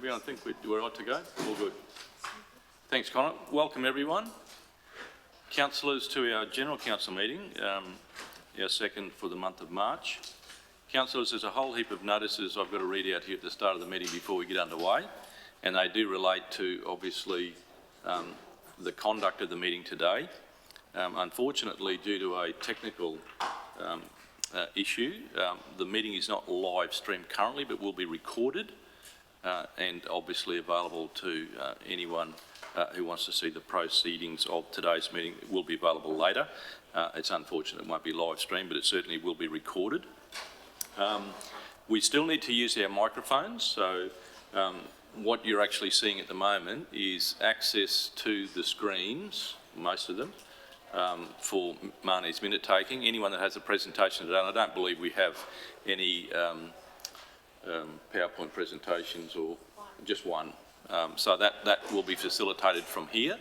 everyone. I think we're right to go. All good. Thanks, Connor. Welcome, everyone. Councillors, to our General Council meeting, our second for the month of March. Councillors, there's a whole heap of notices I've got to read out here at the start of the meeting before we get underway, and they do relate to, obviously, the conduct of the meeting today. Unfortunately, due to a technical issue, the meeting is not live streamed currently, but will be recorded and obviously available to anyone who wants to see the proceedings of today's meeting. It will be available later. It's unfortunate it won't be live streamed, but it certainly will be recorded. We still need to use our microphones, so what you're actually seeing at the moment is access to the screens, most of them, for Marnie's minute taking. Anyone that has a presentation today, and I don't believe we have any PowerPoint presentations, or just one. So that will be facilitated from here.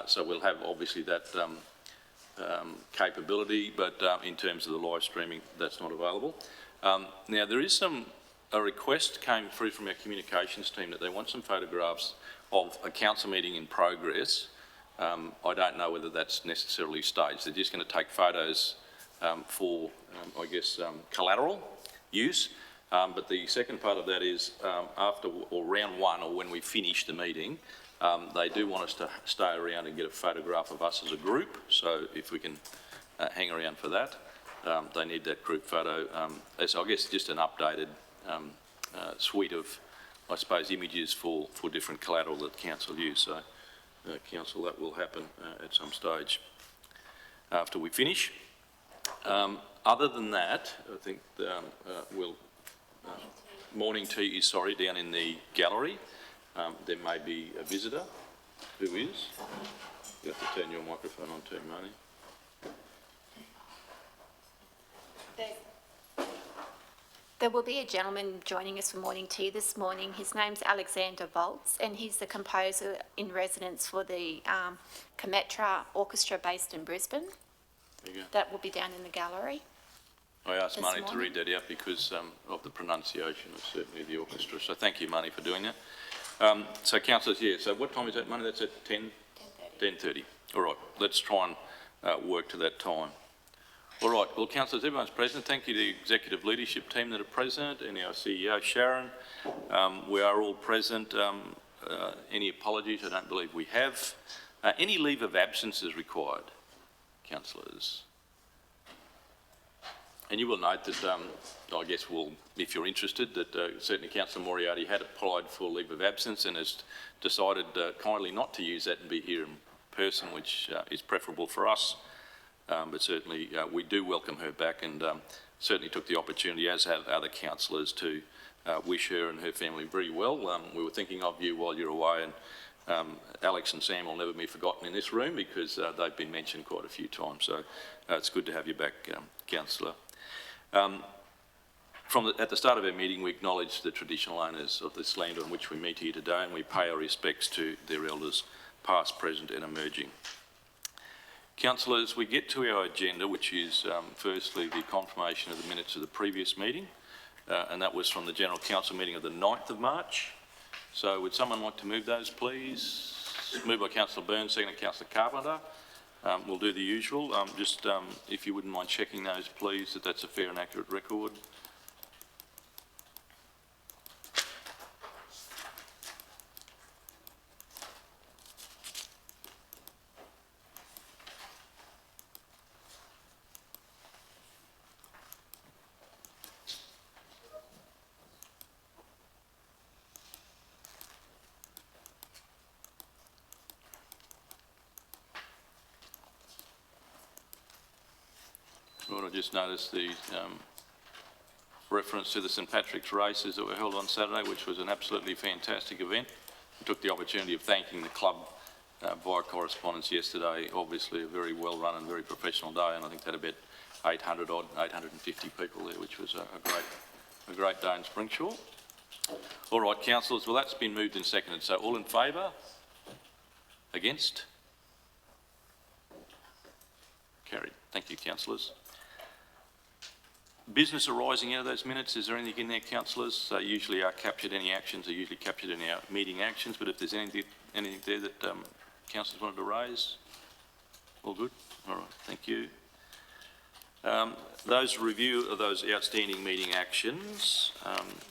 So we'll have obviously that capability, but in terms of the live streaming, that's not available. Now there is a request came through from our communications team that they want some photographs of a council meeting in progress. I don't know whether that's necessarily staged. They're just going to take photos for, I guess, collateral use. But the second part of that is after or round one, or when we finish the meeting, they do want us to stay around and get a photograph of us as a group. So if we can hang around for that, they need that group photo as, I guess, just an updated suite of, I suppose, images for different collateral that council use. So council, that will happen at some stage after we finish. Other than that, I think we'll morning tea is, sorry, down in the gallery. There may be a visitor. Who is? You have to turn your microphone on too, Marnie. There will be a gentleman joining us for morning tea this morning. His name's Alexander Volz, and he's the composer in residence for the Comet Orchestra based in Brisbane. There you go. That will be down in the gallery. I asked Marnie to read that out because of the pronunciation of certainly the orchestra. So thank you, Marnie, for doing that. So councillors, yeah, so what time is that, Marnie? That's at 10? 10:30. 10:30. All right, let's try and work to that time. All right, well, councillors, everyone's present. Thank you to the executive leadership team that are present and our CEO, Sharon. We are all present. Any apologies? I don't believe we have. Any leave of absence is required, councillors? And you will note that, I guess if you're interested, that certainly Councillor Moriarty had applied for leave of absence and has decided kindly not to use that and be here in person, which is preferable for us. But certainly we do welcome her back, and certainly took the opportunity, as have other councillors, to wish her and her family very well. We were thinking of you while you're away, and Alex and Sam will never be forgotten in this room because they've been mentioned quite a few times. So it's good to have you back, councillor. At the start of our meeting, we acknowledge the traditional owners of this land on which we meet here today, and we pay our respects to their elders, past, present and emerging. Councillors, we get to our agenda, which is firstly the confirmation of the minutes of the previous meeting, and that was from the General Council meeting of the 9th of March. So would someone like to move those, please? Moved by Councillor Burns, seconded by Councillor Carpenter. We'll do the usual. Just if you wouldn't mind checking those, please, that that's a fair and accurate record. Well, I just noticed the reference to the St Patrick's races that were held on Saturday, which was an absolutely fantastic event. I took the opportunity of thanking the club via correspondence yesterday. Obviously a very well run and very professional day, and I think they had about 850 people there, which was a great day in Springshaw. All right, councillors, well, that's been moved and seconded. So all in favour? Against? Carried. Thank you, councillors. Business arising out of those minutes, is there anything in there, councillors? They usually are captured, any actions are usually captured in our meeting actions, but if there's anything there that councillors wanted to raise, all good? All right, thank you. Those review of those outstanding meeting actions,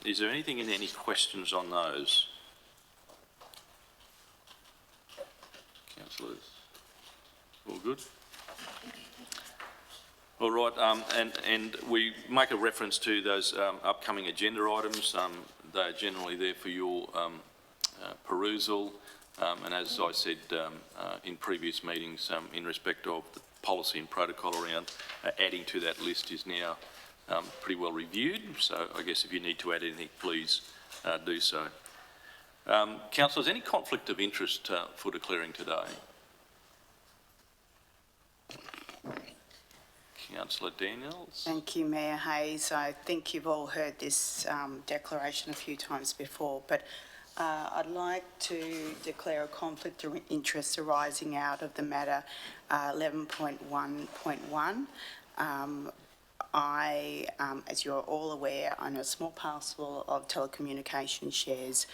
is there anything in there, any questions on those? Councillors, all good? All right, and we make a reference to those upcoming agenda items. They're generally there for your perusal. And as I said in previous meetings, in respect of the policy and protocol around adding to that list is now pretty well reviewed. So I guess if you need to add anything, please do so. Councillors, any conflict of interest for declaring today? Councillor Daniels. Thank you, Mayor Hayes. I think you've all heard this declaration a few times before, but I'd like to declare a conflict of interest arising out of the matter 11.1.1. I, as you're all aware, own a small parcel of telecommunications shares,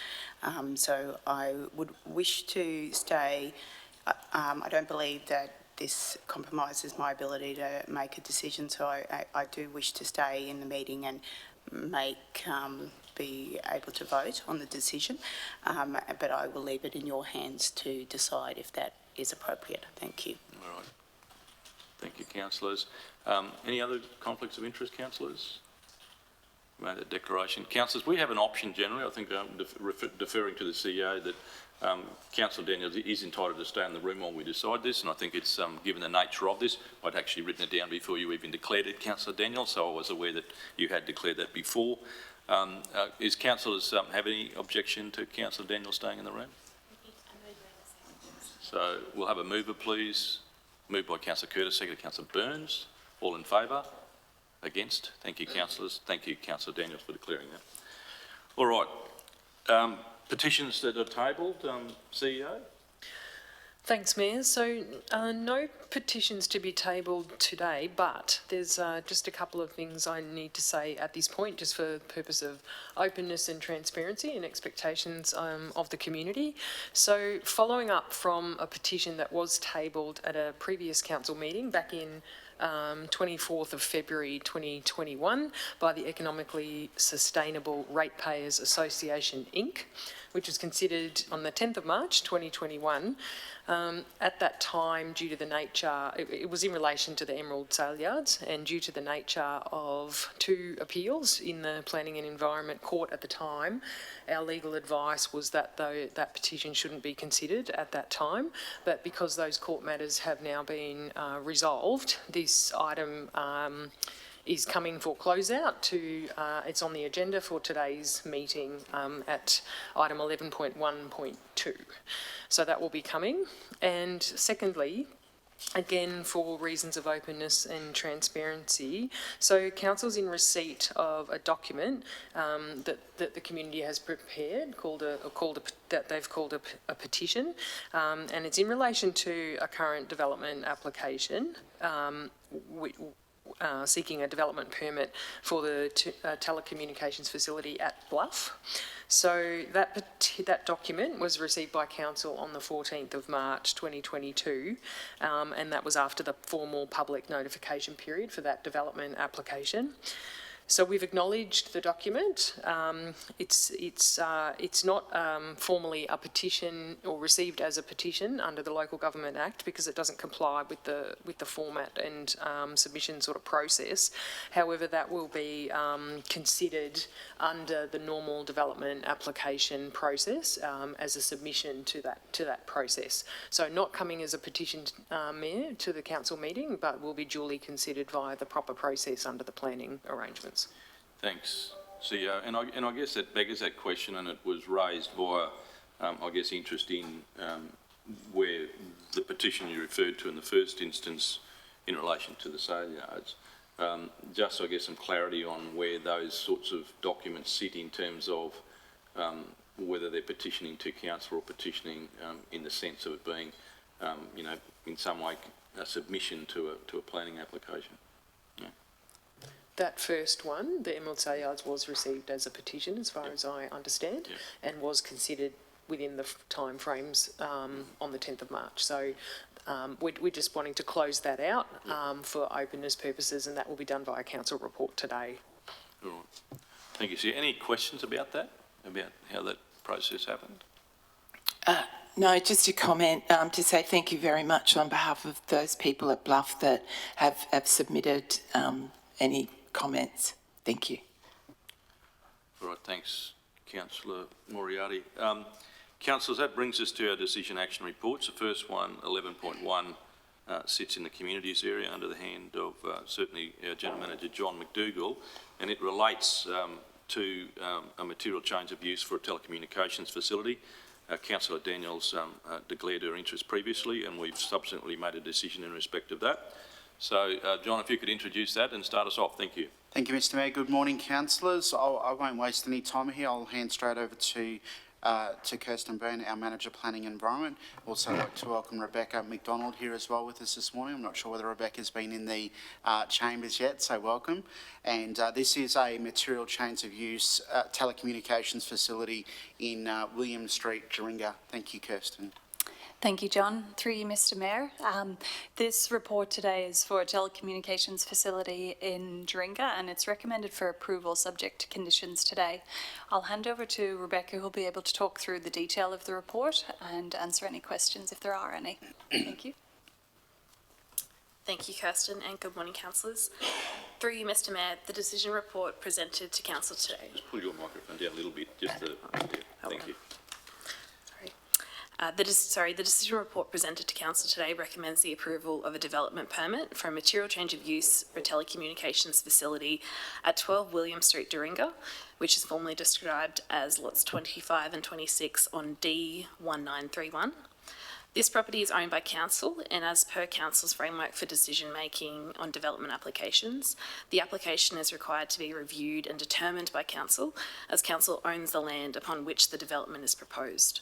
so I would wish to stay. I don't believe that this compromises my ability to make a decision, so I do wish to stay in the meeting and be able to vote on the decision, but I will leave it in your hands to decide if that is appropriate. Thank you. All right. Thank you, councillors. Any other conflicts of interest, councillors? Made that declaration. Councillors, we have an option generally, I think deferring to the CEO, that Councillor Daniels is entitled to stay in the room while we decide this, and I think it's given the nature of this, I'd actually written it down before you even declared it, Councillor Daniels, so I was aware that you had declared that before. Is councillors have any objection to Councillor Daniels staying in the room? So we'll have a mover, please. Moved by Councillor Curtis, seconded by Councillor Burns. All in favour? Against? Thank you, councillors. Thank you, Councillor Daniels, for declaring that. All right. Petitions that are tabled, CEO? Thanks, Mayor. So no petitions to be tabled today, but there's just a couple of things I need to say at this point, just for the purpose of openness and transparency and expectations of the community. So following up from a petition that was tabled at a previous council meeting back in 24th of February 2021 by the Economically Sustainable Ratepayers Association Inc., which was considered on the 10th of March 2021. At that time, due to the nature, it was in relation to the Emerald Sale Yards, and due to the nature of two appeals in the Planning and Environment Court at the time, our legal advice was that that petition shouldn't be considered at that time, but because those court matters have now been resolved, this item is coming for closeout to, it's on the agenda for today's meeting at item 11.1.2. So that will be coming. And secondly, again, for reasons of openness and transparency, so council's in receipt of a document that the community has prepared that they've called a petition, and it's in relation to a current development application seeking a development permit for the telecommunications facility at Bluff. So that document was received by council on the 14th of March 2022, and that was after the formal public notification period for that development application. So we've acknowledged the document. It's not formally a petition or received as a petition under the Local Government Act because it doesn't comply with the format and submission sort of process. However, that will be considered under the normal development application process as a submission to that process. So not coming as a petition, Mayor, to the council meeting, but will be duly considered via the proper process under the planning arrangements. Thanks, CEO. And I guess that beggars that question, and it was raised via, I guess, interest in where the petition you referred to in the first instance in relation to the sale yards. Just, I guess, some clarity on where those sorts of documents sit in terms of whether they're petitioning to council or petitioning in the sense of it being, you know, in some way a submission to a planning application. Yeah. That first one, the Emerald Sale Yards, was received as a petition, as far as I understand, and was considered within the timeframes on the 10th of March. So we're just wanting to close that out for openness purposes, and that will be done via council report today. All right. Thank you. So any questions about that, about how that process happened? No, just a comment to say thank you very much on behalf of those people at Bluff that have submitted any comments. Thank you. All right, thanks, Councillor Moriarty. Councillors, that brings us to our decision action reports. The first one, 11.1, sits in the communities area under the hand of certainly our General Manager John McDougall, and it relates to a material change of use for a telecommunications facility. Councillor Daniels declared her interest previously, and we've subsequently made a decision in respect of that. So, John, if you could introduce that and start us off. Thank you. Thank you, Mr. Mayor. Good morning, councillors. I won't waste any time here. I'll hand straight over to Kirsten Byrne, our Manager Planning Environment. Also, I'd like to welcome Rebecca McDonald here as well with us this morning. I'm not sure whether Rebecca's been in the chambers yet, so welcome. And this is a material change of use telecommunications facility in William Street, Doringa. Thank you, Kirsten. Thank you, John. Through you, Mr. Mayor. This report today is for a telecommunications facility in Doringa, and it's recommended for approval subject to conditions today. I'll hand over to Rebecca, who'll be able to talk through the detail of the report and answer any questions if there are any. Thank you. Thank you, Kirsten, and good morning, councillors. Through you, Mr. Mayor, the decision report presented to council today. Just pull your microphone down a little bit, just to, thank you. The decision report presented to council today recommends the approval of a development permit for a material change of use for a telecommunications facility at 12 William Street, Doringa, which is formally described as lots 25 and 26 on D1931. This property is owned by council, and as per council's framework for decision making on development applications, the application is required to be reviewed and determined by council, as council owns the land upon which the development is proposed.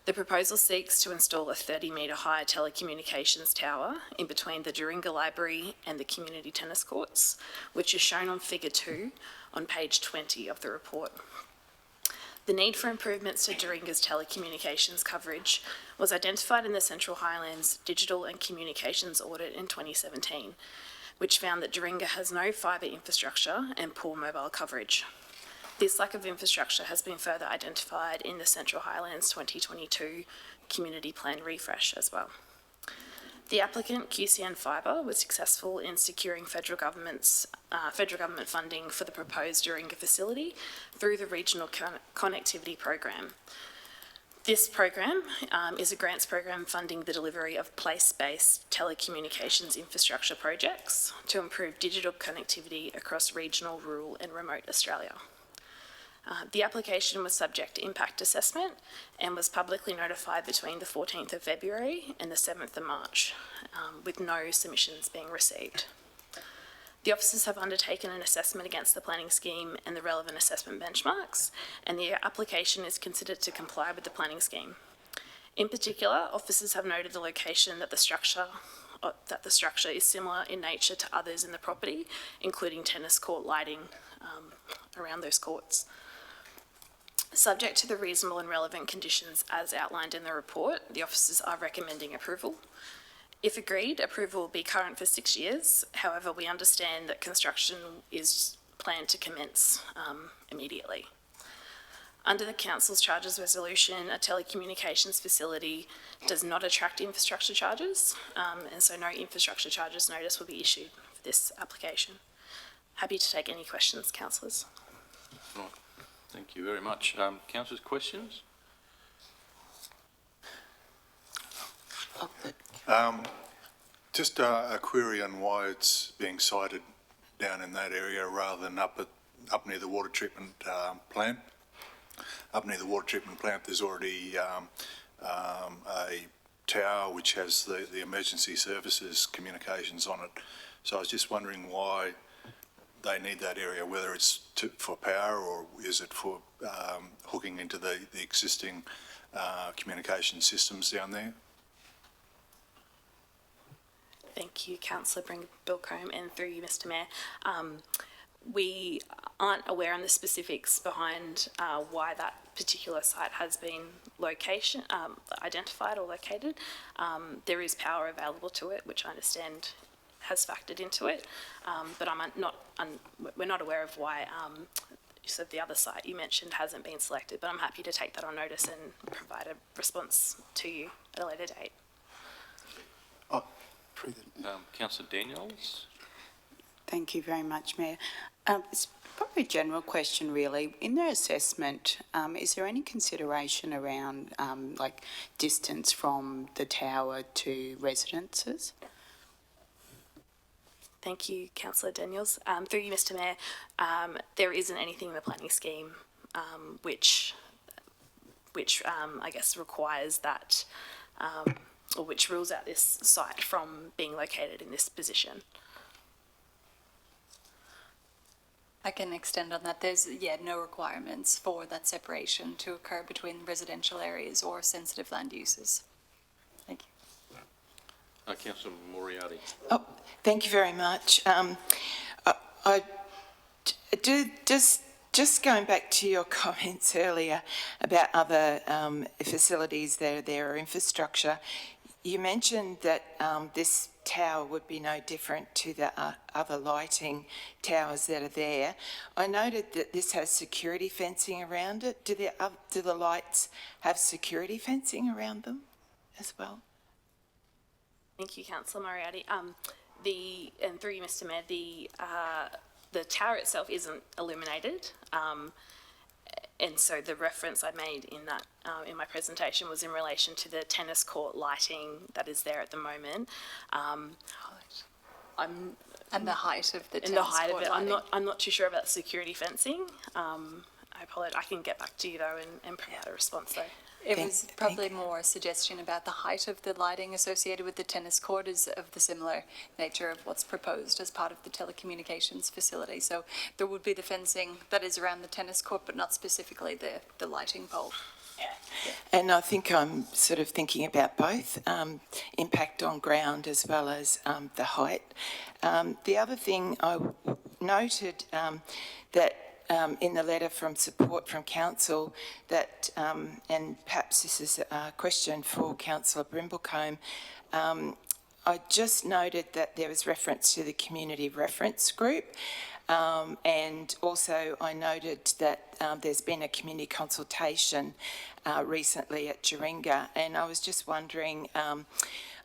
The proposal seeks to install a 30-metre high telecommunications tower in between the Doringa Library and the community tennis courts, which is shown on Figure 2 on page 20 of the report. The need for improvements to Doringa's telecommunications coverage was identified in the Central Highlands Digital and Communications Audit in 2017, which found that Doringa has no fibre infrastructure and poor mobile coverage. This lack of infrastructure has been further identified in the Central Highlands 2022 Community Plan Refresh as well. The applicant, QCN Fibre, was successful in securing federal government funding for the proposed Doringa facility through the Regional Connectivity Program. This program is a grants program funding the delivery of place-based telecommunications infrastructure projects to improve digital connectivity across regional, rural and remote Australia. The application was subject to impact assessment and was publicly notified between the 14th of February and the 7th of March, with no submissions being received. The officers have undertaken an assessment against the planning scheme and the relevant assessment benchmarks, and the application is considered to comply with the planning scheme. In particular, officers have noted the location that the structure is similar in nature to others in the property, including tennis court lighting around those courts. Subject to the reasonable and relevant conditions as outlined in the report, the officers are recommending approval. If agreed, approval will be current for 6 years. However, we understand that construction is planned to commence immediately. Under the Council's charges resolution, a telecommunications facility does not attract infrastructure charges, and so no infrastructure charges notice will be issued for this application. Happy to take any questions, councillors. Right. Thank you very much. Councillors, questions? Just a query on why it's being sited down in that area rather than up near the water treatment plant. Up near the water treatment plant, there's already a tower which has the emergency services communications on it. So I was just wondering why they need that area, whether it's for power or is it for hooking into the existing communication systems down there? Thank you, Councillor Bilcombe, and through you, Mr Mayor. We aren't aware on the specifics behind why that particular site has been identified or located. There is power available to it, which I understand has factored into it, but we're not aware of why so the other site you mentioned hasn't been selected, but I'm happy to take that on notice and provide a response to you at a later date. Councillor Daniels? Thank you very much, Mayor. It's probably a general question, really. In their assessment, is there any consideration around like distance from the tower to residences? Thank you, Councillor Daniels. Through you, Mr Mayor, there isn't anything in the planning scheme which I guess requires that, or which rules out this site from being located in this position. I can extend on that. There's, no requirements for that separation to occur between residential areas or sensitive land uses. Thank you. Councillor Moriarty? Oh, thank you very much. I do just going back to your comments earlier about other facilities there or infrastructure. You mentioned that this tower would be no different to the other lighting towers that are there. I noted that this has security fencing around it. Do the lights have security fencing around them as well? Thank you, Councillor Moriarty. And through you, Mr Mayor, the tower itself isn't illuminated, and so the reference I made in that in my presentation was in relation to the tennis court lighting that is there at the moment. And the height of the tennis and the height court of it. lighting. I'm not too sure about security fencing. I apologize. I can get back to you though and provide a response though. It was probably more a suggestion about the height of the lighting associated with the tennis court is of the similar nature of what's proposed as part of the telecommunications facility. So there would be the fencing that is around the tennis court, but not specifically the lighting pole. Yeah. And I think I'm sort of thinking about both, impact on ground as well as the height. The other thing I noted that in the letter from support from council that, and perhaps this is a question for Councillor Brimblecombe, I just noted that there was reference to the community reference group, and also I noted that there's been a community consultation recently at Doringa, and I was just wondering,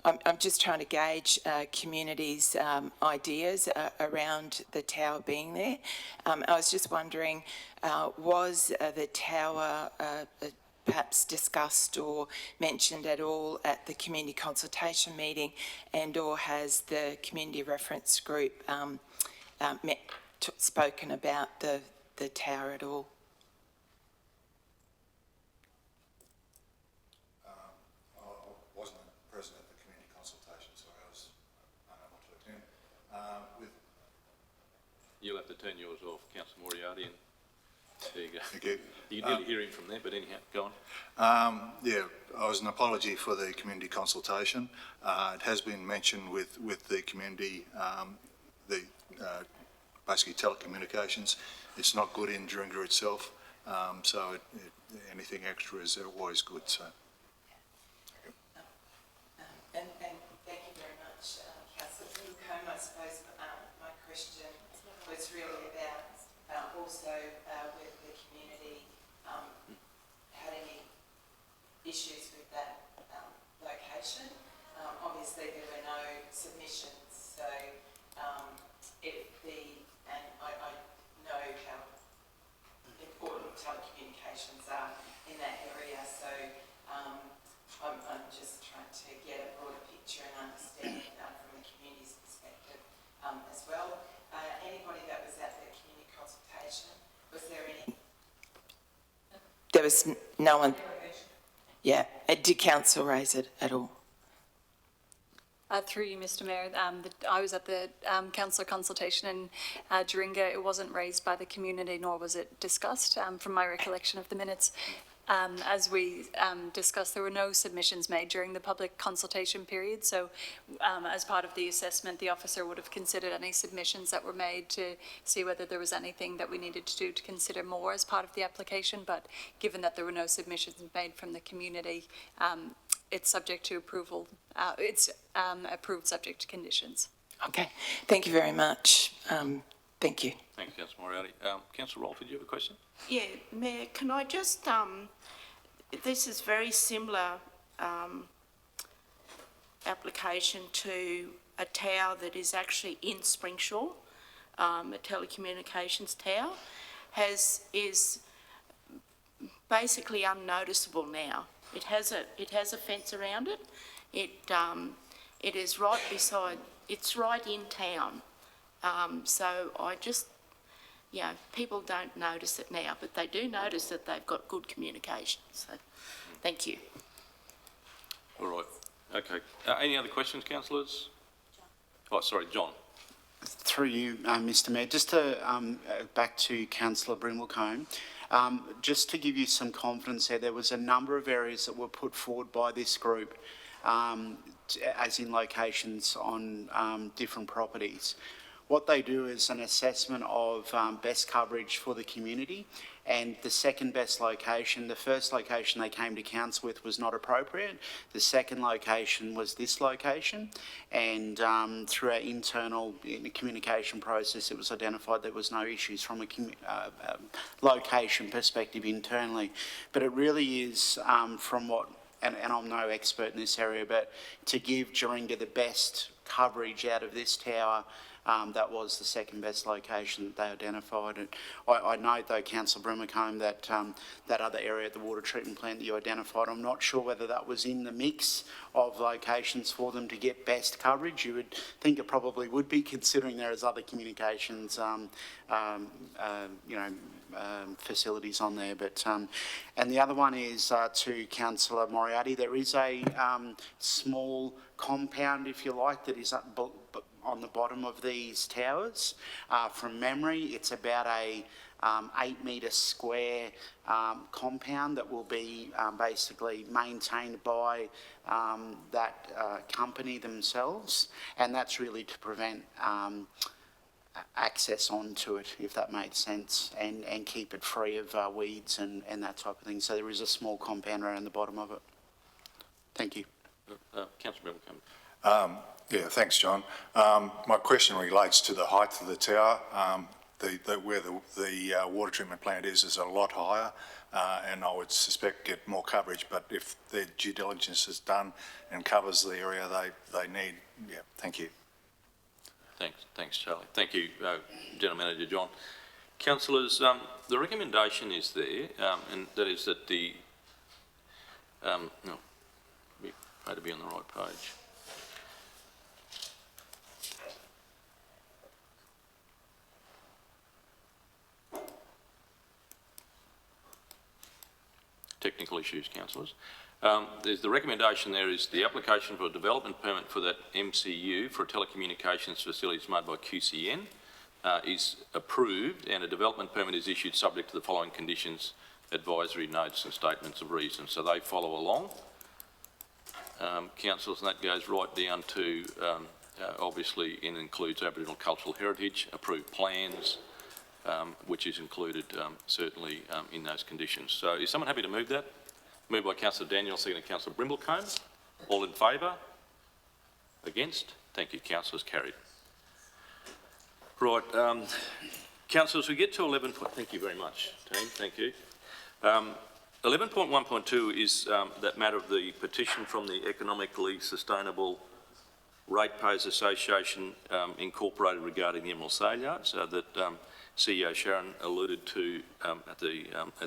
I'm just trying to gauge communities' ideas around the tower being there. I was just wondering, was the tower perhaps discussed or mentioned at all at the community consultation meeting, and or has the community reference group spoken about the tower at all? You'll have to turn yours off, Councillor Moriarty, and there you go. Thank you. You can nearly hear him from there, but anyhow, go on. Yeah, I was an apology for the community consultation. It has been mentioned with the community, basically telecommunications. It's not good in Doringa itself, so anything extra is always good. So. And thank you very much, Councillor Brimblecombe. I suppose my question was really about also whether the community had any issues with that location. Obviously there were no submissions, so I know how important telecommunications are in that area, so I'm just trying to get a broader picture and understand from the community's perspective as well. Anybody that was at the community consultation, was there any? There was no one. Yeah. Did council raise it at all? Through you, Mr Mayor, I was at the council consultation in Doringa. It wasn't raised by the community, nor was it discussed, from my recollection of the minutes. As we discussed, there were no submissions made during the public consultation period, so as part of the assessment, the officer would have considered any submissions that were made to see whether there was anything that we needed to do to consider more as part of the application, but given that there were no submissions made from the community, it's subject to approval. It's approved subject to conditions. Okay, thank you very much. Thank you. Thanks, Councillor Moriarty. Councillor Rolfe, did you have a question? Yeah, Mayor, can I just, this is very similar application to a tower that is actually in Springshaw, a telecommunications tower, is basically unnoticeable now. It has a fence around it. It is right beside, it's right in town. So I just, people don't notice it now, but they do notice that they've got good communication. So, thank you. All right. Okay. Any other questions, councillors? Oh, sorry, John. Through you, Mr Mayor, just to back to Councillor Brimblecombe, just to give you some confidence there was a number of areas that were put forward by this group, as in locations on different properties. What they do is an assessment of best coverage for the community, and the second best location, the first location they came to council with was not appropriate. The second location was this location, and through our internal communication process, it was identified there was no issues from a location perspective internally. But it really is from what, and I'm no expert in this area, but to give Doringa the best coverage out of this tower, that was the second best location that they identified. And I note though, Councillor Brimblecombe, that that other area at the water treatment plant that you identified, I'm not sure whether that was in the mix of locations for them to get best coverage. You would think it probably would be, considering there is other communications facilities on there. But and the other one is to Councillor Moriarty. There is a small compound, if you like, that is up on the bottom of these towers. From memory, it's about a 8 metre square compound that will be basically maintained by that company themselves, and that's really to prevent access onto it, if that makes sense, and keep it free of weeds and that type of thing. So there is a small compound around the bottom of it. Thank you. Councillor Brimblecombe. Yeah, thanks, John. My question relates to the height of the tower. Where the water treatment plant is a lot higher, and I would suspect get more coverage, but if their due diligence is done and covers the area they need, yeah, thank you. Thanks, Charlie. Thank you, General Manager John. Councillors, the recommendation is there, and that is that the, we had to be on the right page. Technical issues, councillors. There's the recommendation there is the application for a development permit for that MCU for a telecommunications facility made by QCN is approved, and a development permit is issued subject to the following conditions, advisory notes and statements of reason. So they follow along. Councillors, and that goes right down to, obviously, it includes Aboriginal cultural heritage, approved plans, which is included certainly in those conditions. So is someone happy to move that? Moved by Councillor Daniel, seconded by Councillor Brimblecombe. All in favour? Against? Thank you, councillors, carried. Right, councillors, we get to 11. Thank you very much, team. Thank you. 11.1.2 is that matter of the petition from the Economically Sustainable Ratepayers Association Incorporated regarding the Emerald Sale Yard, so that CEO Sharon alluded to at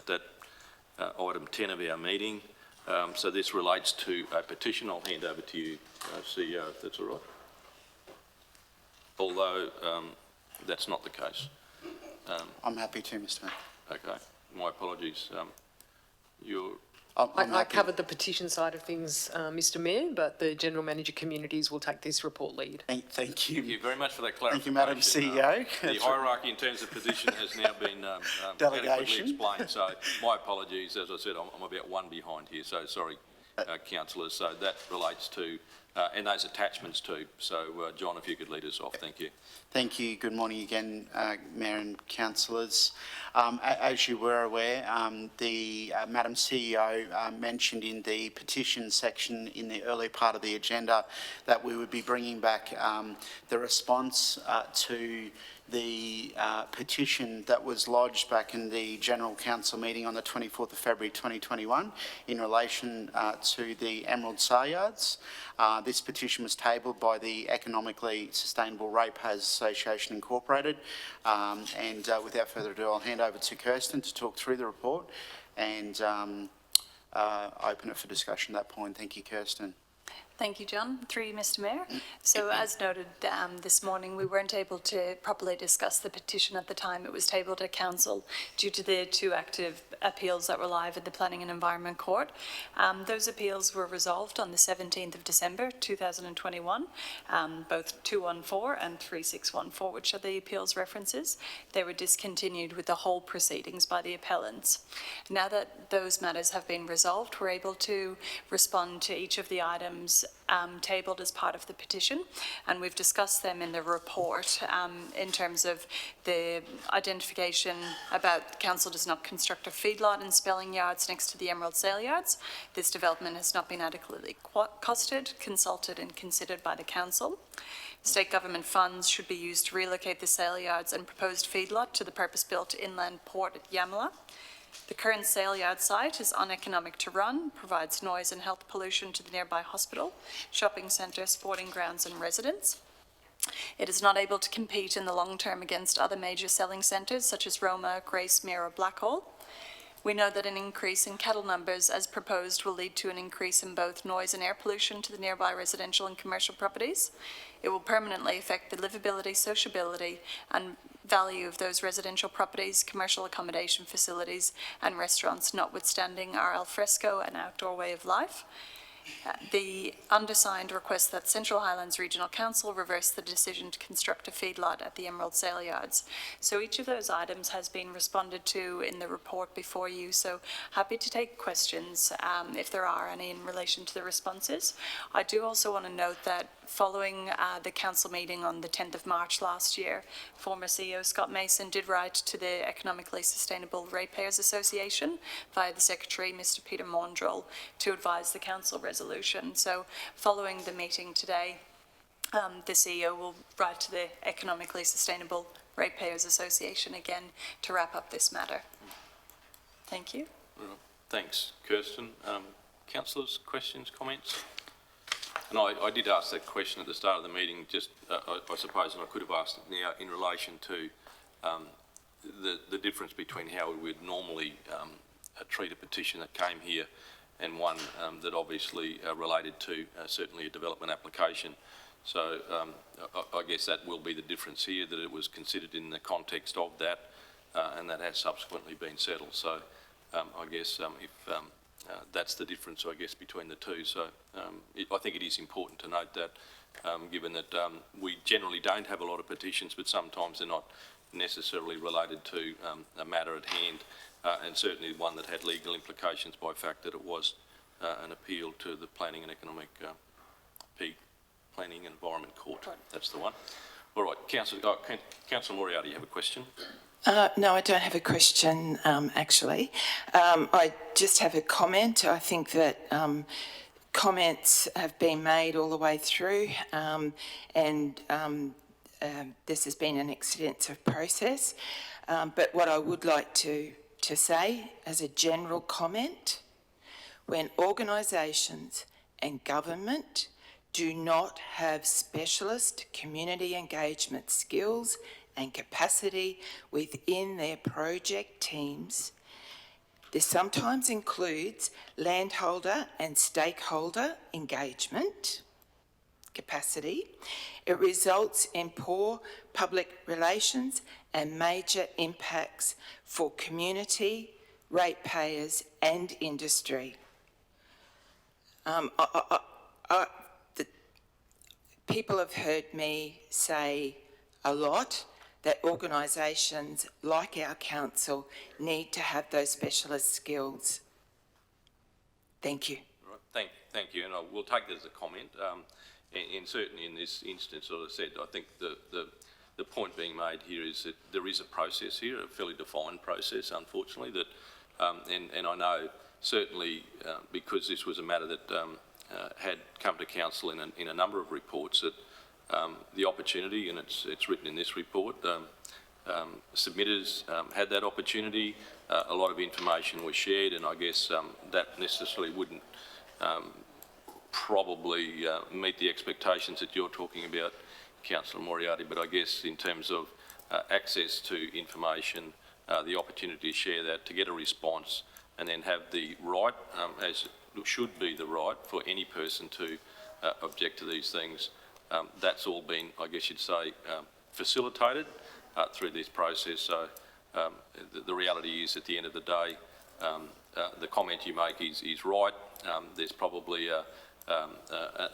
that item 10 of our meeting. So this relates to a petition. I'll hand over to you, CEO, if that's all right. Although that's not the case. I'm happy to, Mr Mayor. Okay, my apologies. I'm I happy. covered the petition side of things, Mr Mayor, but the General Manager Communities will take this report lead. Thank Thank you. you very much for that Thank you, clarification. Madam CEO. The hierarchy in terms of position has now been adequately Delegation. explained, so my apologies. As I said, I'm about one behind here, so sorry, councillors. So that relates to, and those attachments too. So, John, if you could lead us off, thank you. Thank you. Good morning again, Mayor and councillors. As you were aware, the Madam CEO mentioned in the petition section in the early part of the agenda that we would be bringing back the response to the petition that was lodged back in the General Council meeting on the 24th of February 2021 in relation to the Emerald Sale Yards. This petition was tabled by the Economically Sustainable Ratepayers Association Incorporated. Without further ado, I'll hand over to Kirsten to talk through the report and open it for discussion at that point. Thank you, Kirsten. Thank you, John. Through you, Mr Mayor. So as noted this morning, we weren't able to properly discuss the petition at the time it was tabled at Council due to the two active appeals that were live at the Planning and Environment Court. Those appeals were resolved on the 17th of December 2021, both 214 and 3614, which are the appeals references. They were discontinued with the whole proceedings by the appellants. Now that those matters have been resolved, we're able to respond to each of the items tabled as part of the petition, and we've discussed them in the report in terms of the identification about Council does not construct a feedlot and spelling yards next to the Emerald Sale Yards. This development has not been adequately costed, consulted and considered by the Council. State government funds should be used to relocate the sale yards and proposed feedlot to the purpose-built inland port at Yamala. The current sale yard site is uneconomic to run, provides noise and health pollution to the nearby hospital, shopping centre, sporting grounds and residents. It is not able to compete in the long term against other major selling centres such as Roma, Gracemere or Blackhall. We know that an increase in cattle numbers as proposed will lead to an increase in both noise and air pollution to the nearby residential and commercial properties. It will permanently affect the livability, sociability and value of those residential properties, commercial accommodation facilities and restaurants, notwithstanding our alfresco and outdoor way of life. The undersigned requests that Central Highlands Regional Council reverse the decision to construct a feedlot at the Emerald Sale Yards. So each of those items has been responded to in the report before you, so happy to take questions if there are any in relation to the responses. I do also want to note that following the council meeting on the 10th of March last year, former CEO Scott Mason did write to the Economically Sustainable Ratepayers Association via the Secretary, Mr Peter Maundrell, to advise the council resolution. So following the meeting today, the CEO will write to the Economically Sustainable Ratepayers Association again to wrap up this matter. Thank you. Thanks, Kirsten. Councillors, questions, comments? And I did ask that question at the start of the meeting, just I suppose, and I could have asked it now in relation to the difference between how we would normally treat a petition that came here and one that obviously related to certainly a development application. So I guess that will be the difference here, that it was considered in the context of that and that has subsequently been settled. So I guess if that's the difference, I guess, between the two. So I think it is important to note that, given that we generally don't have a lot of petitions, but sometimes they're not necessarily related to a matter at hand, and certainly one that had legal implications by fact that it was an appeal to the Planning and Planning and Environment Court. That's the one. All right, Councillor Moriarty, you have a question? No, I don't have a question, actually. I just have a comment. I think that comments have been made all the way through, and this has been an extensive process. But what I would like to say as a general comment, when organisations and government do not have specialist community engagement skills and capacity within their project teams, this sometimes includes landholder and stakeholder engagement capacity. It results in poor public relations and major impacts for community, ratepayers and industry. People have heard me say a lot that organisations like our council need to have those specialist skills. Thank you. Right. Thank you, and I will take that as a comment. And certainly in this instance, as I said, I think the point being made here is that there is a process here, a fairly defined process, unfortunately, that, and I know certainly because this was a matter that had come to council in a number of reports, that the opportunity, and it's written in this report, submitters had that opportunity, a lot of information was shared, and I guess that necessarily wouldn't probably meet the expectations that you're talking about, Councillor Moriarty, but I guess in terms of access to information, the opportunity to share that, to get a response, and then have the right, as should be the right for any person to object to these things. That's all been, I guess you'd say, facilitated through this process. So the reality is, at the end of the day, the comment you make is right. There's probably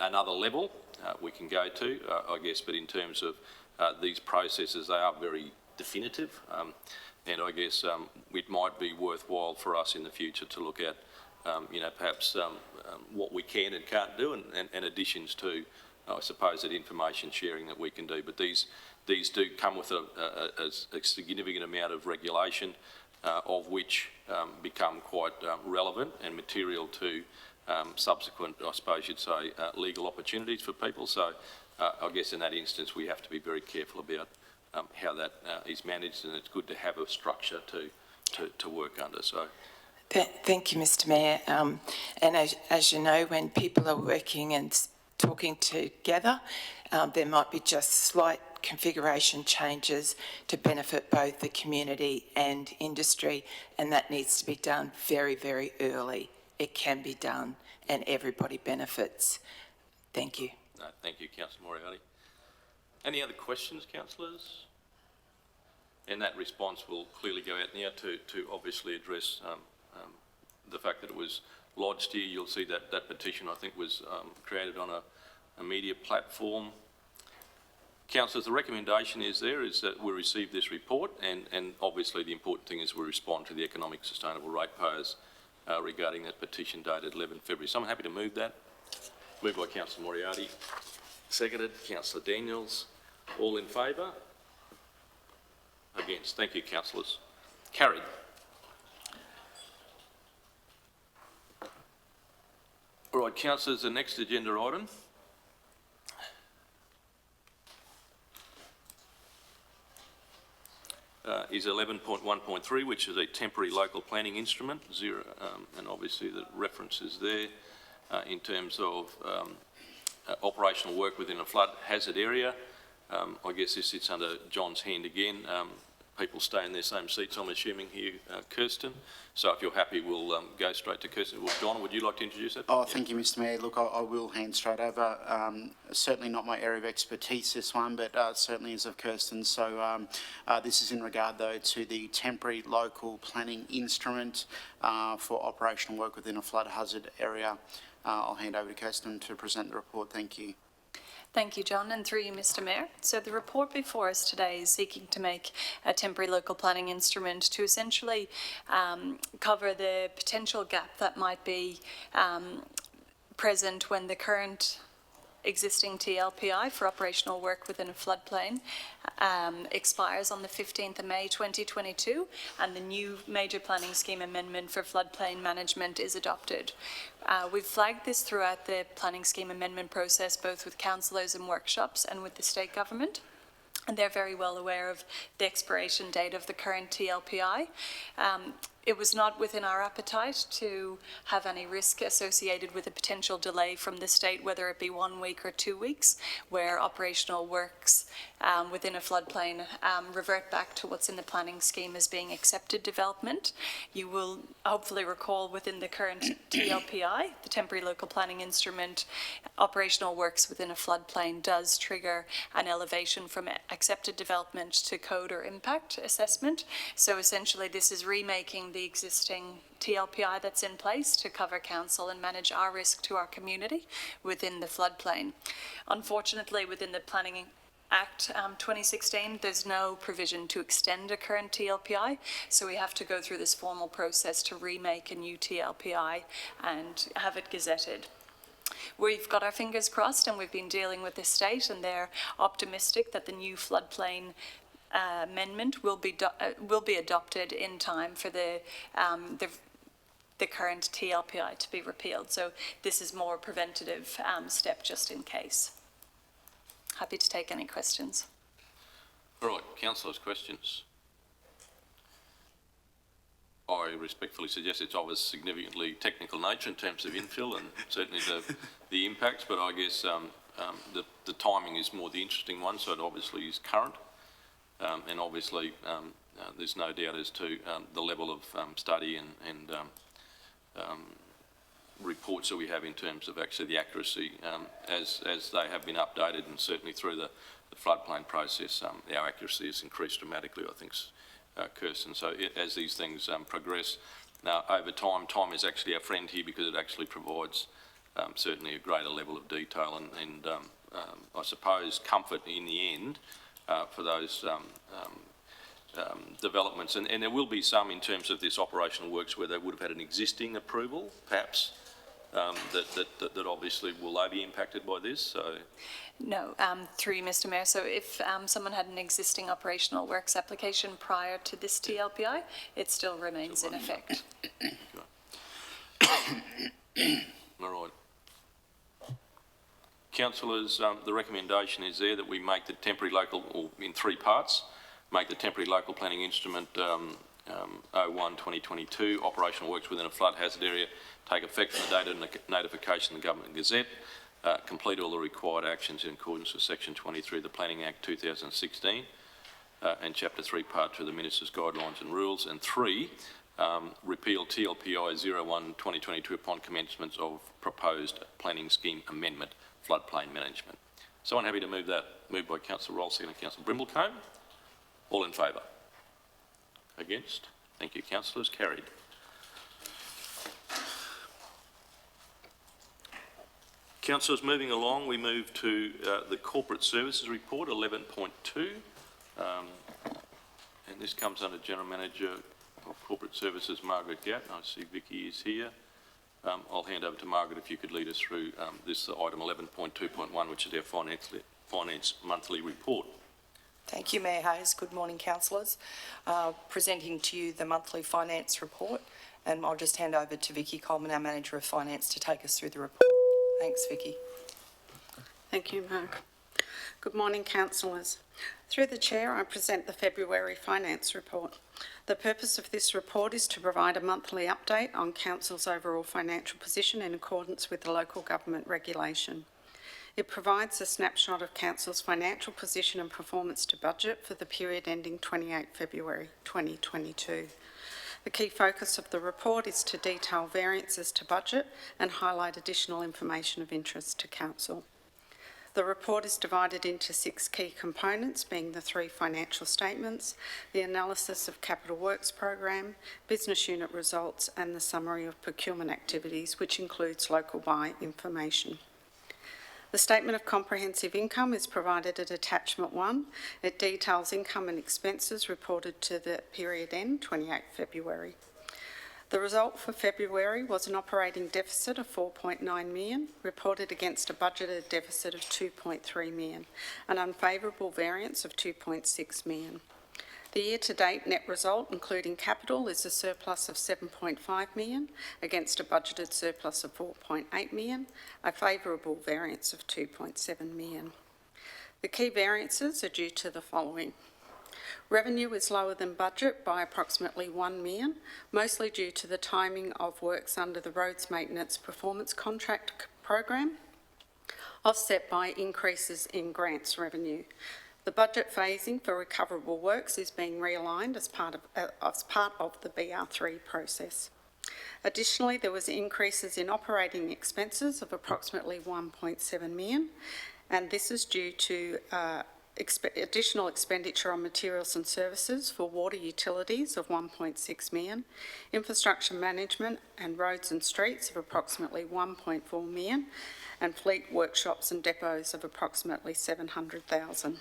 another level we can go to, I guess, but in terms of these processes, they are very definitive, and I guess it might be worthwhile for us in the future to look at, perhaps what we can and can't do, and additions to, I suppose, that information sharing that we can do. But these do come with a significant amount of regulation, of which become quite relevant and material to subsequent, I suppose you'd say, legal opportunities for people. So I guess in that instance we have to be very careful about how that is managed, and it's good to have a structure to work under. So. Thank you, Mr Mayor. And as you know, when people are working and talking together, there might be just slight configuration changes to benefit both the community and industry, and that needs to be done very, very early. It can be done and everybody benefits. Thank you. No, thank you, Councillor Moriarty. Any other questions, councillors? And that response will clearly go out now to obviously address the fact that it was lodged here. You'll see that that petition, I think, was created on a media platform. Councillors, the recommendation is that we receive this report, and obviously the important thing is we respond to the economic sustainable ratepayers regarding that petition dated 11 February. So I'm happy to move that. Moved by Councillor Moriarty, seconded Councillor Daniels. All in favour? Against? Thank you, councillors. Carried. All right, councillors, the next agenda item is 11.1.3, which is a temporary local planning instrument, and obviously the reference is there in terms of operational work within a flood hazard area. I guess this sits under John's hand again. People stay in their same seats, I'm assuming here, Kirsten. So if you're happy, we'll go straight to Kirsten. Well, John, would you like to introduce that? Oh, thank you, Mr Mayor. Look, I will hand straight over. Certainly not my area of expertise, this one, but certainly is of Kirsten. So this is in regard, though, to the temporary local planning instrument for operational work within a flood hazard area. I'll hand over to Kirsten to present the report. Thank you. Thank you, John, and through you, Mr Mayor. So the report before us today is seeking to make a temporary local planning instrument to essentially cover the potential gap that might be present when the current existing TLPI for operational work within a floodplain expires on the 15th of May 2022, and the new major planning scheme amendment for floodplain management is adopted. We've flagged this throughout the planning scheme amendment process, both with councillors and workshops and with the state government, and they're very well aware of the expiration date of the current TLPI. It was not within our appetite to have any risk associated with a potential delay from the state, whether it be 1 week or 2 weeks, where operational works within a floodplain revert back to what's in the planning scheme as being accepted development. You will hopefully recall within the current TLPI, the temporary local planning instrument, operational works within a floodplain does trigger an elevation from accepted development to code or impact assessment. So essentially this is remaking the existing TLPI that's in place to cover council and manage our risk to our community within the floodplain. Unfortunately, within the Planning Act 2016, there's no provision to extend a current TLPI, so we have to go through this formal process to remake a new TLPI and have it gazetted. We've got our fingers crossed, and we've been dealing with the state, and they're optimistic that the new floodplain amendment will be adopted in time for the current TLPI to be repealed. So this is more a preventative step just in case. Happy to take any questions. All right, councillors, questions? I respectfully suggest it's of a significantly technical nature in terms of infill and certainly the impacts, but I guess the timing is more the interesting one, so it obviously is current. And obviously there's no doubt as to the level of study and reports that we have in terms of actually the accuracy as they have been updated, and certainly through the floodplain process, our accuracy has increased dramatically, I think, Kirsten. So as these things progress, now over time is actually our friend here, because it actually provides certainly a greater level of detail and I suppose comfort in the end for those developments. And there will be some in terms of this operational works where they would have had an existing approval, perhaps, that obviously will they be impacted by this? So No, through you, Mr. Mayor. So if someone had an existing operational works application prior to this TLPI, it still remains in effect. all right. Councillors, the recommendation is there that we make the temporary local, or in three parts, make the temporary local planning instrument 01/2022 operational works within a flood hazard area take effect from the date of notification in the Government Gazette, complete all the required actions in accordance with Section 23 of the Planning Act 2016 and Chapter 3, Part 2 of the Minister's Guidelines and Rules, and 3, repeal TLPI 01/2022 upon commencement of proposed planning scheme amendment, floodplain management. Someone happy to move that? Moved by Councillor Roll, second by Councillor Brimblecombe. All in favour? Against? Thank you, councillors. Carried. Councillors, moving along, we move to the Corporate Services Report, 11.2. And this comes under General Manager of Corporate Services, Margaret Gatt. I see Vicky is here. I'll hand over to Margaret if you could lead us through this item 11.2.1, which is our finance monthly report. Thank you, Mayor Hayes. Good morning, councillors. Presenting to you the monthly finance report, and I'll just hand over to Vicky Coleman, our Manager of Finance, to take us through the report. Thanks, Vicky. Thank you, Mark. Good morning, councillors. Through the Chair, I present the February Finance Report. The purpose of this report is to provide a monthly update on Council's overall financial position in accordance with the local government regulation. It provides a snapshot of Council's financial position and performance to budget for the period ending 28 February 2022. The key focus of the report is to detail variances to budget and highlight additional information of interest to Council. The report is divided into 6 key components, being the 3 financial statements, the analysis of capital works program, business unit results, and the summary of procurement activities, which includes local buy information. The Statement of Comprehensive Income is provided at Attachment 1. It details income and expenses reported to the period end, 28 February. The result for February was an operating deficit of 4.9 million, reported against a budgeted deficit of 2.3 million, an unfavourable variance of 2.6 million. The year-to-date net result, including capital, is a surplus of 7.5 million against a budgeted surplus of 4.8 million, a favourable variance of 2.7 million. The key variances are due to the following. Revenue is lower than budget by approximately 1 million, mostly due to the timing of works under the Roads Maintenance Performance Contract program, offset by increases in grants revenue. The budget phasing for recoverable works is being realigned as part of the BR3 process. Additionally, there was increases in operating expenses of approximately 1.7 million, and this is due to additional expenditure on materials and services for water utilities of 1.6 million, infrastructure management and roads and streets of approximately 1.4 million, and fleet workshops and depots of approximately 700,000.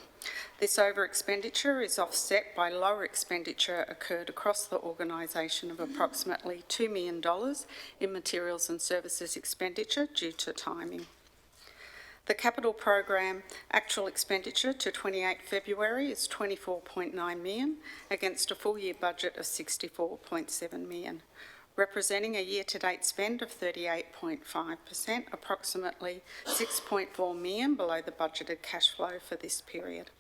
This over expenditure is offset by lower expenditure occurred across the organisation of approximately $2 million in materials and services expenditure due to timing. The capital program actual expenditure to 28 February is 24.9 million against a full year budget of 64.7 million, representing a year-to-date spend of 38.5%, approximately 6.4 million below the budgeted cash flow for this period.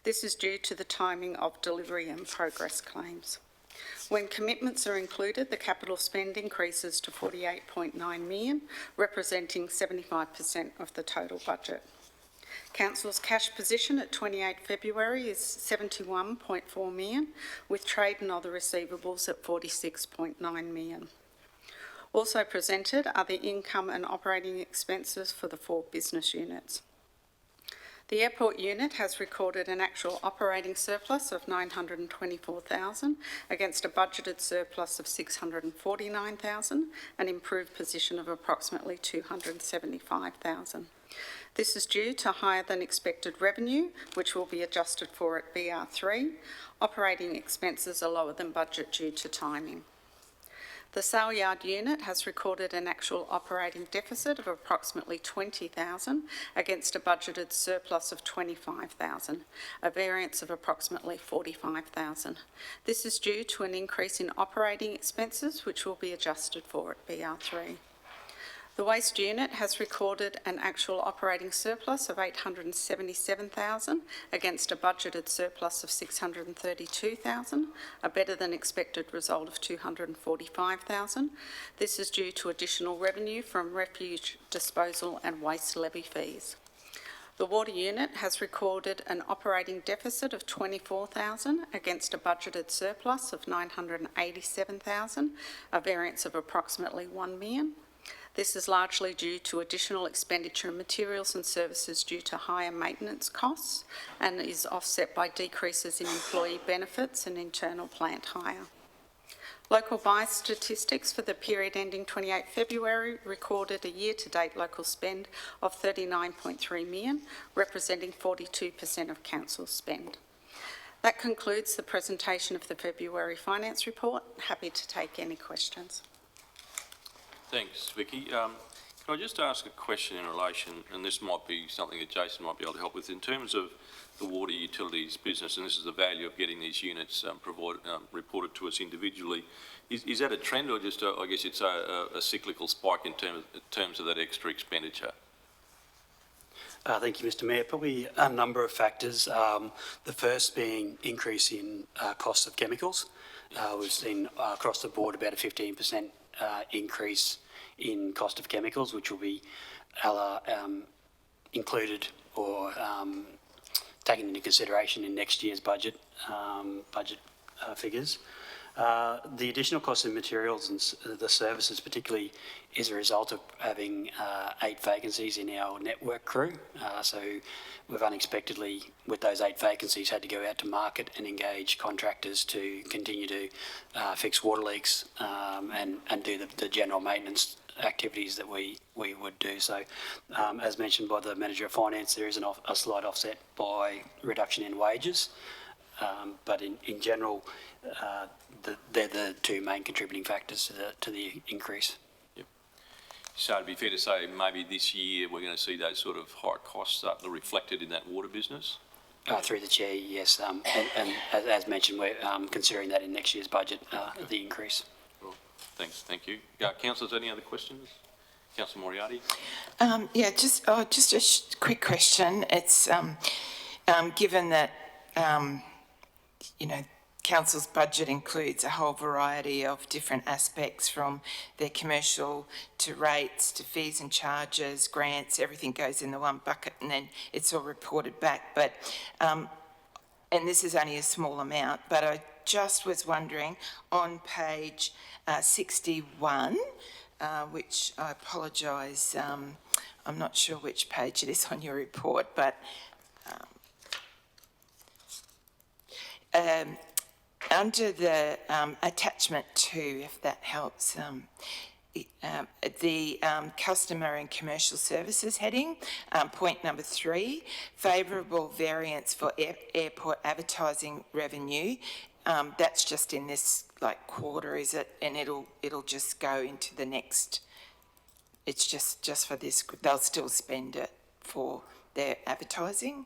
This is due to the timing of delivery and progress claims. When commitments are included, the capital spend increases to 48.9 million, representing 75% of the total budget. Council's cash position at 28 February is 71.4 million, with trade and other receivables at 46.9 million. Also presented are the income and operating expenses for the 4 business units. The airport unit has recorded an actual operating surplus of 924,000 against a budgeted surplus of 649,000, an improved position of approximately 275,000. This is due to higher than expected revenue, which will be adjusted for at BR3. Operating expenses are lower than budget due to timing. The sale yard unit has recorded an actual operating deficit of approximately 20,000 against a budgeted surplus of 25,000, a variance of approximately 45,000. This is due to an increase in operating expenses, which will be adjusted for at BR3. The waste unit has recorded an actual operating surplus of 877,000 against a budgeted surplus of 632,000, a better than expected result of 245,000. This is due to additional revenue from refuge disposal and waste levy fees. The water unit has recorded an operating deficit of 24,000 against a budgeted surplus of 987,000, a variance of approximately 1 million. This is largely due to additional expenditure in materials and services due to higher maintenance costs and is offset by decreases in employee benefits and internal plant hire. Local buy statistics for the period ending 28 February recorded a year-to-date local spend of 39.3 million, representing 42% of council spend. That concludes the presentation of the February finance report. Happy to take any questions. Thanks, Vicky. Can I just ask a question in relation, and this might be something that Jason might be able to help with, in terms of the water utilities business, and this is the value of getting these units reported to us individually. Is that a trend, or just, I guess it's a cyclical spike in terms of that extra expenditure? Thank you, Mr Mayor. Probably a number of factors. The first being increase in cost of chemicals. We've seen across the board about a 15% increase in cost of chemicals, which will be included or taken into consideration in next year's budget figures. The additional cost of materials and the services particularly is a result of having 8 vacancies in our network crew. So we've unexpectedly, with those 8 vacancies, had to go out to market and engage contractors to continue to fix water leaks and do the general maintenance activities that we would do. So as mentioned by the Manager of Finance, there is a slight offset by reduction in wages. But in general, they're the 2 main contributing factors to the increase. Yep. So it'd be fair to say maybe this year we're going to see those sort of high costs start reflected in that water business? Through the chair, yes. And as mentioned, we're considering that in next year's budget, the increase. Well, thanks. Thank you. Councillors, any other questions? Councillor Moriarty? Yeah, just a quick question. It's given that you know, Council's budget includes a whole variety of different aspects, from their commercial to rates to fees and charges, grants, everything goes in the one bucket and then it's all reported back. But, and this is only a small amount, but I just was wondering on page 61, which I apologise, I'm not sure which page it is on your report, but under the attachment 2, if that helps, the customer and commercial services heading, point number 3, favourable variance for airport advertising revenue. That's just in this quarter, is it? And it'll just go into the next. It's just for this. They'll still spend it for their advertising.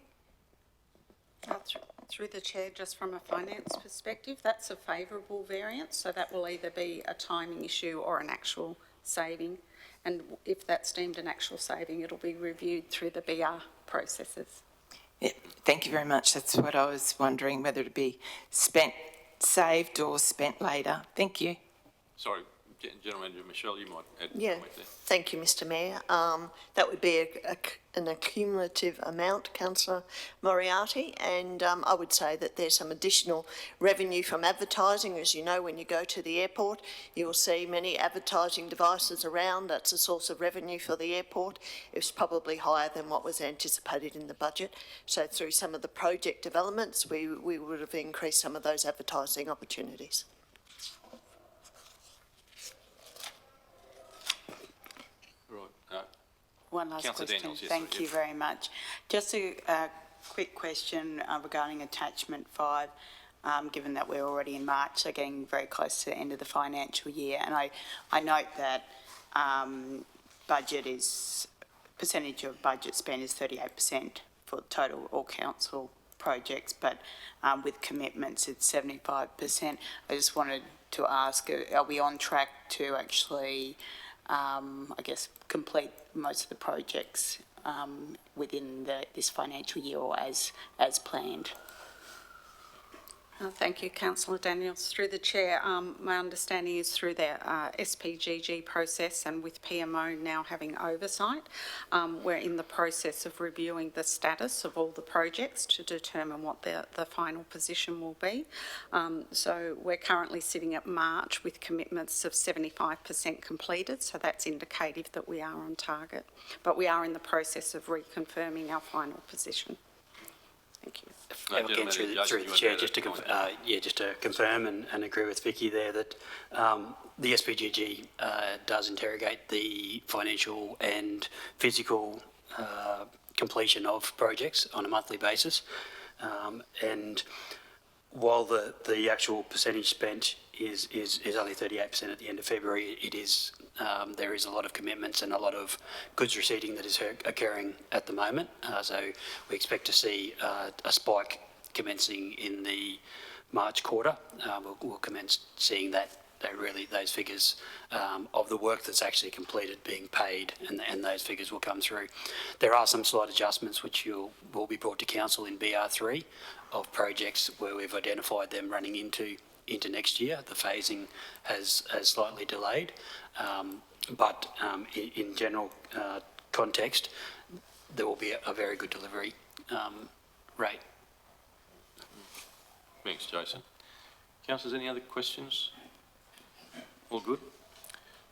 Through the chair, just from a finance perspective, that's a favourable variance, so that will either be a timing issue or an actual saving. And if that's deemed an actual saving, it'll be reviewed through the BR processes. Yeah, thank you very much. That's what I was wondering, whether it be saved or spent later. Thank you. Sorry, Gentleman, Michelle, you might add a Yeah, comment there. thank you, Mr Mayor. That would be an accumulative amount, Councillor Moriarty, and I would say that there's some additional revenue from advertising. As you know, when you go to the airport, you will see many advertising devices around. That's a source of revenue for the airport. It's probably higher than what was anticipated in the budget. So through some of the project developments, we would have increased some of those advertising opportunities. One last Councillor question. Daniels, yes, Thank you very much. Just a quick question regarding attachment 5, given that we're already in March, so getting very close to the end of the financial year. And I note that percentage of budget spend is 38% for total all council projects, but with commitments it's 75%. I just wanted to ask, are we on track to actually complete most of the projects within this financial year or as planned? Thank you, Councillor Daniels. Through the chair, my understanding is through the SPGG process and with PMO now having oversight, we're in the process of reviewing the status of all the projects to determine what the final position will be. So we're currently sitting at March with commitments of 75% completed, so that's indicative that we are on target. But we are in the process of reconfirming our final position. Thank you. Again, through the chair, just to confirm and agree with Vicky there that the SPGG does interrogate the financial and physical completion of projects on a monthly basis, and while the actual percentage spent is only 38% at the end of February, it is there is a lot of commitments and a lot of goods receipting that is occurring at the moment. So we expect to see a spike commencing in the March quarter. We'll commence seeing those figures of the work that's actually completed being paid, and those figures will come through. There are some slight adjustments which will be brought to council in BR3 of projects where we've identified them running into next year. The phasing has slightly delayed, but in general context, there will be a very good delivery rate. Thanks, Jason. Councillors, any other questions? All good?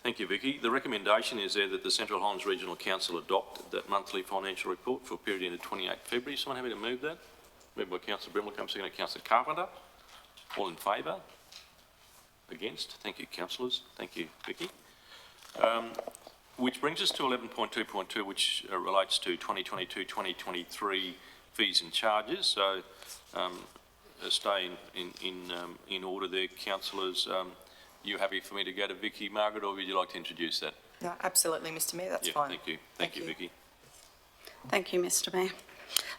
Thank you, Vicky. The recommendation is there that the Central Highlands Regional Council adopt that monthly financial report for a period ended 28 February. Someone happy to move that? Moved by Councillor Brimley, second by Councillor Carpenter. All in favour? Against? Thank you, councillors. Thank you, Vicky. Which brings us to 11.2.2, which relates to 2022-2023 fees and charges. So stay in order there, councillors. You happy for me to go to Vicky, Margaret, or would you like to introduce that? No, absolutely, Mr Mayor, that's fine. Thank you. Thank you, Vicky. Thank you, Mr Mayor.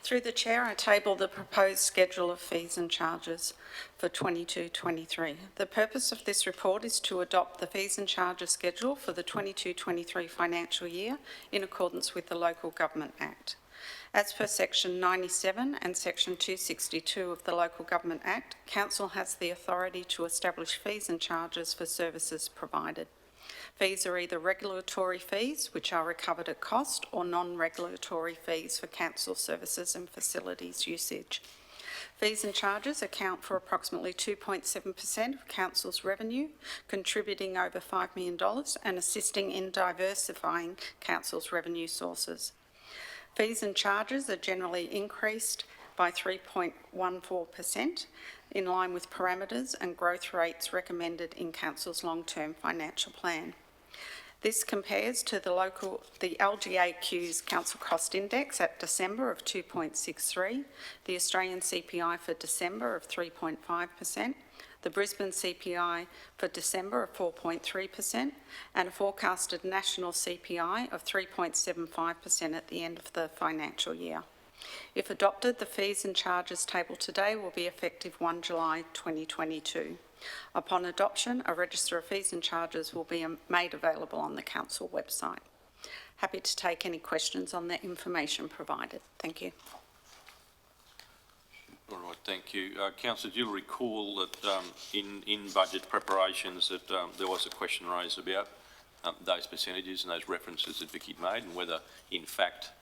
Through the chair, I table the proposed schedule of fees and charges for 22-23. The purpose of this report is to adopt the fees and charges schedule for the 22-23 financial year in accordance with the Local Government Act. As per Section 97 and Section 262 of the Local Government Act, Council has the authority to establish fees and charges for services provided. Fees are either regulatory fees, which are recovered at cost, or non-regulatory fees for council services and facilities usage. Fees and charges account for approximately 2.7% of council's revenue, contributing over $5 million and assisting in diversifying council's revenue sources. Fees and charges are generally increased by 3.14%, in line with parameters and growth rates recommended in Council's long-term financial plan. This compares to the LGAQ's Council Cost Index at December of 2.63, the Australian CPI for December of 3.5%, the Brisbane CPI for December of 4.3%, and a forecasted national CPI of 3.75% at the end of the financial year. If adopted, the fees and charges tabled today will be effective 1 July 2022. Upon adoption, a register of fees and charges will be made available on the Council website. Happy to take any questions on the information provided. Thank you. All right, thank you. Councillor, you'll recall that in budget preparations that there was a question raised about those percentages and those references that Vicky made, and whether, in fact,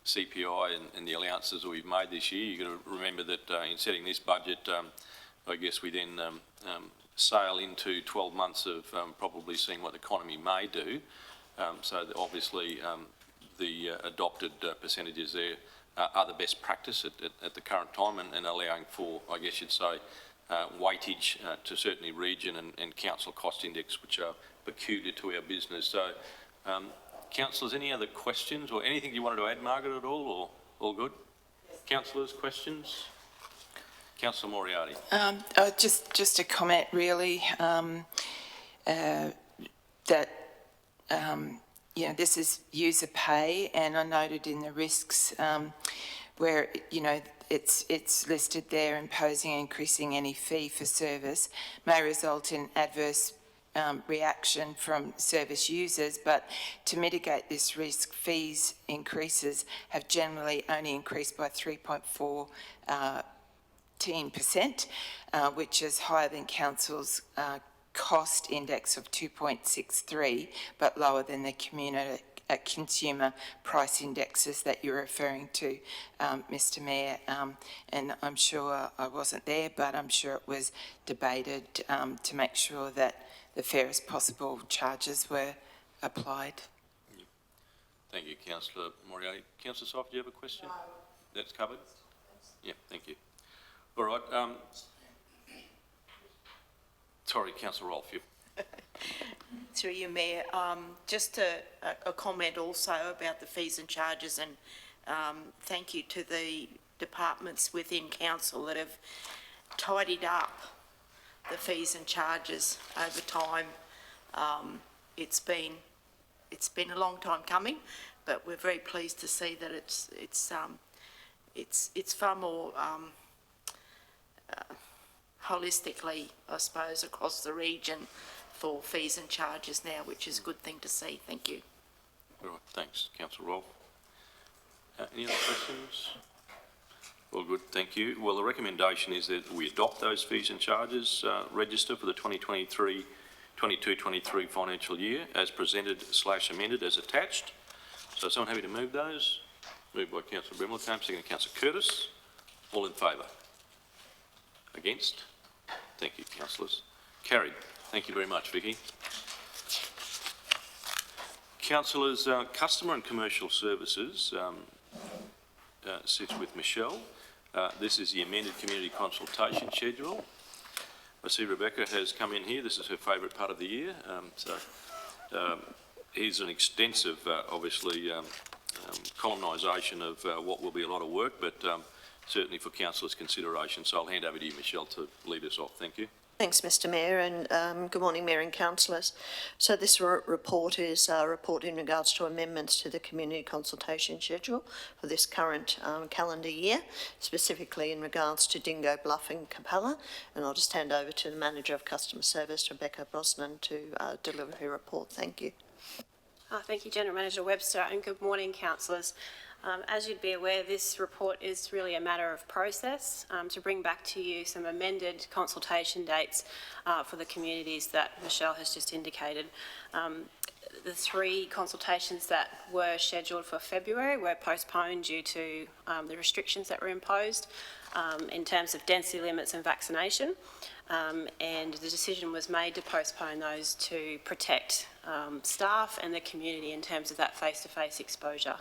CPI and the allowances that we've made this year, you've got to remember that in setting this budget, I guess we then sail into 12 months of probably seeing what the economy may do. So that obviously the adopted percentages there are the best practice at the current time, and allowing for, I guess you'd say, weightage to certainly region and council cost index, which are peculiar to our business. So, councillors, any other questions or anything you wanted to add, Margaret, at all, or all good? Yes. Councillors, questions? Councillor Moriarty. Just a comment, really, that you know, this is user pay, and I noted in the risks where, you know, it's listed there, imposing and increasing any fee for service may result in adverse reaction from service users, but to mitigate this risk, fees increases have generally only increased by 3.14%, which is higher than Council's cost index of 2.63, but lower than the consumer price indexes that you're referring to, Mr. Mayor. And I'm sure I wasn't there, but I'm sure it was debated to make sure that the fairest possible charges were applied. Thank you, Councillor Moriarty. Councillor Soft, do you have a question? No. That's covered? Yeah, thank you. All right. Sorry, Councillor Rolfe. Through you, Mayor. Just a comment also about the fees and charges, and thank you to the departments within Council that have tidied up the fees and charges over time. It's been a long time coming, but we're very pleased to see that it's far more holistically, I suppose, across the region for fees and charges now, which is a good thing to see. Thank you. All right, thanks, Councillor Rolfe. Any other questions? All good, thank you. Well, the recommendation is that we adopt those fees and charges register for the 2022-23 financial year as presented / amended as attached. So someone happy to move those? Moved by Councillor Brimley-Combe, second Councillor Curtis. All in favour? Against? Thank you, councillors. Carried. Thank you very much, Vicky. Councillors, customer and commercial services sits with Michelle. This is the amended community consultation schedule. I see Rebecca has come in here. This is her favourite part of the year. Here's an extensive, obviously, colonisation of what will be a lot of work, but certainly for councillors' consideration. So I'll hand over to you, Michelle, to lead us off. Thank you. Thanks, Mr Mayor, and good morning, Mayor and councillors. So this report is a report in regards to amendments to the community consultation schedule for this current calendar year, specifically in regards to Dingo Bluff and Capella, and I'll just hand over to the Manager of Customer Service, Rebecca Brosnan, to deliver her report. Thank you. Thank you, General Manager Webster, and good morning, councillors. As you'd be aware, this report is really a matter of process to bring back to you some amended consultation dates for the communities that Michelle has just indicated. The 3 consultations that were scheduled for February were postponed due to the restrictions that were imposed in terms of density limits and vaccination. And the decision was made to postpone those to protect staff and the community in terms of that face-to-face exposure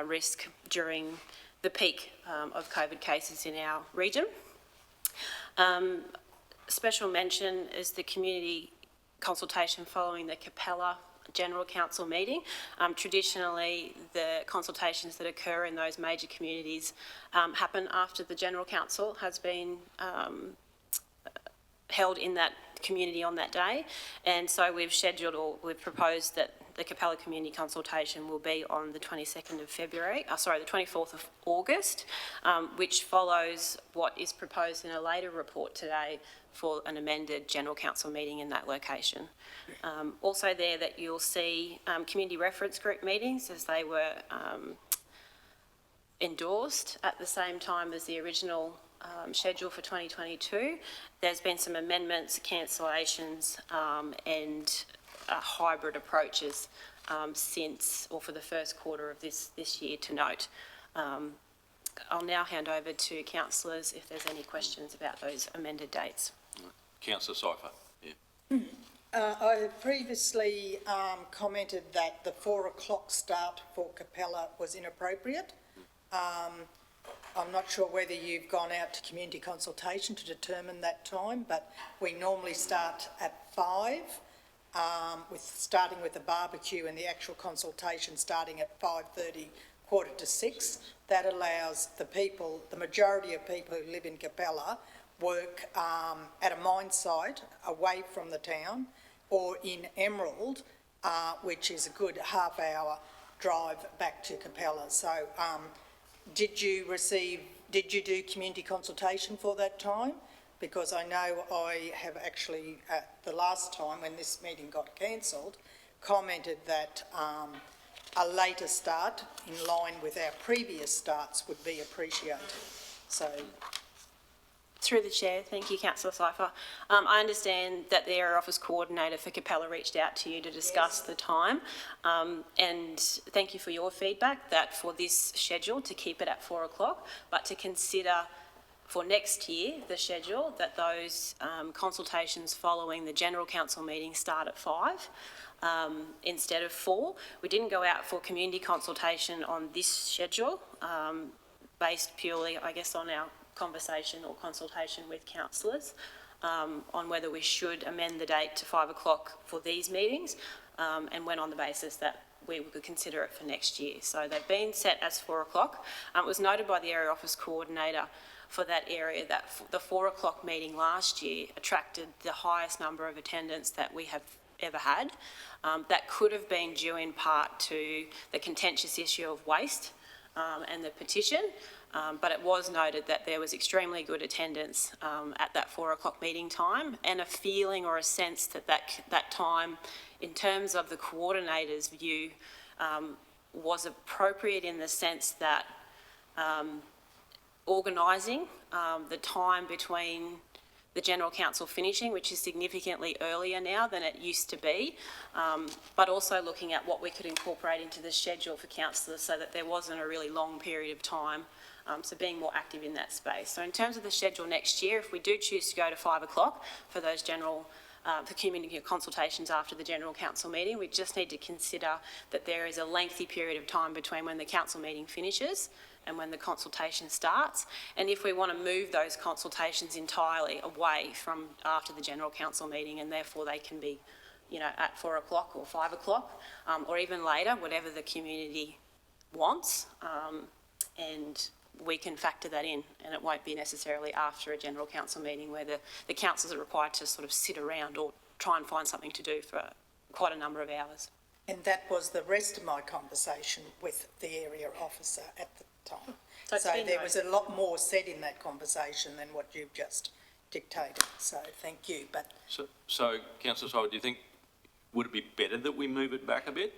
risk during the peak of COVID cases in our region. Special mention is the community consultation following the Capella General Council meeting. Traditionally, the consultations that occur in those major communities happen after the General Council has been held in that community on that day, and so we've scheduled, or we've proposed that the Capella Community Consultation will be on the 22nd of February, the 24th of August, which follows what is proposed in a later report today for an amended General Council meeting in that location. Also there that you'll see community reference group meetings as they were endorsed at the same time as the original schedule for 2022. There's been some amendments, cancellations and hybrid approaches since, or for the first quarter of this year to note. I'll now hand over to councillors if there's any questions about those amended dates. Councillor Cypher. Yeah. I previously commented that the 4 o'clock start for Capella was inappropriate. I'm not sure whether you've gone out to community consultation to determine that time, but we normally start at 5, starting with the barbecue and the actual consultation starting at 5:30, 5:45. That allows the people, the majority of people who live in Capella, work at a mine site away from the town, or in Emerald, which is a good half-hour drive back to Capella. So did you do community consultation for that time? Because I know I have actually, at the last time when this meeting got cancelled, commented that a later start in line with our previous starts would be appreciated. So. Through the chair, thank you, Councillor Cypher. I understand that the Area Office Coordinator for Capella reached out to you to discuss the time, and thank you for your feedback that for this schedule to keep it at 4 o'clock, but to consider for next year the schedule that those consultations following the General Council meeting start at 5 instead of 4. We didn't go out for community consultation on this schedule, based purely, I guess, on our conversation or consultation with councillors on whether we should amend the date to 5 o'clock for these meetings, and went on the basis that we would consider it for next year. So they've been set as 4 o'clock. It was noted by the Area Office Coordinator for that area that the 4 o'clock meeting last year attracted the highest number of attendance that we have ever had. That could have been due in part to the contentious issue of waste and the petition, but it was noted that there was extremely good attendance at that 4 o'clock meeting time, and a feeling or a sense that that time, in terms of the coordinator's view, was appropriate in the sense that organising the time between the General Council finishing, which is significantly earlier now than it used to be, but also looking at what we could incorporate into the schedule for councillors so that there wasn't a really long period of time, so being more active in that space. So in terms of the schedule next year, if we do choose to go to 5 o'clock for those for community consultations after the General Council meeting, we just need to consider that there is a lengthy period of time between when the council meeting finishes and when the consultation starts. And if we want to move those consultations entirely away from after the General Council meeting, and therefore they can be, at 4 o'clock or 5 o'clock, or even later, whatever the community wants, and we can factor that in, and it won't be necessarily after a General Council meeting where the councillors are required to sort of sit around or try and find something to do for quite a number of hours. And that was the rest of my conversation with the area officer at the time. So there was a lot more said in that conversation than what you've just dictated. So thank you. But so Councillor Cypher, do you think, would it be better that we move it back a bit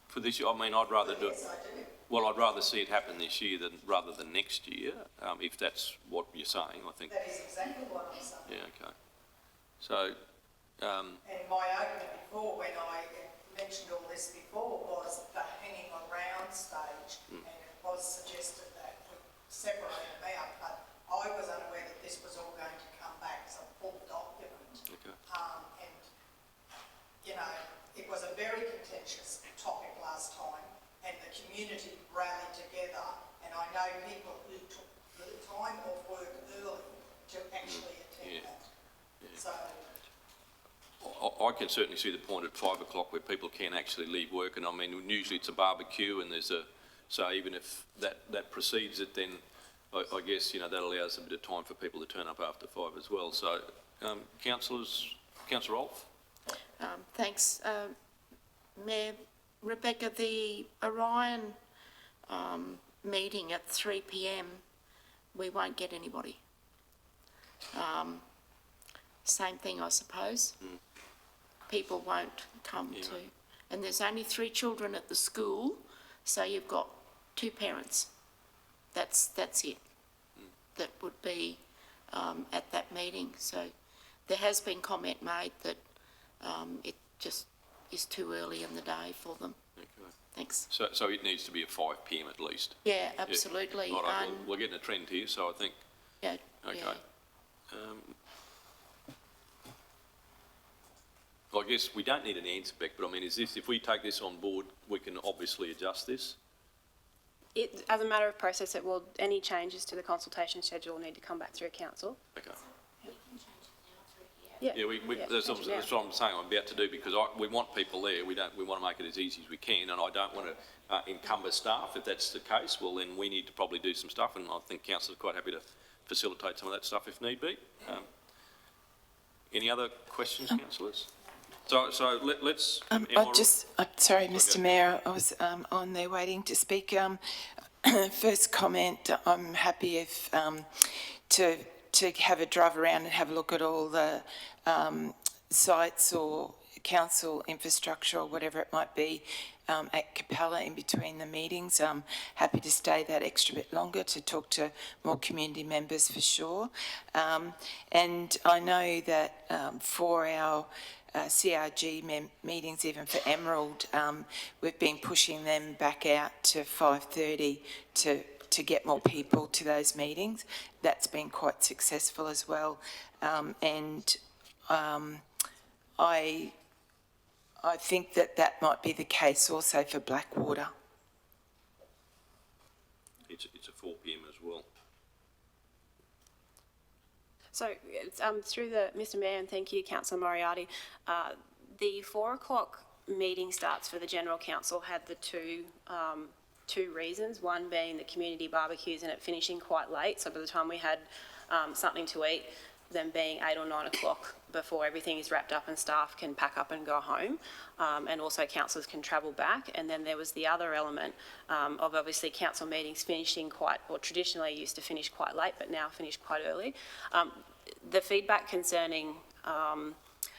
for this year? I mean, I'd rather do it. Yes, I do. Well, I'd rather see it happen this year rather than next year, if that's what you're saying, I think. That is exactly what I'm saying. Yeah, okay. So. And my argument before, when I mentioned all this before, was the hanging around stage, and it was suggested that we separate them out, but I was unaware that this was all going to come back as a full document. Okay. And, it was a very contentious topic last time, and the community rallied together, and I know people who took the time off work early to actually attend that. So, I can certainly see the point at 5 o'clock where people can actually leave work, and I mean, usually it's a barbecue and so even if that precedes it, then I guess, that allows a bit of time for people to turn up after 5 as well. So, Councillor Rolfe? Thanks. Mayor Rebecca, the Orion meeting at 3 p.m, we won't get anybody. Same thing, I suppose. People won't come to, and there's only 3 children at the school, so you've got 2 parents. That's it. That would be at that meeting. So there has been comment made that it just is too early in the day for them. Okay. Thanks. So it needs to be at 5 p.m. at least? Yeah, absolutely. Yeah. Right, we're getting a trend here, so I think... Yeah. Okay. Yeah. I guess we don't need an answer back, but I mean, if we take this on board, we can obviously adjust this? As a matter of process, any changes to the consultation schedule will need to come back through council. Okay. Yeah. That's what I'm saying I'm about to do, because we want people there. We want to make it as easy as we can, and I don't want to encumber staff. If that's the case, well, then we need to probably do some stuff, and I think councillors are quite happy to facilitate some of that stuff if need be. Any other questions, councillors? So let's... sorry, Mr Mayor, I was on there waiting to speak. First comment, I'm happy if to have a drive around and have a look at all the sites or council infrastructure or whatever it might be at Capella in between the meetings. I'm happy to stay that extra bit longer to talk to more community members for sure. And I know that for our CRG meetings, even for Emerald, we've been pushing them back out to 5:30 to get more people to those meetings. That's been quite successful as well. I think that might be the case also for Blackwater. It's a 4 p.m. as well. So, through Mr Mayor, and thank you, Councillor Moriarty, the 4 o'clock meeting starts for the General Council had the two reasons, one being the community barbecues and it finishing quite late, so by the time we had something to eat, them being 8 or 9 o'clock before everything is wrapped up and staff can pack up and go home, and also councillors can travel back. And then there was the other element of obviously council meetings finishing traditionally used to finish quite late, but now finish quite early. The feedback concerning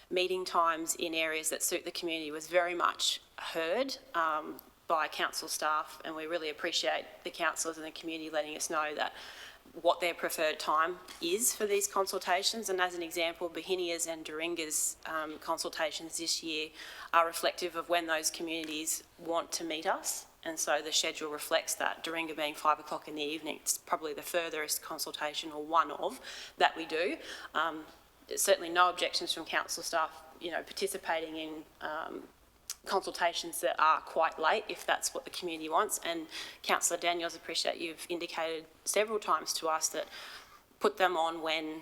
meeting times in areas that suit the community was very much heard by council staff, and we really appreciate the councillors and the community letting us know that what their preferred time is for these consultations. And as an example, Bohinia's and Doringa's consultations this year are reflective of when those communities want to meet us, and so the schedule reflects that. Doringa being 5 o'clock in the evening, it's probably the furthest consultation, or one of, that we do. Certainly no objections from council staff, participating in consultations that are quite late, if that's what the community wants. And Councillor Daniels, appreciate you've indicated several times to us that put them on when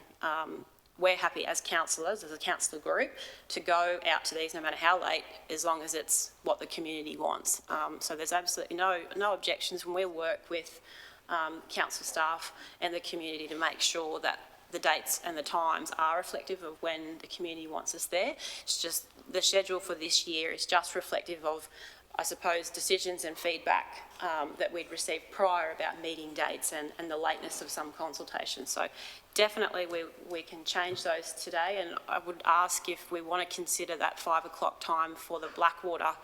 we're happy as councillors, as a councillor group, to go out to these no matter how late, as long as it's what the community wants. So there's absolutely no objections when we work with council staff and the community to make sure that the dates and the times are reflective of when the community wants us there. It's just the schedule for this year is just reflective of, I suppose, decisions and feedback that we'd received prior about meeting dates and the lateness of some consultations. So definitely we can change those today, and I would ask if we want to consider that 5 o'clock time for the Blackwater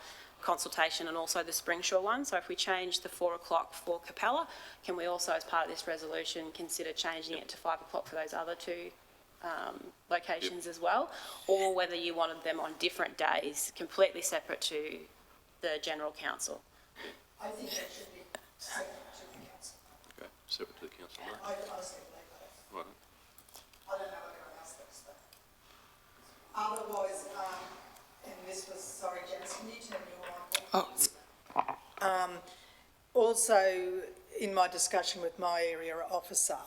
consultation and also the Springshore one. So if we change the 4 o'clock for Capella, can we also, as part of this resolution, consider changing it to 5 o'clock for those other 2 locations as well, or whether you wanted them on different days, completely separate to the General Council? I think that should be separate to the council. Okay, separate to the council. I say that. Right. I don't know what anyone else thinks, but otherwise, and this was, sorry, Janice, can you turn your mic on? Oh. Also, in my discussion with my area officer,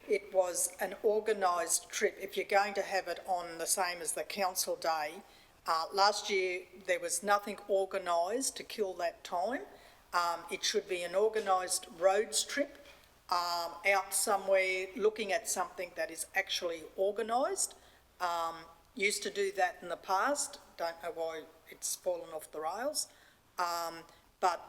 it was an organised trip. If you're going to have it on the same as the council day, last year there was nothing organised to kill that time. It should be an organised roads trip, out somewhere looking at something that is actually organised. Used to do that in the past, don't know why it's fallen off the rails, but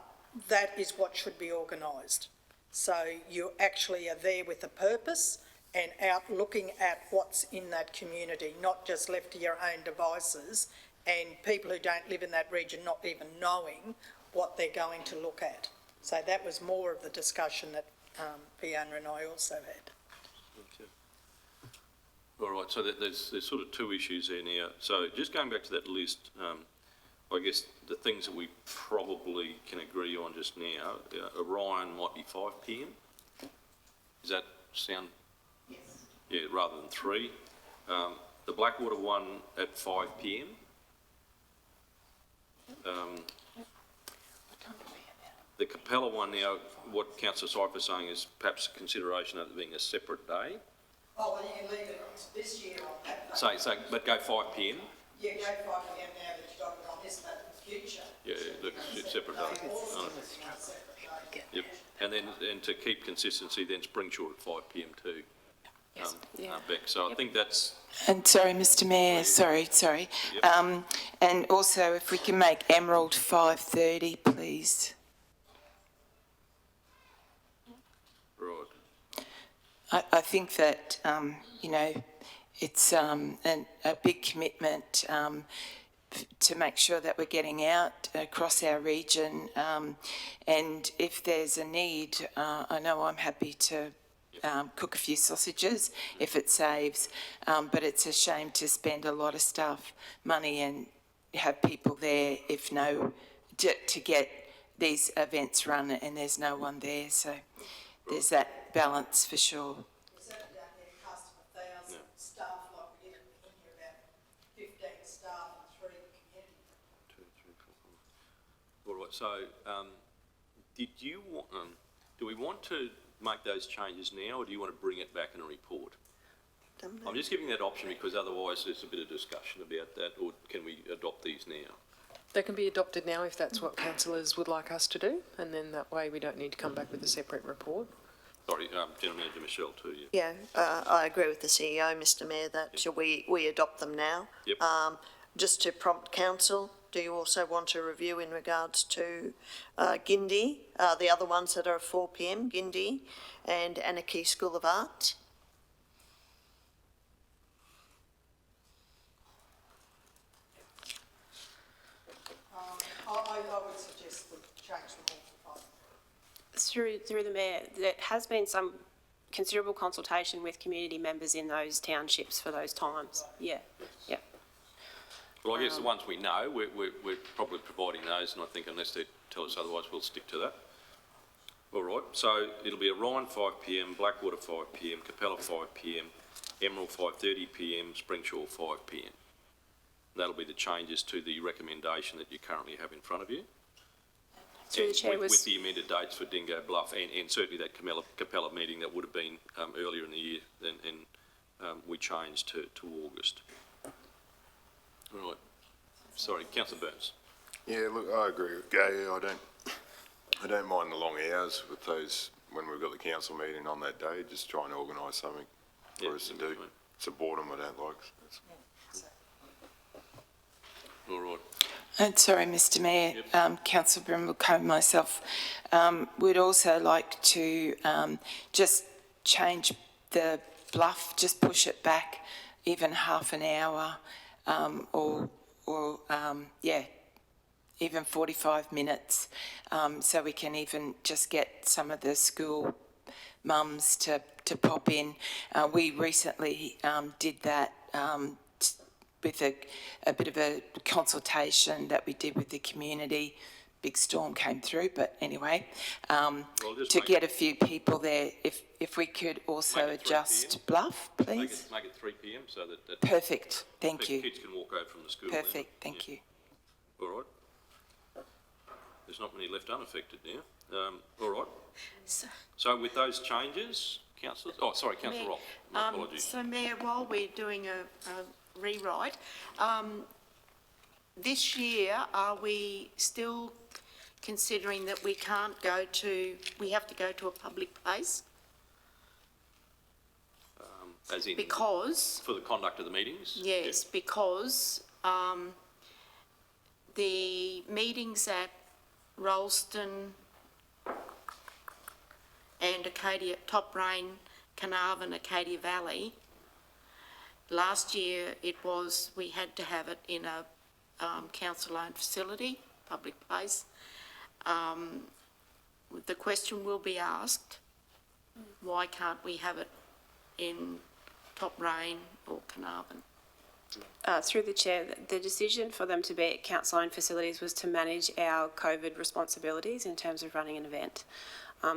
that is what should be organised. So you actually are there with a purpose and out looking at what's in that community, not just left to your own devices and people who don't live in that region not even knowing what they're going to look at. So that was more of the discussion that Fiona and I also had. Okay. All right, so there's sort of two issues there now. So just going back to that list, I guess the things that we probably can agree on just now, Orion might be 5 p.m. Does that sound? Yes. Yeah, rather than 3. The Blackwater one at 5 p.m. The Capella one now, what Councillor Cypher is saying is perhaps consideration of it being a separate day. Oh, well, you can leave it this year on that day. So, but go 5 p.m. Yeah, go 5 p.m. now that you've got it on this, but in the future. Yeah, it's separate day. Yep, and then to keep consistency, then Springshaw at 5 p.m. too. Yes. Beck. So I think that's. And sorry, Mr Mayor, sorry. Yep. And also if we can make Emerald 5:30, please. Right. I think that, you know, it's a big commitment to make sure that we're getting out across our region. And if there's a need, I know I'm happy to cook a few sausages if it saves, but it's a shame to spend a lot of money and have people there if to get these events run and there's no one there. So there's that balance for sure. Staff, like we did in here, about 15 staff and 3 community. 2, 3, 4, 5. All right. So, did you want? Do we want to make those changes now, or do you want to bring it back in a report? I'm just giving that option because otherwise there's a bit of discussion about that, or can we adopt these now? They can be adopted now if that's what councillors would like us to do, and then that way we don't need to come back with a separate report. Sorry, General Manager Michelle too. Yeah, I agree with the CEO, Mr Mayor, that we adopt them now. Yep. Just to prompt council, do you also want a review in regards to Gindi, the other ones that are at 4 p.m, Gindi and Anarchy School of Art? I would suggest we change them all to 5. Through the Mayor, there has been some considerable consultation with community members in those townships for those times. Yeah, yeah. Well, I guess the ones we know, we're probably providing those, and I think unless they tell us otherwise, we'll stick to that. All right, so it'll be Orion 5 p.m, Blackwater 5 p.m, Capella 5 p.m, Emerald 5:30 p.m, Springshaw 5 p.m. That'll be the changes to the recommendation that you currently have in front of you. Through the Chair with the amended dates for Dingo Bluff and certainly that Capella meeting that would have been earlier in the year, and we changed to August. All right. Sorry, Councillor Burns. Yeah, look, I agree with Gay. I don't mind the long hours with those when we've got the council meeting on that day. Just trying to organise something for us to do. It's a boredom I don't like. All right. And sorry, Mr Mayor, Councillor Brimble, myself, we'd also like to just change the bluff, just push it back even half an hour, or even 45 minutes, so we can even just get some of the school mums to pop in. We recently did that with a bit of a consultation that we did with the community. Big storm came through, but anyway, to get a few people there, if we could also adjust Bluff, please. Make it 3 p.m. so that Perfect, thank you. Kids can walk over from the school. Perfect, thank you. All right. There's there's not many left unaffected now. All right. So, So with those changes, councillors, oh, sorry, councillor Mayor, Roth, my apologies. So Mayor, while we're doing a rewrite, this year, are we still considering that we have to go to a public place? As in, Because, for the conduct of the meetings? yes, because the meetings at Rollston and Acadia, Top Rain, Carnarvon, Acadia Valley, last year we had to have it in a council-owned facility, public place. The question will be asked, why can't we have it in Top Rain or Carnarvon? Through the chair, the decision for them to be at council-owned facilities was to manage our COVID responsibilities in terms of running an event.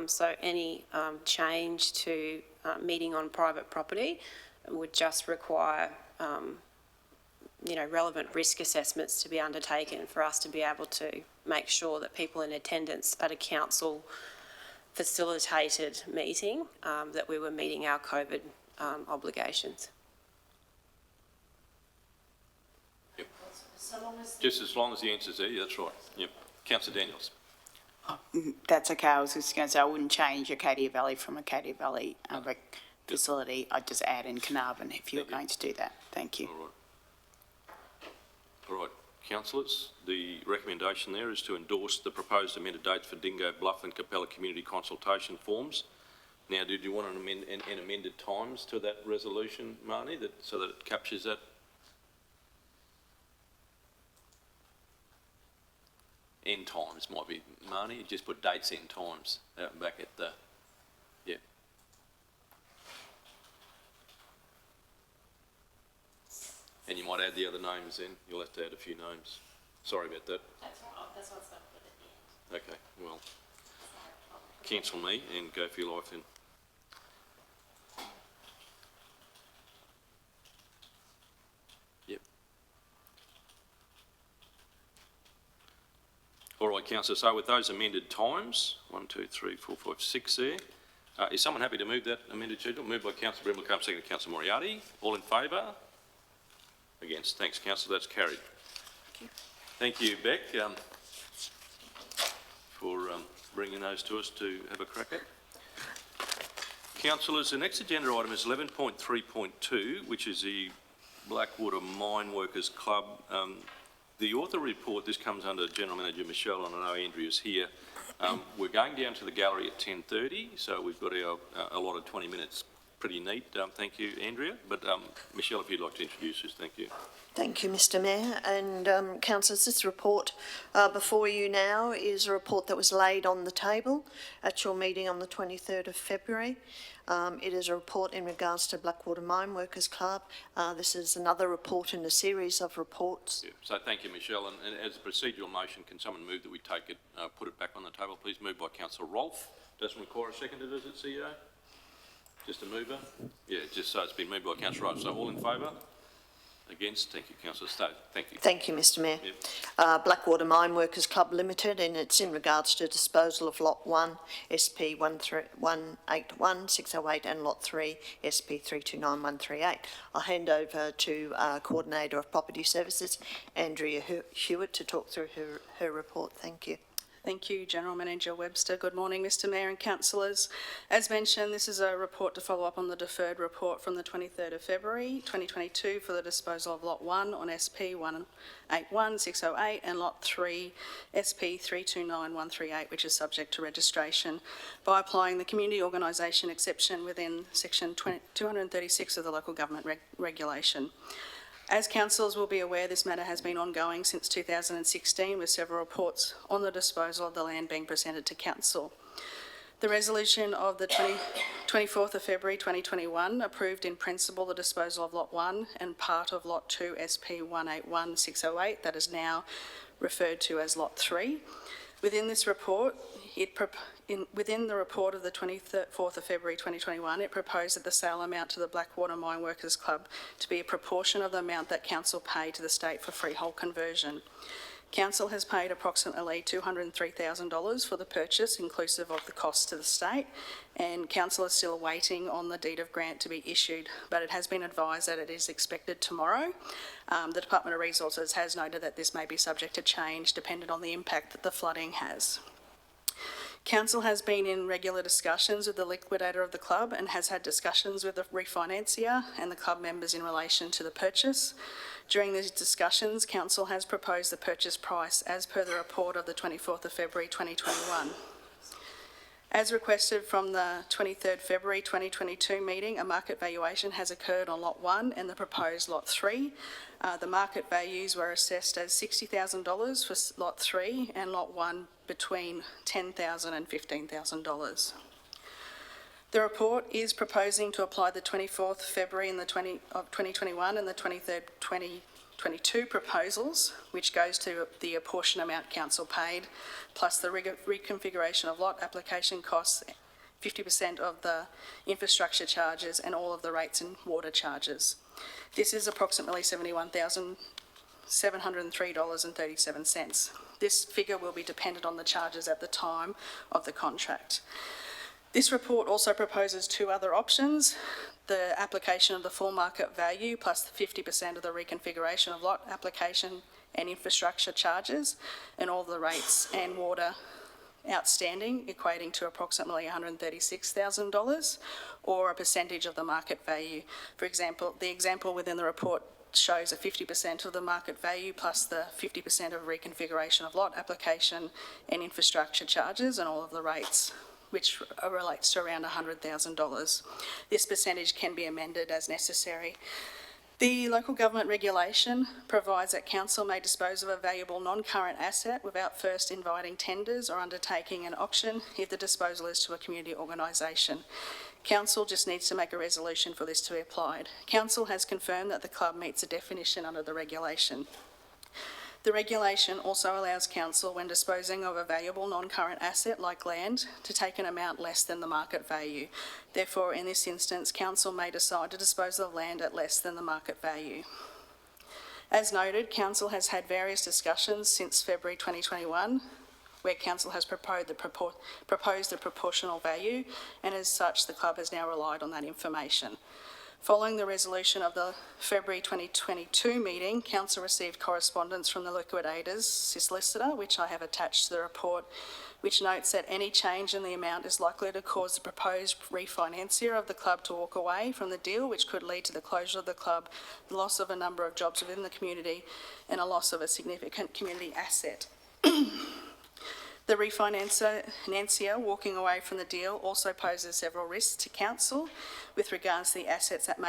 So any change to meeting on private property would just require, relevant risk assessments to be undertaken for us to be able to make sure that people in attendance at a council facilitated meeting, that we were meeting our COVID obligations. Yep. Just as long as the answer's there, that's right. Yep. Councillor Daniels. That's okay. I was just going to say I wouldn't change Acadia Valley from Acadia Valley facility. I'd just add in Carnarvon if you're going to do that. Thank you. All right. All right. Councillors, the recommendation there is to endorse the proposed amended dates for Dingo Bluff and Capella community consultation forms. Now, did you want an amended times to that resolution, Marnie, so that it captures that? End times might be, Marnie, just put dates, end times out back at the, yeah. And you might add the other names then. You'll have to add a few names. Sorry about that. That's what's going to put at the end. Okay, well, cancel me and go for your life then. Yep. All right, councillor, so with those amended times, 1, 2, 3, 4, 5, 6 there, is someone happy to move that amended schedule? Moved by councillor Brindle, seconded by councillor Moriarty. All in favour? Against? Thanks, councillor, that's carried. Thank you, Beck, for bringing those to us to have a crack at. Councillors, the next agenda item is 11.3.2, which is the Blackwater Mine Workers Club. The author report, this comes under General Manager Michelle, and I know Andrea's here. We're going down to the gallery at 10:30, so we've got our allotted 20 minutes. Pretty neat. Thank you, Andrea. But Michelle, if you'd like to introduce us, thank you. Thank you, Mr Mayor. And councillors, this report before you now is a report that was laid on the table at your meeting on the 23rd of February. It is a report in regards to Blackwater Mine Workers Club. This is another report in a series of reports. Yeah. So thank you, Michelle. And as a procedural motion, can someone move that we take it, put it back on the table, please? Moved by councillor Rolfe. Doesn't require a seconder, does it, CEO? Just a mover? Yeah, just so it's been moved by councillor Rolfe. So all in favour? Against? Thank you, councillor Stowe. Thank you. Thank you, Mr Mayor. Yep. Blackwater Mine Workers Club Limited, and it's in regards to disposal of Lot 1, SP 181608, and Lot 3, SP 329138. I'll hand over to Coordinator of Property Services, Andrea Hewitt, to talk through her report. Thank you. Thank you, General Manager Webster. Good morning, Mr Mayor and councillors. As mentioned, this is a report to follow up on the deferred report from the 23rd of February 2022 for the disposal of Lot 1 on SP 181608 and Lot 3 SP 329138, which is subject to registration, by applying the community organisation exception within section 236 of the local government regulation. As councillors will be aware, this matter has been ongoing since 2016, with several reports on the disposal of the land being presented to council. The resolution of the 24th of February 2021 approved in principle the disposal of Lot 1 and part of Lot 2 SP 181608, that is now referred to as Lot 3. Within this report, within the report of the 24th of February 2021, it proposed that the sale amount to the Blackwater Mine Workers Club to be a proportion of the amount that council paid to the state for freehold conversion. Council has paid approximately $203,000 for the purchase, inclusive of the cost to the state, and Council is still waiting on the deed of grant to be issued, but it has been advised that it is expected tomorrow. The Department of Resources has noted that this may be subject to change depending on the impact that the flooding has. Council has been in regular discussions with the liquidator of the club and has had discussions with the refinancier and the club members in relation to the purchase. During these discussions, Council has proposed the purchase price as per the report of the 24th of February 2021. As requested from the 23rd February 2022 meeting, a market valuation has occurred on Lot 1 and the proposed Lot 3. The market values were assessed as $60,000 for Lot 3 and Lot 1 between $10,000 and $15,000. The report is proposing to apply the 24th February of 2021 and the 23rd 2022 proposals, which goes to the apportion amount Council paid, plus the reconfiguration of lot application costs, 50% of the infrastructure charges and all of the rates and water charges. This is approximately $71,703.37. This figure will be dependent on the charges at the time of the contract. This report also proposes two other options: the application of the full market value plus the 50% of the reconfiguration of lot application and infrastructure charges and all the rates and water outstanding, equating to approximately $136,000, or a percentage of the market value. For example, the example within the report shows a 50% of the market value plus the 50% of reconfiguration of lot application and infrastructure charges and all of the rates, which relates to around $100,000. This percentage can be amended as necessary. The local government regulation provides that Council may dispose of a valuable non-current asset without first inviting tenders or undertaking an auction if the disposal is to a community organisation. Council just needs to make a resolution for this to be applied. Council has confirmed that the club meets the definition under the regulation. The regulation also allows Council, when disposing of a valuable non-current asset like land, to take an amount less than the market value. Therefore, in this instance, Council may decide to dispose of land at less than the market value. As noted, Council has had various discussions since February 2021, where Council has proposed the proportional value, and as such, the club has now relied on that information. Following the resolution of the February 2022 meeting, Council received correspondence from the liquidator's solicitor, which I have attached to the report, which notes that any change in the amount is likely to cause the proposed refinancier of the club to walk away from the deal, which could lead to the closure of the club, the loss of a number of jobs within the community, and a loss of a significant community asset. The refinancier walking away from the deal also poses several risks to Council with regards to the assets that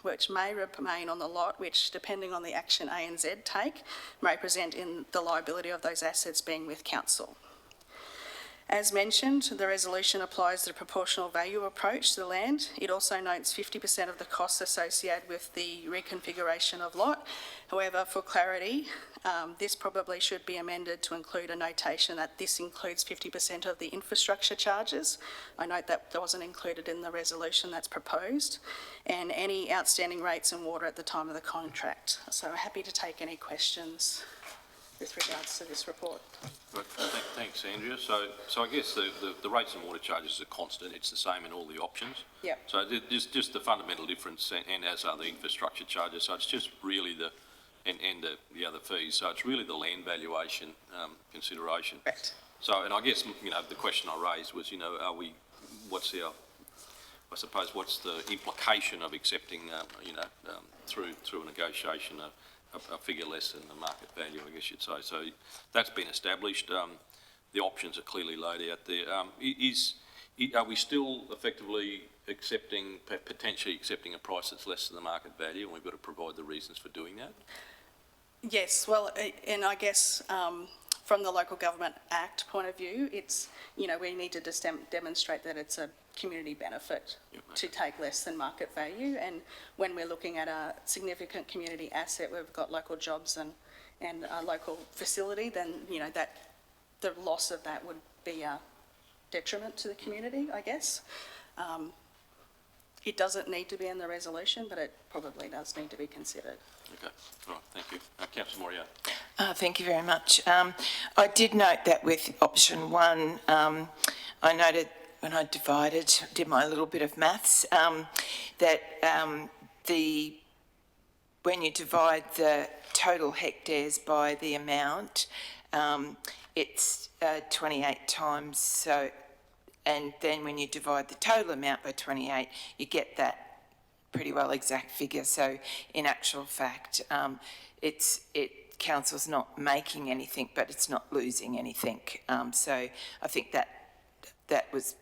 which may remain on the lot, which, depending on the action A and Z take, may present in the liability of those assets being with Council. As mentioned, the resolution applies the proportional value approach to the land. It also notes 50% of the costs associated with the reconfiguration of lot. However, for clarity, this probably should be amended to include a notation that this includes 50% of the infrastructure charges. I note that wasn't included in the resolution that's proposed, and any outstanding rates and water at the time of the contract. So I'm happy to take any questions with regards to this report. Right. Thanks, Andrea. So I guess the rates and water charges are constant. It's the same in all the options. Yeah. So there's just the fundamental difference, and as are the infrastructure charges. So it's just really the other fees. So it's really the land valuation consideration. Correct. So, and I guess, the question I raised was, what's the implication of accepting, through a negotiation, a figure less than the market value, I guess you'd say. So that's been established. The options are clearly laid out there. Are we still effectively potentially accepting a price that's less than the market value, and we've got to provide the reasons for doing that? Yes, well, and I guess from the Local Government Act point of view, it's, we need to just demonstrate that it's a community benefit to take less than market value. And when we're looking at a significant community asset, we've got local jobs and a local facility, then, that the loss of that would be a detriment to the community, I guess. It doesn't need to be in the resolution, but it probably does need to be considered. Okay, all right, thank you. Councillor Moriarty. Thank you very much. I did note that with option 1, I noted when I did my little bit of maths, that when you divide the total hectares by the amount, it's 28 times. So, and then when you divide the total amount by 28, you get that pretty well exact figure. So, in actual fact, council's not making anything, but it's not losing anything. So, I think that was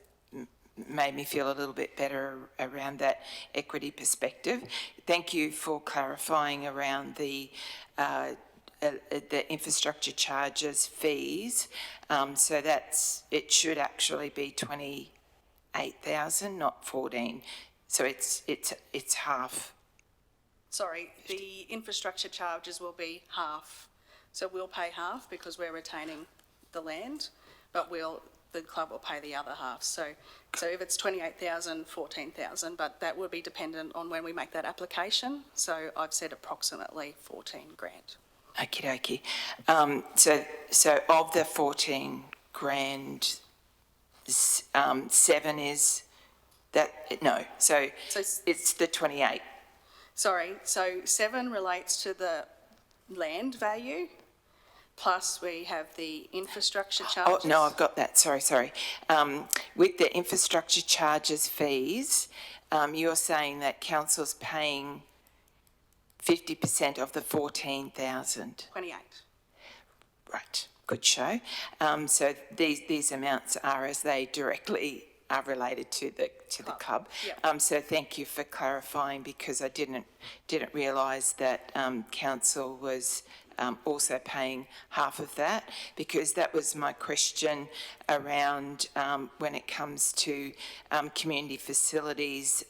made me feel a little bit better around that equity perspective. Thank you for clarifying around the infrastructure charges fees. So it should actually be 28,000, not 14. So it's half. Sorry, the infrastructure charges will be half. So we'll pay half because we're retaining the land, but the club will pay the other half. So if it's 28,000, 14,000, but that would be dependent on when we make that application. So I've said approximately 14 grand. Okie dokie. So of the 14 grand, 7 is that, no, so it's the 28. Sorry, so 7 relates to the land value, plus we have the infrastructure charges. Oh, no, I've got that, sorry. With the infrastructure charges fees, you're saying that council's paying 50% of the 14,000? 28. Right, good show. So these amounts are as they directly are related to the club. Yep. So thank you for clarifying, because I didn't realise that council was also paying half of that, because that was my question around when it comes to community facilities.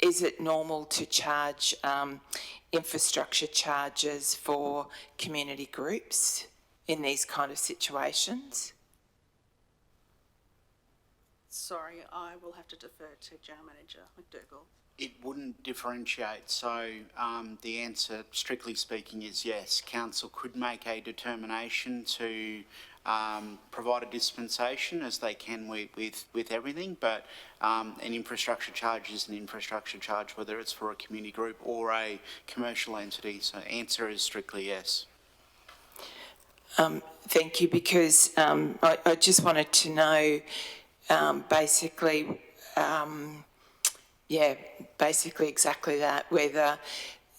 Is it normal to charge infrastructure charges for community groups in these kind of situations? Sorry, I will have to defer to General Manager McDougall. It wouldn't differentiate, so the answer, strictly speaking, is yes. Council could make a determination to provide a dispensation, as they can with everything, but an infrastructure charge is an infrastructure charge, whether it's for a community group or a commercial entity. So answer is strictly yes. Thank you, because I just wanted to know basically exactly that, whether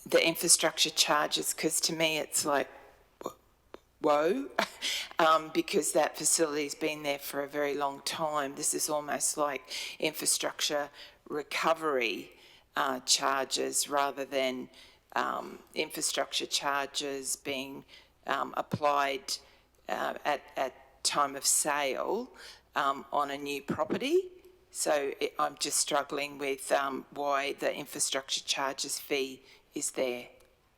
the infrastructure charges, because to me it's like, whoa, because that facility's been there for a very long time. This is almost like infrastructure recovery charges rather than infrastructure charges being applied at time of sale on a new property. So I'm just struggling with why the infrastructure charges fee is there.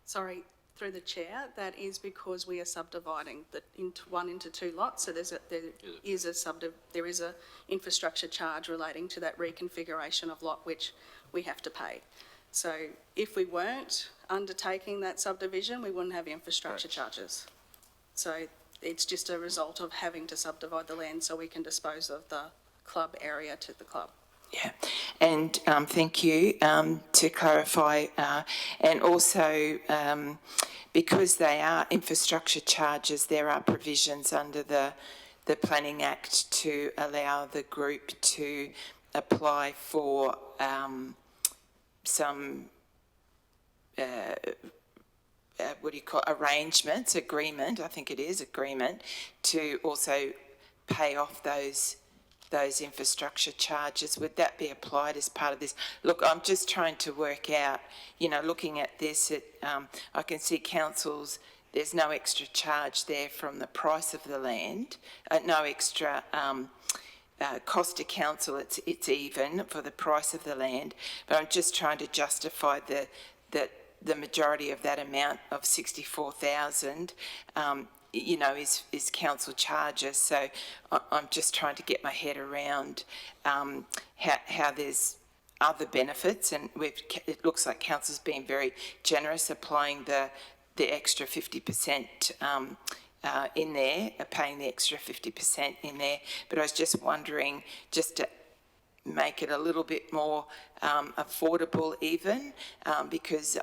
Sorry, through the chair, that is because we are subdividing into 2 lots. So there is a infrastructure charge relating to that reconfiguration of lot, which we have to pay. So if we weren't undertaking that subdivision, we wouldn't have infrastructure charges. So it's just a result of having to subdivide the land so we can dispose of the club area to the club. Yeah, and thank you to clarify, and also because they are infrastructure charges, there are provisions under the Planning Act to allow the group to apply for some agreement, I think it is, agreement to also pay off those infrastructure charges. Would that be applied as part of this? Look, I'm just trying to work out, looking at this, I can see councils, there's no extra charge there from the price of the land, no extra cost to council, it's even for the price of the land, but I'm just trying to justify the majority of that amount of 64,000 is council charges. So I'm just trying to get my head around how there's other benefits, and it looks like council's been very generous applying the extra 50% in there, paying the extra 50% in there. But I was just wondering, just to make it a little bit more affordable even, because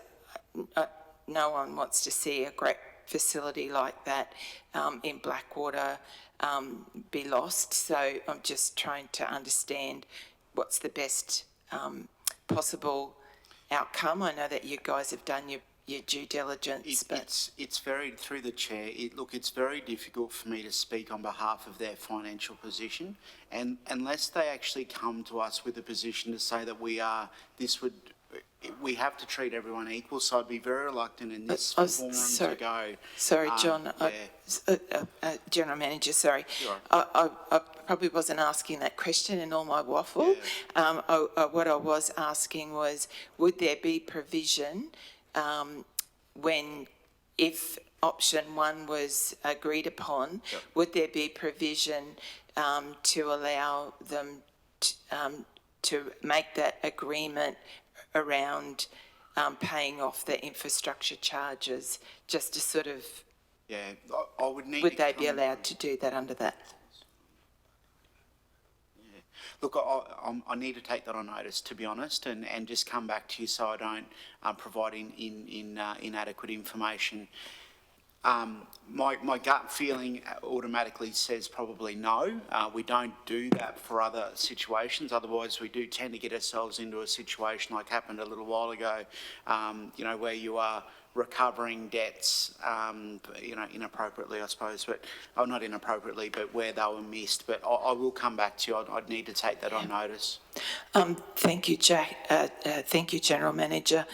no one wants to see a great facility like that in Blackwater be lost. So I'm just trying to understand what's the best possible outcome. I know that you guys have done your due diligence, but It's very, through the chair, it's very difficult for me to speak on behalf of their financial position, and unless they actually come to us with a position to say that we have to treat everyone equal, so I'd be very reluctant in this forum to go. Sorry, John, General Manager, sorry. I probably wasn't asking that question in all my waffle. What I was asking was, would there be provision if option one was agreed upon, would there be provision to allow them to make that agreement around paying off the infrastructure charges, just to sort of... Yeah, I would need... Would they be allowed to do that under that? Look, I need to take that on notice, to be honest, and just come back to you so I don't provide inadequate information. My gut feeling automatically says probably no. We don't do that for other situations. Otherwise, we do tend to get ourselves into a situation like happened a little while ago, where you are recovering debts, inappropriately, I suppose, but not inappropriately, but where they were missed. But I will come back to you. I'd need to take that on notice. Thank you, Jack. Thank you, General Manager.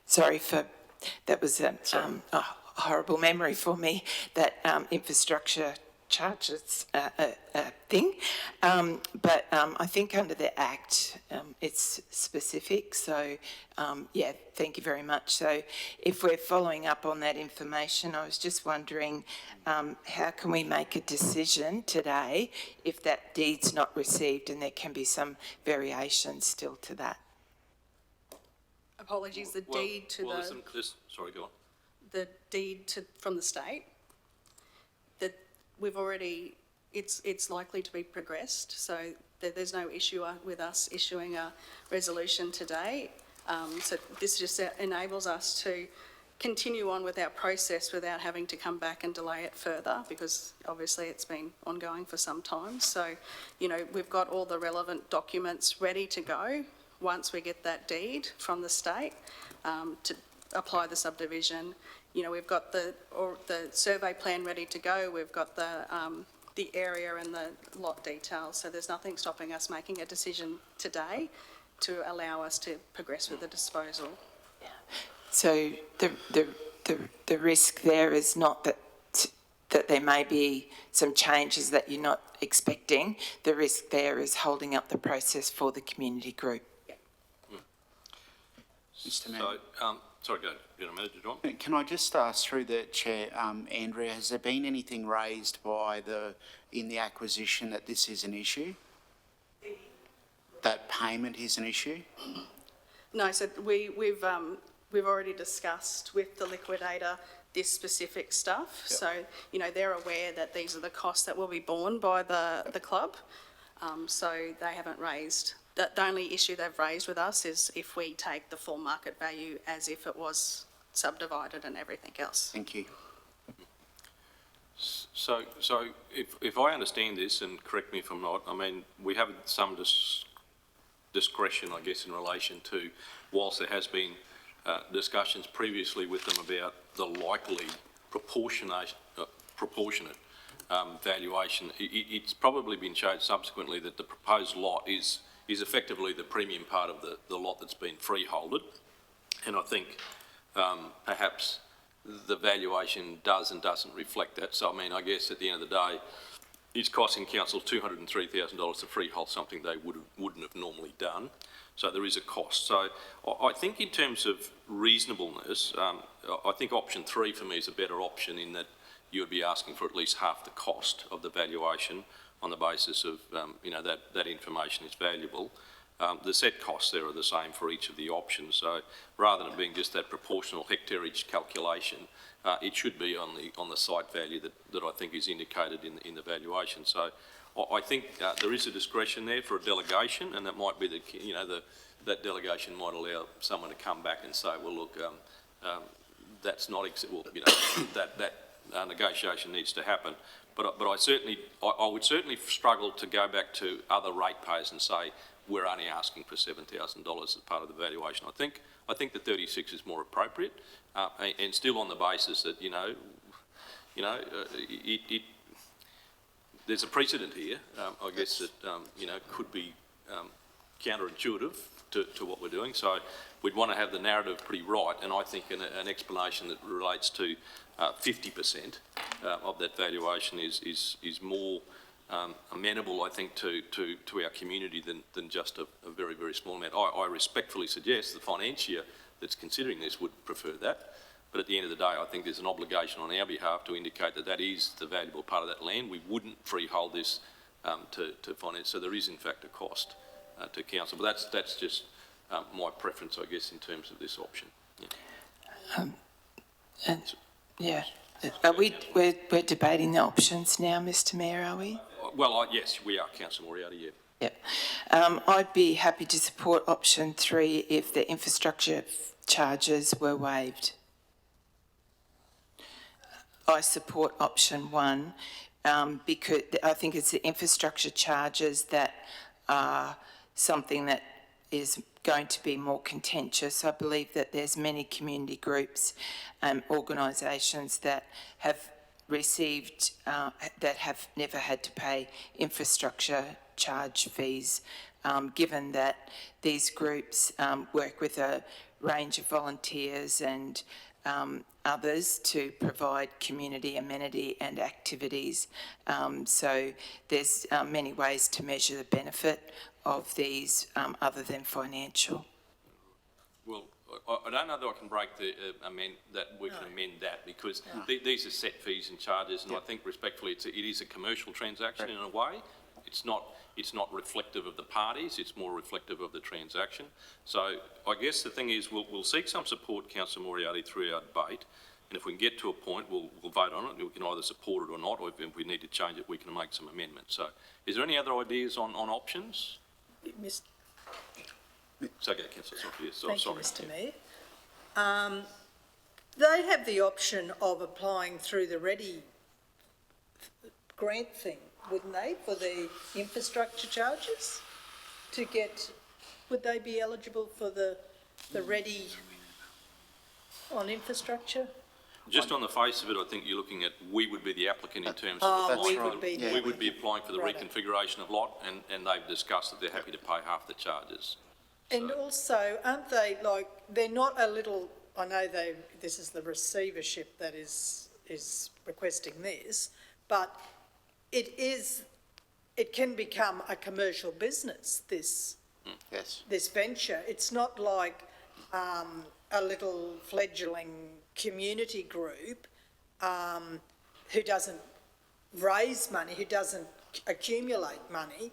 Sorry for... That was a horrible memory for me, that infrastructure charges thing. But I think under the Act, it's specific. So, thank you very much. So if we're following up on that information, I was just wondering, how can we make a decision today if that deed's not received, and there can be some variations still to that? Apologies, the deed to sorry, go on. The deed from the state, that we've already, it's likely to be progressed, so there's no issue with us issuing a resolution today. So this just enables us to continue on with our process without having to come back and delay it further, because obviously it's been ongoing for some time. So, we've got all the relevant documents ready to go once we get that deed from the state to apply the subdivision. We've got the survey plan ready to go. We've got the area and the lot details. So there's nothing stopping us making a decision today to allow us to progress with the disposal. Yeah. So the risk there is not that there may be some changes that you're not expecting. The risk there is holding up the process for the community group. Mr. Mayor. So, sorry, go, General Manager John. Can I just ask through the chair, Andrea, has there been anything raised in the acquisition that this is an issue? That payment is an issue? No, so we've already discussed with the liquidator this specific stuff. Yep. So, they're aware that these are the costs that will be borne by the club. So they haven't raised... The only issue they've raised with us is if we take the full market value as if it was subdivided and everything else. Thank you. So if I understand this, and correct me if I'm not, I mean, we have some discretion, I guess, in relation to, whilst there has been discussions previously with them about the likely proportionate valuation, it's probably been shown subsequently that the proposed lot is effectively the premium part of the lot that's been freeholded. And I think perhaps the valuation does and doesn't reflect that. So, I mean, I guess at the end of the day, it's costing council $203,000 to freehold something they wouldn't have normally done. So there is a cost. So I think in terms of reasonableness, I think option 3 for me is a better option, in that you would be asking for at least half the cost of the valuation on the basis of, that information is valuable. the set costs there are the same for each of the options. So rather than being just that proportional hectareage calculation, it should be on the site value that I think is indicated in the valuation. So I think there is a discretion there for a delegation, and that might be that delegation might allow someone to come back and say, well, look, that's not that negotiation needs to happen. But I would certainly struggle to go back to other ratepayers and say we're only asking for $7,000 as part of the valuation. I think the 36 is more appropriate, and still on the basis that there's a precedent here. I guess that could be counterintuitive to what we're doing. So we'd want to have the narrative pretty right, and I think an explanation that relates to 50% of that valuation is more amenable, I think, to our community than just a very, very small amount. I respectfully suggest the financier that's considering this would prefer that, but at the end of the day, I think there's an obligation on our behalf to indicate that that is the valuable part of that land. We wouldn't freehold this to finance, so there is in fact a cost to council, but that's just my preference, I guess, in terms of this option. We're debating the options now, Mr Mayor, are we? Well, yes, we are, Councillor Moriarty, yeah. Yep. I'd be happy to support option 3 if the infrastructure charges were waived. I support option 1 because I think it's the infrastructure charges that are something that is going to be more contentious. I believe that there's many community groups and organisations that have received, that have never had to pay infrastructure charge fees, given that these groups work with a range of volunteers and others to provide community amenity and activities. So there's many ways to measure the benefit of these other than financial. Well, I don't know that I can break the amend that because these are set fees and charges, and I think respectfully it is a commercial transaction in a way. It's not reflective of the parties, it's more reflective of the transaction. So I guess the thing is we'll seek some support, Councillor Moriarty, through our debate, and if we can get to a point, we'll vote on it. We can either support it or not, or if we need to change it, we can make some amendments. So is there any other ideas on options? It's okay, Councillor Sophia. Thank you, Mr Mayor. They have the option of applying through the Ready grant thing, wouldn't they, for the infrastructure charges? Would they be eligible for the Ready on infrastructure? Just on the face of it, I think you're looking at we would be the applicant in terms of we would be applying for the reconfiguration of lot, and they've discussed that they're happy to pay half the charges. And also, aren't they they're not a little, I know this is the receivership that is requesting this, but it can become a commercial business, this venture. It's not like a little fledgling community group who doesn't raise money, who doesn't accumulate money.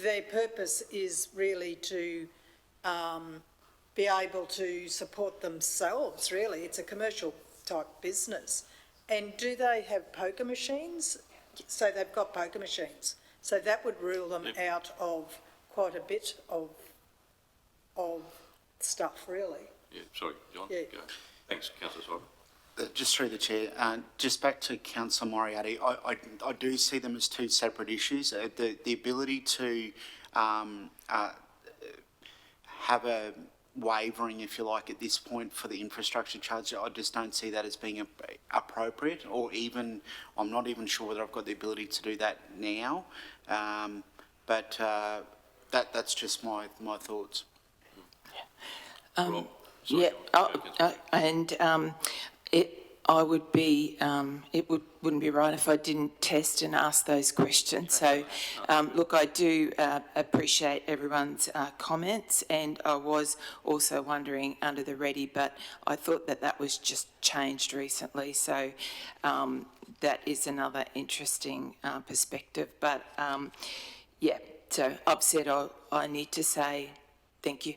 Their purpose is really to be able to support themselves, really. It's a commercial type business. And do they have poker machines? So they've got poker machines. So that would rule them out of quite a bit of stuff, really. Yeah, sorry, John. Yeah. Go. Thanks, Councillor Simon. Just through the chair, just back to Councillor Moriarty, I do see them as two separate issues. The ability to have a wavering, if you like, at this point for the infrastructure charge, I just don't see that as being appropriate, or even, I'm not even sure whether I've got the ability to do that now, but that's just my thoughts. Wouldn't be right if I didn't test and ask those questions. So, look, I do appreciate everyone's comments, and I was also wondering under the Ready, but I thought that was just changed recently. So, that is another interesting perspective. But, so I've said I need to say Thank you.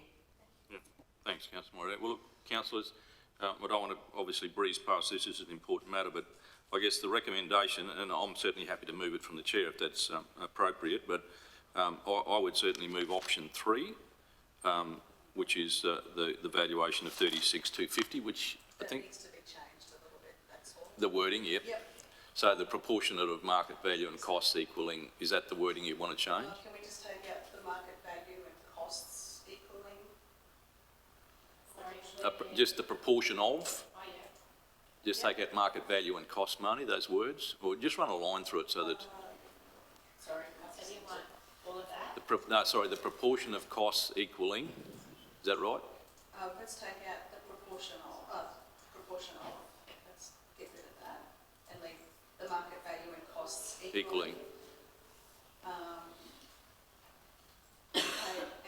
Yeah. Thanks, Councillor Moriarty. Well, look, councillors, I don't want to obviously breeze past this. This is an important matter, but I guess the recommendation, and I'm certainly happy to move it from the chair if that's appropriate, but I would certainly move option 3, which is the valuation of 36,250, which I think needs to be changed a little bit, that's all. the wording, yep. So the proportionate of market value and costs equaling, is that the wording you want to change? Can we just take out the market value and costs equaling? Just the proportion of? Just take out market value and cost money, those words, or just run a line through it so that... Sorry, so you want all of that? The proportion of costs equaling, is that right? Let's take out the proportion of, let's get rid of that, and leave the market value and costs equaling.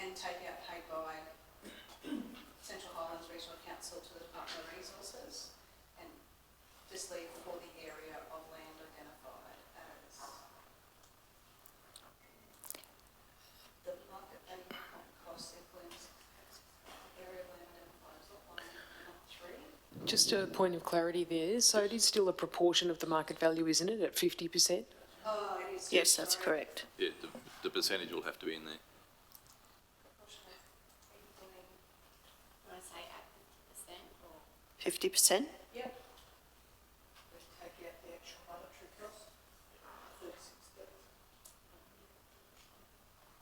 And take out paid by Central Highlands Regional Council to the Department of Resources, and just leave for the area of land identified as the market value and cost equals area of land identified as lot 1, not 3. Just a point of clarity there. So it is still a proportion of the market value, isn't it, at 50%? Oh, it is. Yes, that's correct. Yeah, the percentage will have to be in there. Want to say 8% or? 50%? Yep. Let's take out the actual monetary cost, 36,000.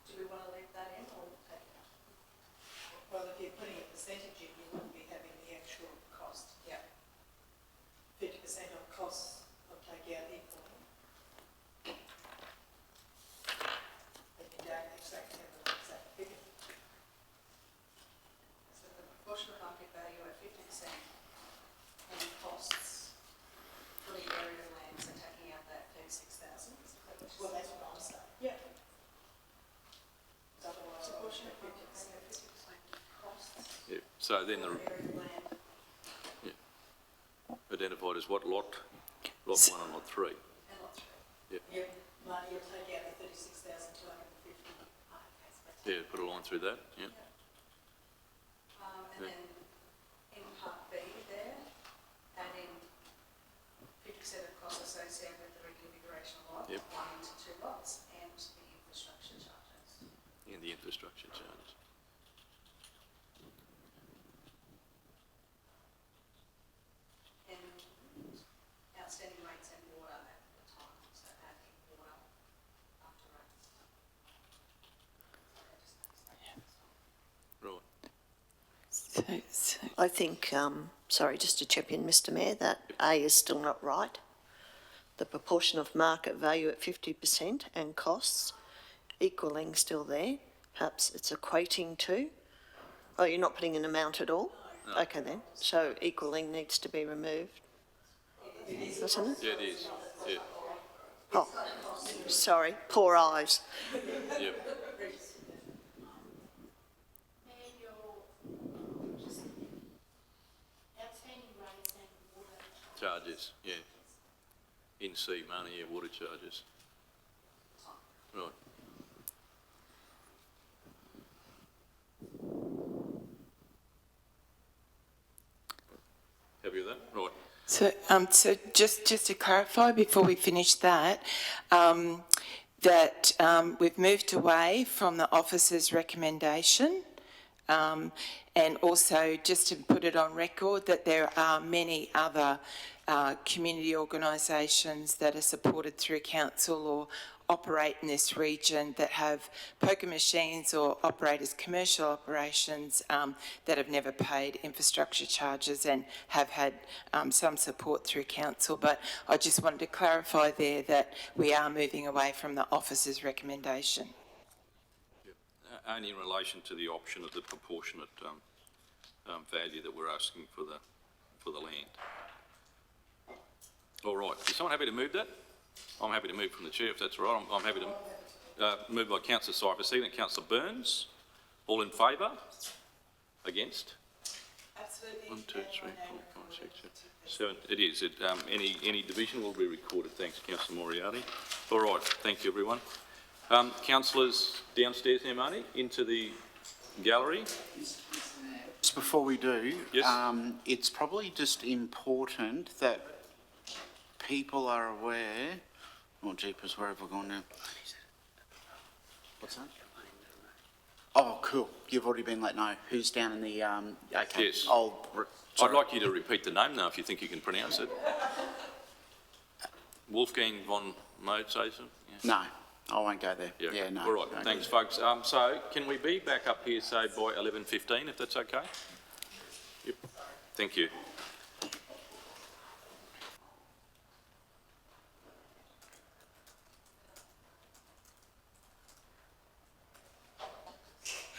Do we want to leave that in or take it out? Well, if you're putting a percentage in, you wouldn't be having the actual cost. Yep. 50% of costs will take out equally. But you don't exactly have an exact figure. So the proportion of market value at 50% and costs for the area of land, so taking out that 36,000. Well, that's what I'm saying. Yeah. Otherwise, proportion of 50% costs. Yeah. So then the Area of land. identified as what, lot 1 and lot 3? And lot 3. Yep. Yep. Marty, you'll take out the 36,250. Yeah, put a line through that, yeah. And then in part B there, add in 50% of costs associated with the reconfiguration of lot, Yep. 1 into 2 lots, and the infrastructure charges. And the infrastructure charges. And outstanding rates and water at the time, so add in water after rates. Right. I think, sorry, just to chip in, Mr Mayor, that A is still not right. The proportion of market value at 50% and costs equaling still there. Perhaps it's equating to. Oh, you're not putting an amount at all? No. Okay then. So equaling needs to be removed. Doesn't it? Yeah, it is, yeah. Oh, sorry, poor eyes. Yep. Charges, yeah. In C money, yeah, water charges. Right. Happy with that? Right. So just to clarify before we finish that, we've moved away from the officer's recommendation, and also just to put it on record that there are many other community organisations that are supported through council or operate in this region that have poker machines or operate as commercial operations that have never paid infrastructure charges and have had some support through council. But I just wanted to clarify there that we are moving away from the officer's recommendation. Only in relation to the option of the proportionate value that we're asking for the land. All right, is someone happy to move that? I'm happy to move from the chair if that's all right. I'm happy to move by Councillor Cyphers, second, Councillor Burns. All in favour? Against? Absolutely. 1, 2, 3, 4, 5, 6, 7. It is. Any division will be recorded. Thanks, Councillor Moriarty. All right, thank you, everyone. Councillors downstairs now, Marnie, into the gallery. Just before we do, Yes. it's probably just important that people are aware, oh jeepers, where have I gone now? What's that? Oh, cool, you've already been let know. Who's down in the, okay. Yes. I'd like you to repeat the name now if you think you can pronounce it. Wolfgang von Mozart? No, I won't go there. Yeah, no. all right, no. thanks folks. So can we be back up here, say, by 11:15, if that's okay? Yep, thank you.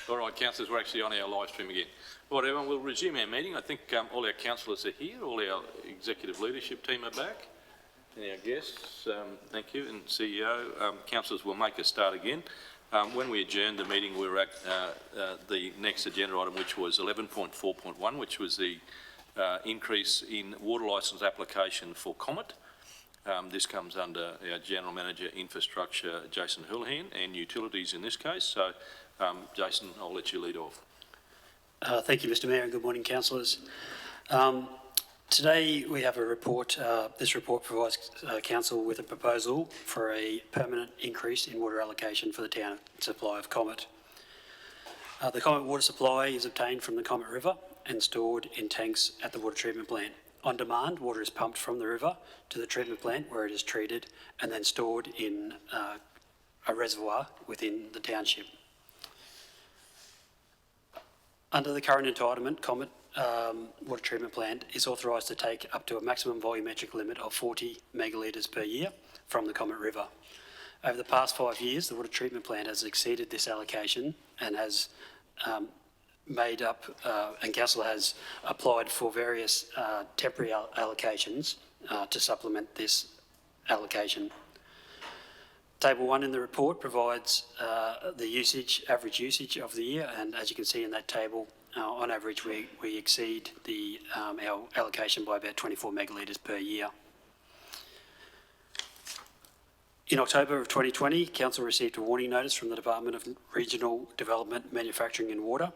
All right, councillors, we're actually on our live stream again. All right, everyone, we'll resume our meeting. I think all our councillors are here, all our executive leadership team are back, and our guests, thank you, and CEO. Councillors, will make a start again. When we adjourned the meeting, we were at the next agenda item, which was 11.4.1, which was the increase in water licence application for Comet. This comes under our General Manager, Infrastructure, Jason Houlihan, and Utilities in this case. So, Jason, I'll let you lead off. Thank you, Mr Mayor, and good morning, councillors. Today we have a report. This report provides council with a proposal for a permanent increase in water allocation for the town supply of Comet. The Comet water supply is obtained from the Comet River and stored in tanks at the water treatment plant. On demand, water is pumped from the river to the treatment plant where it is treated and then stored in a reservoir within the township. Under the current entitlement, Comet water treatment plant is authorised to take up to a maximum volumetric limit of 40 megalitres per year from the Comet River. Over the past 5 years, the water treatment plant has exceeded this allocation and has and council has applied for various temporary allocations to supplement this allocation. Table 1 in the report provides the average usage of the year, and as you can see in that table, on average we exceed our allocation by about 24 megalitres per year. In October of 2020, Council received a warning notice from the Department of Regional Development, Manufacturing and Water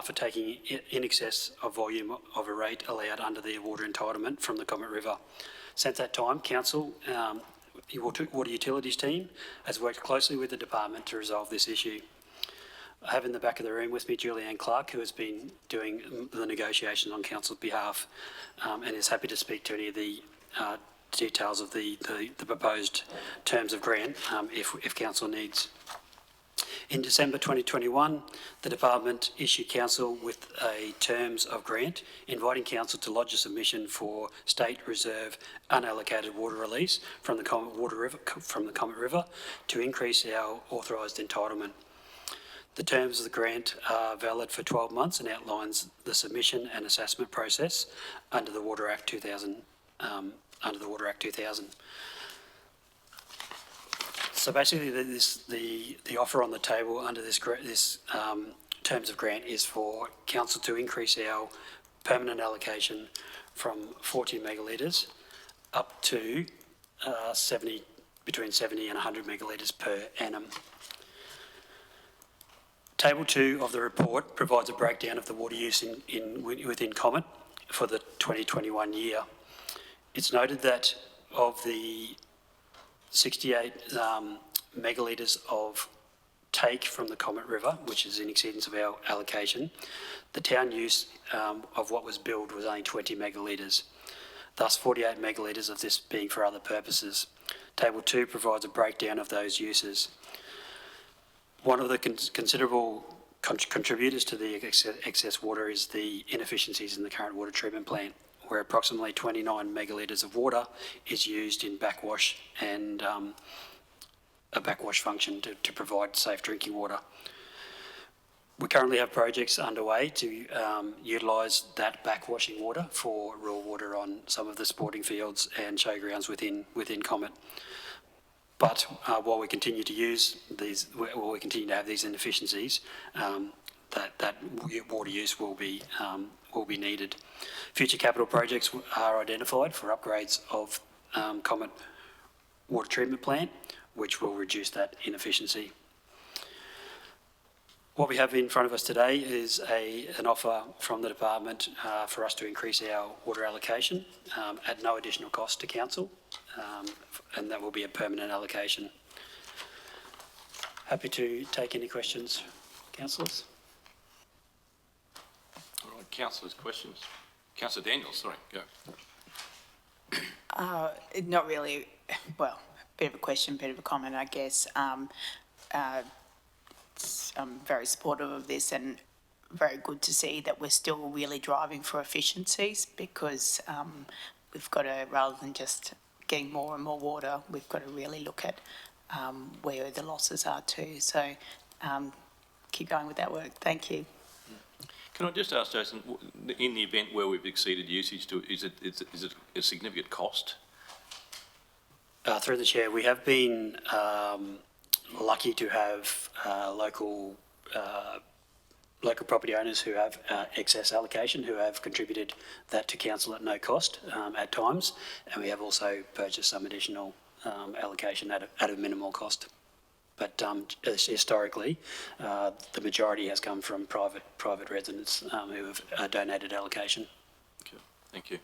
for taking in excess of volume of a rate allowed under the water entitlement from the Comet River. Since that time, Council Water Utilities team has worked closely with the department to resolve this issue. I have in the back of the room with me Julianne Clark, who has been doing the negotiations on Council's behalf and is happy to speak to any of the details of the proposed terms of grant if Council needs. In December 2021, the department issued Council with a terms of grant, inviting Council to lodge a submission for state reserve unallocated water release from the Comet River to increase our authorised entitlement. The terms of the grant are valid for 12 months and outlines the submission and assessment process under the Water Act 2000. So basically, the offer on the table under this terms of grant is for Council to increase our permanent allocation from 40 megalitres up to between 70 and 100 megalitres per annum. Table 2 of the report provides a breakdown of the water use within Comet for the 2021 year. It's noted that of the 68 megalitres of take from the Comet River, which is in exceedance of our allocation, the town use of what was billed was only 20 megalitres, thus 48 megalitres of this being for other purposes. Table 2 provides a breakdown of those uses. One of the considerable contributors to the excess water is the inefficiencies in the current water treatment plant, where approximately 29 megalitres of water is used in backwash and a backwash function to provide safe drinking water. We currently have projects underway to utilise that backwashing water for raw water on some of the sporting fields and showgrounds within Comet. But while we continue to have these inefficiencies, that water use will be needed. Future capital projects are identified for upgrades of Comet water treatment plant, which will reduce that inefficiency. What we have in front of us today is an offer from the department for us to increase our water allocation at no additional cost to council, and that will be a permanent allocation. Happy to take any questions, councillors. All right, councillors, questions? Councillor Daniels, sorry, go. Not really, well, bit of a question, bit of a comment, I guess. I'm very supportive of this and very good to see that we're still really driving for efficiencies, because we've got to, rather than just getting more and more water, we've got to really look at where the losses are too. So keep going with that work. Thank you. Can I just ask, Jason, in the event where we've exceeded usage, is it a significant cost? Through the chair, we have been lucky to have local property owners who have excess allocation, who have contributed that to council at no cost at times, and we have also purchased some additional allocation at a minimal cost. But historically, the majority has come from private residents who have donated allocation. Okay, thank you.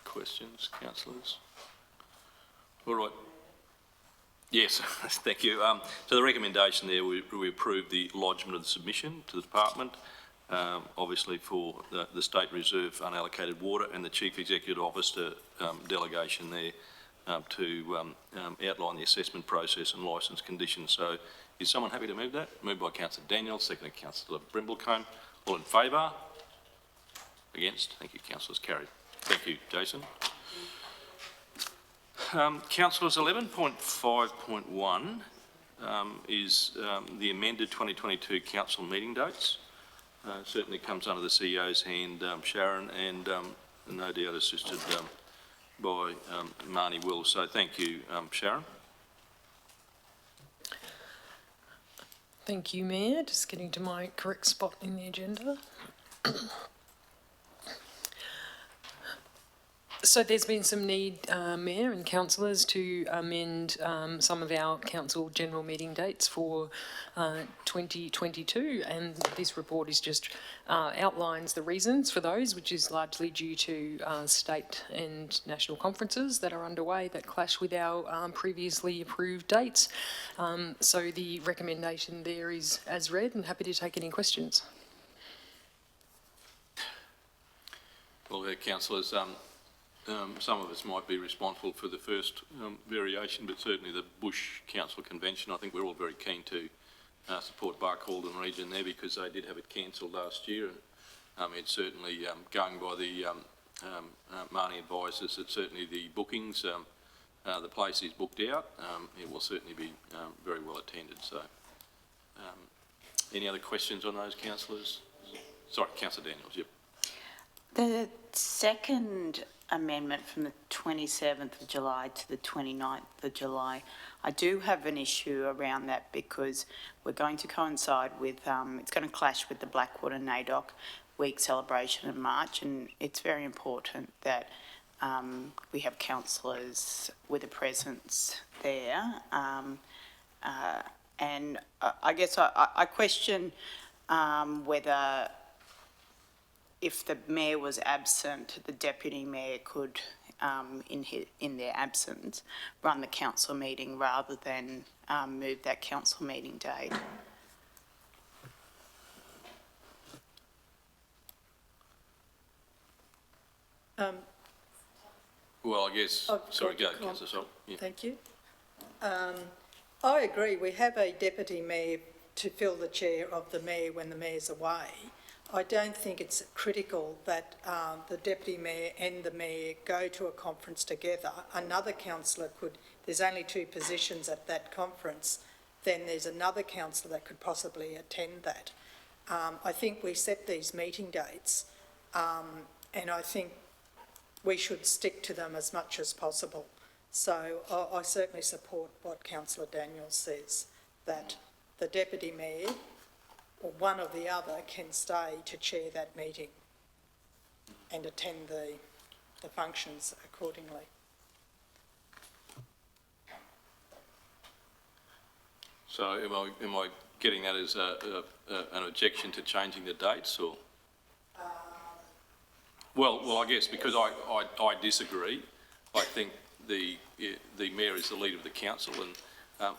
Questions, councillors? All right. Yes, thank you. So the recommendation there, we approve the lodgement of the submission to the department, obviously for the State Reserve unallocated water, and the Chief Executive Officer delegation there to outline the assessment process and licence conditions. So is someone happy to move that? Moved by Councillor Daniels, seconded Councillor Brimblecombe. All in favour? Against? Thank you, councillors. Carried. Thank you, Jason. Councillors, 11.5.1 is the amended 2022 council meeting dates. Certainly comes under the CEO's hand, Sharon, and no doubt assisted by Marnie Will. So thank you, Sharon. Thank you, Mayor. Just getting to my correct spot in the agenda. So there's been some need, Mayor and councillors, to amend some of our council general meeting dates for 2022, and this report is just outlines the reasons for those, which is largely due to state and national conferences that are underway that clash with our previously approved dates. So the recommendation there is as read, and happy to take any questions. Well, councillors, some of us might be responsible for the first variation, but certainly the Bush Council Convention, I think we're all very keen to support Barcaldine region there, because they did have it cancelled last year. And it's certainly going by the Marnie advisors that certainly the bookings, the place is booked out. It will certainly be very well attended. So any other questions on those, councillors? Sorry, Councillor Daniels, yep. The second amendment from the 27th of July to the 29th of July, I do have an issue around that, because we're going to coincide with, it's going to clash with the Blackwater NAIDOC week celebration in March, and it's very important that we have councillors with a presence there. And I guess I question whether, if the mayor was absent, the deputy mayor could, in their absence, run the council meeting rather than move that council meeting date. Well, I guess, sorry, go, Councillor Sol. Yeah. Thank you. I agree, we have a deputy mayor to fill the chair of the mayor when the mayor's away. I don't think it's critical that the deputy mayor and the mayor go to a conference together. Another councillor could, there's only two positions at that conference, then there's another councillor that could possibly attend that. I think we set these meeting dates, and I think we should stick to them as much as possible. So I certainly support what Councillor Daniels says, that the deputy mayor or one or the other can stay to chair that meeting and attend the functions accordingly. So am I getting that as an objection to changing the dates, or? Well, I guess because I disagree. I think the mayor is the leader of the council, and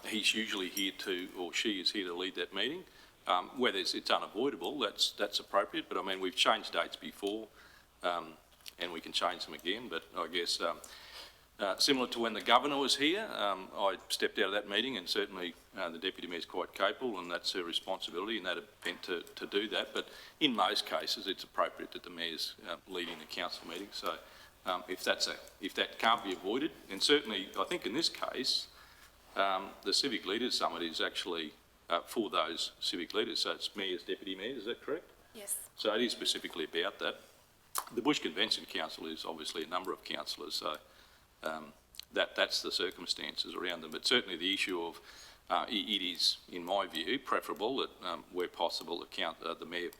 he's usually here to, or she is here to lead that meeting. Whether it's unavoidable, that's appropriate. But I mean, we've changed dates before, and we can change them again. But I guess similar to when the governor was here, I stepped out of that meeting, and certainly the deputy mayor is quite capable, and that's her responsibility in that event to do that. But in most cases, it's appropriate that the mayor's leading the council meeting. So if that can't be avoided, and certainly I think in this case, the Civic Leaders Summit is actually for those civic leaders. So it's mayors, deputy mayors, is that correct? Yes. So it is specifically about that. The Bush Convention Council is obviously a number of councillors, so that's the circumstances around them. But certainly the issue of it is, in my view, preferable that where possible the mayor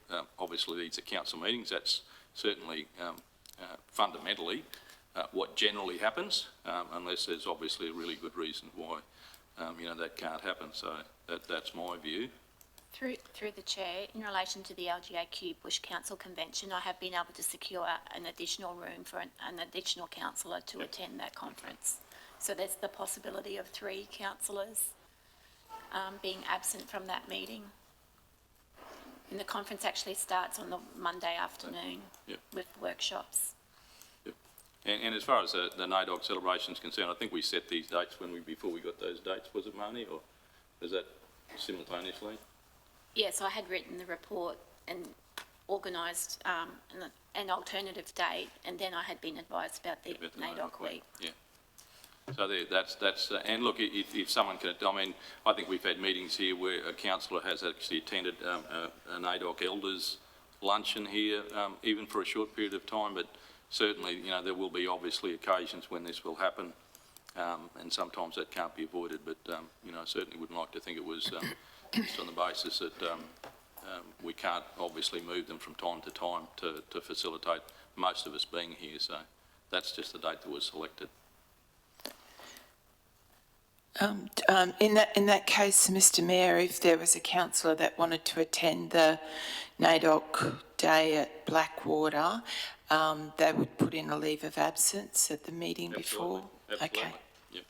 obviously leads the council meetings. That's certainly fundamentally what generally happens, unless there's obviously a really good reason why that can't happen. So that's my view. Through the chair, in relation to the LGAQ Bush Council Convention, I have been able to secure an additional room for an additional councillor to attend that conference. So there's the possibility of 3 councillors being absent from that meeting. And the conference actually starts on the Monday afternoon with workshops. And as far as the NAIDOC celebration is concerned, I think we set these dates before we got those dates. Was it, Marnie, or is that simultaneously? Yes, I had written the report and organised an alternative date, and then I had been advised about the NAIDOC week. Yeah. So that's and look, if someone can, I mean, I think we've had meetings here where a councillor has actually attended a NAIDOC elders luncheon here, even for a short period of time. But certainly, there will be obviously occasions when this will happen, and sometimes that can't be avoided. But I certainly wouldn't like to think it was just on the basis that we can't obviously move them from time to time to facilitate most of us being here. So that's just the date that was selected. In that case, Mr Mayor, if there was a councillor that wanted to attend the NAIDOC day at Blackwater, they would put in a leave of absence at the meeting before? Absolutely. Okay. Yep.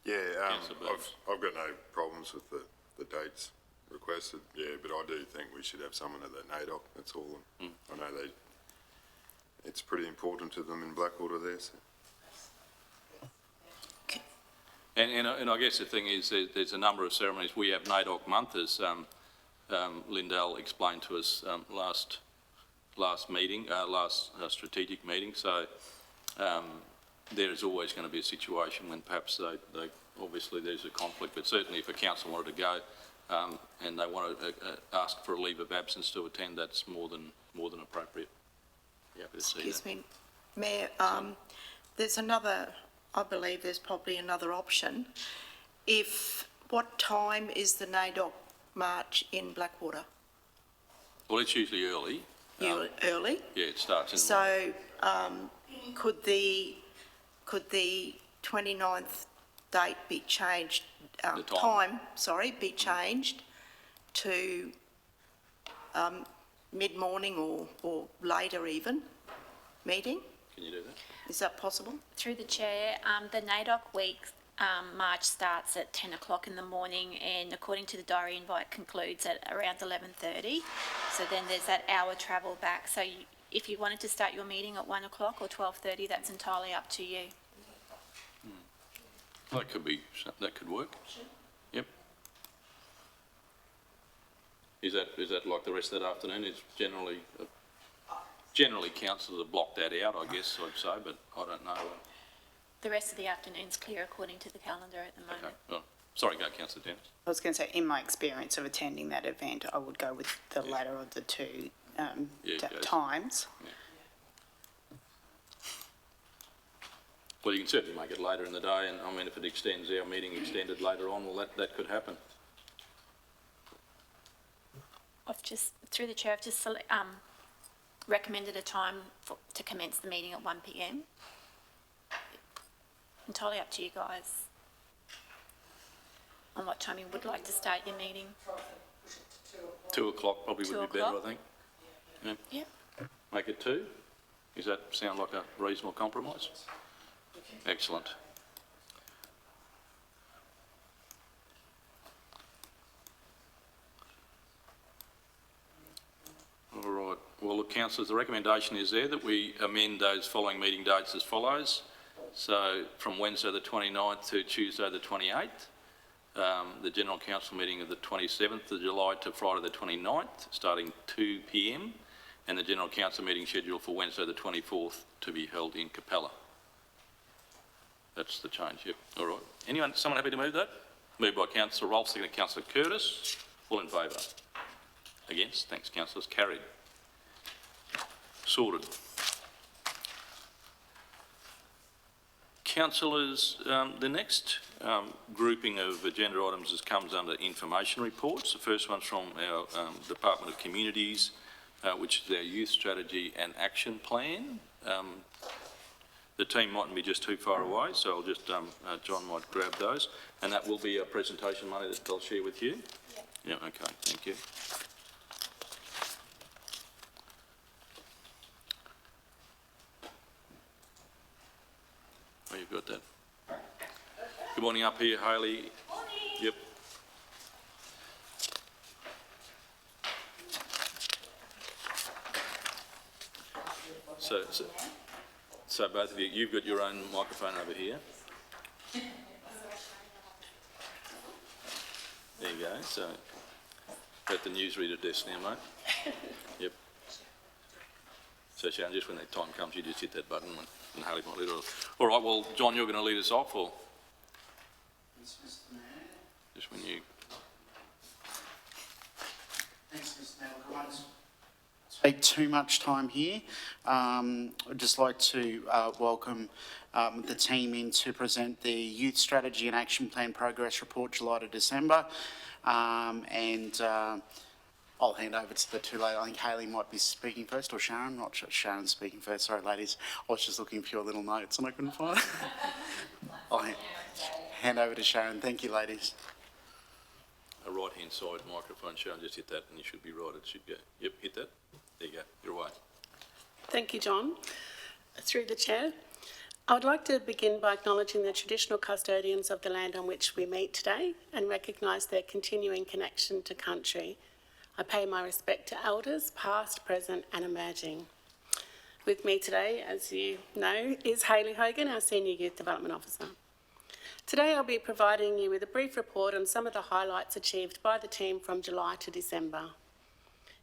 Yeah, I've got no problems with the dates requested, but I do think we should have someone at that NAIDOC, that's all. I know it's pretty important to them in Blackwater there. So. Okay. And I guess the thing is there's a number of ceremonies. We have NAIDOC month, as Lindell explained to us last strategic meeting. So there is always going to be a situation when perhaps they obviously there's a conflict, but certainly if a council wanted to go and they want to ask for a leave of absence to attend, that's more than appropriate. Excuse me, Mayor, there's another, I believe there's probably another option. What time is the NAIDOC march in Blackwater? Well, it's usually early. Early? Yeah, it starts in the morning. So could the 29th date be changed, be changed to mid-morning or later even meeting? Can you do that? Is that possible? Through the chair, the NAIDOC week march starts at 10 o'clock in the morning, and according to the diary invite concludes at around 11:30. So then there's that hour travel back. So if you wanted to start your meeting at 1 o'clock or 12:30, that's entirely up to you. That could work. Sure. Yep. Is that like the rest of that afternoon? It's generally councillors have blocked that out, I guess I'd say, but I don't know. The rest of the afternoon's clear according to the calendar at the moment. Okay. Well, sorry, go Councillor Dennis. I was going to say, in my experience of attending that event, I would go with the latter of the two times. Yeah. Well, you can certainly make it later in the day, and I mean, if it extends, our meeting extended later on, well, that could happen. Through the chair, I've just recommended a time to commence the meeting at 1 p.m. entirely up to you guys. On what time you would like to start your meeting. 2 o'clock probably would 2 be better, I o'clock? think. Yeah. Yep. Make it 2? Does that sound like a reasonable compromise? Excellent. All right. Well, look, councillors, the recommendation is there that we amend those following meeting dates as follows. So from Wednesday the 29th to Tuesday the 28th, the General Council meeting of the 27th of July to Friday the 29th, starting 2 p.m, and the General Council meeting scheduled for Wednesday the 24th to be held in Capella. That's the change, yep. All right. Someone happy to move that? Moved by Councillor Rolfe, seconded Councillor Curtis. All in favour? Against? Thanks, councillors. Carried. Sorted. Councillors, the next grouping of agenda items comes under information reports. The first one's from our Department of Communities, which is our youth strategy and action plan. The team mightn't be just too far away, so I'll just, John might grab those. And that will be a presentation, Money, that they'll share with you? Yeah, okay, thank you. Oh, you've got that. Good morning up here, Hayley. Morning. Yep. So both of you, you've got your own microphone over here. There you go. So at the newsreader desk now, mate. Yep. So Sharon, just when that time comes, you just hit that button and Hayley might lead it off. All right, well, John, you're going to lead us off, or? Just when you... Thanks, Mr. Mayor. I won't take too much time here. I'd just like to welcome the team in to present the Youth Strategy and Action Plan Progress Report, July to December. I'll hand over to the two ladies. I think Hayley might be speaking first, or Sharon. Not sure Sharon's speaking first. Sorry, ladies. I was just looking for your little notes and I couldn't find it. I'll hand over to Sharon. Thank you, ladies. A right-hand side microphone, Sharon, just hit that and you should be right. It should go. Yep, hit that. There you go. You're away. Thank you, John. Through the chair, I would like to begin by acknowledging the traditional custodians of the land on which we meet today and recognise their continuing connection to country. I pay my respect to elders, past, present and emerging. With me today, as you know, is Hayley Hogan, our Senior Youth Development Officer. Today I'll be providing you with a brief report on some of the highlights achieved by the team from July to December.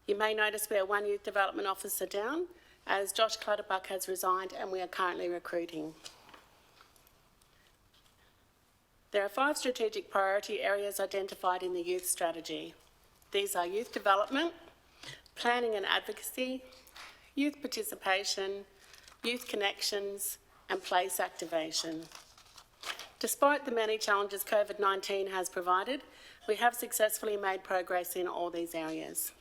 You may notice we are one Youth Development Officer down, as Josh Clutterbuck has resigned and we are currently recruiting. There are 5 strategic priority areas identified in the youth strategy. These are youth development, planning and advocacy, youth participation, youth connections, and place activation. Despite the many challenges COVID-19 has provided, we have successfully made progress in all these areas.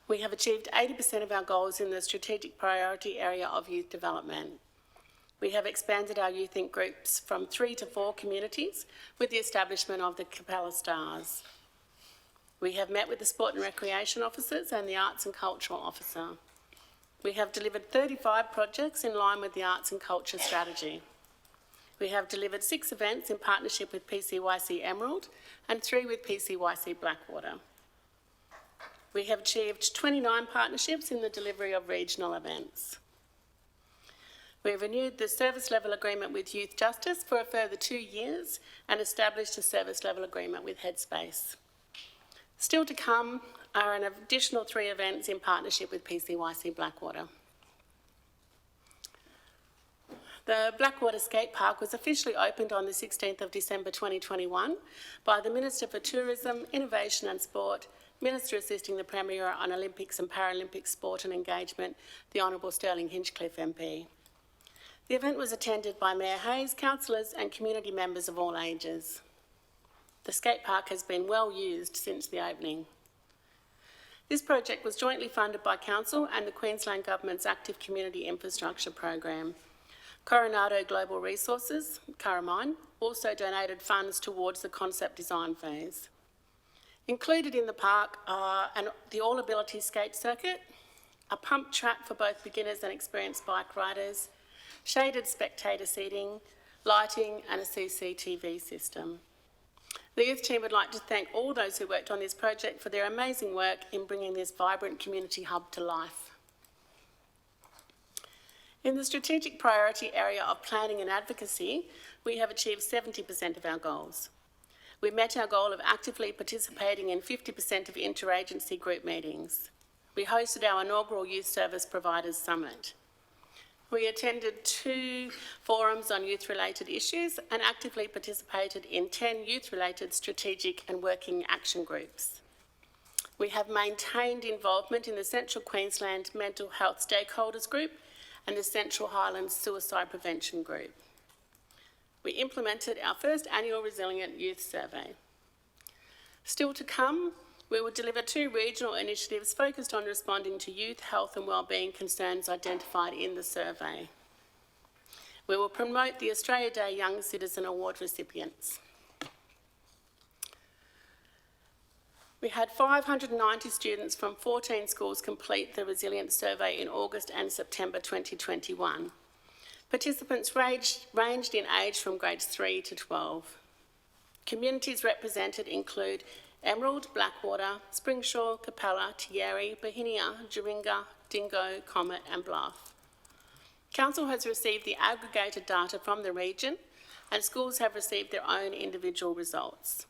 We have achieved 80% of our goals in the strategic priority area of youth development. We have expanded our Youth Inc groups from 3 to 4 communities with the establishment of the Capella Stars. We have met with the Sport and Recreation Officers and the Arts and Cultural Officer. We have delivered 35 projects in line with the Arts and Culture Strategy. We have delivered 6 events in partnership with PCYC Emerald and 3 with PCYC Blackwater. We have achieved 29 partnerships in the delivery of regional events. We have renewed the service level agreement with Youth Justice for a further 2 years and established a service level agreement with Headspace. Still to come are an additional 3 events in partnership with PCYC Blackwater. The Blackwater Skatepark was officially opened on the 16th of December 2021 by the Minister for Tourism, Innovation and Sport, Minister assisting the Premier on Olympics and Paralympic Sport and Engagement, the Honourable Sterling Hinchcliffe MP. The event was attended by Mayor Hayes, councillors and community members of all ages. The skate park has been well used since the opening. This project was jointly funded by Council and the Queensland Government's Active Community Infrastructure Program. Coronado Global Resources, Curramine, also donated funds towards the concept design phase. Included in the park are the all-ability skate circuit, a pump track for both beginners and experienced bike riders, shaded spectator seating, lighting and a CCTV system. The youth team would like to thank all those who worked on this project for their amazing work in bringing this vibrant community hub to life. In the strategic priority area of planning and advocacy, we have achieved 70% of our goals. We met our goal of actively participating in 50% of interagency group meetings. We hosted our inaugural Youth Service Providers Summit. We attended 2 forums on youth-related issues and actively participated in 10 youth-related strategic and working action groups. We have maintained involvement in the Central Queensland Mental Health Stakeholders Group and the Central Highlands Suicide Prevention Group. We implemented our first annual Resilient Youth Survey. Still to come, we will deliver 2 regional initiatives focused on responding to youth, health and wellbeing concerns identified in the survey. We will promote the Australia Day Young Citizen Award recipients. We had 590 students from 14 schools complete the Resilience Survey in August and September 2021. Participants ranged in age from grades 3 to 12. Communities represented include Emerald, Blackwater, Springshaw, Capella, Tieri, Bohinia, Doringa, Dingo, Comet and Bluff. Council has received the aggregated data from the region and schools have received their own individual results.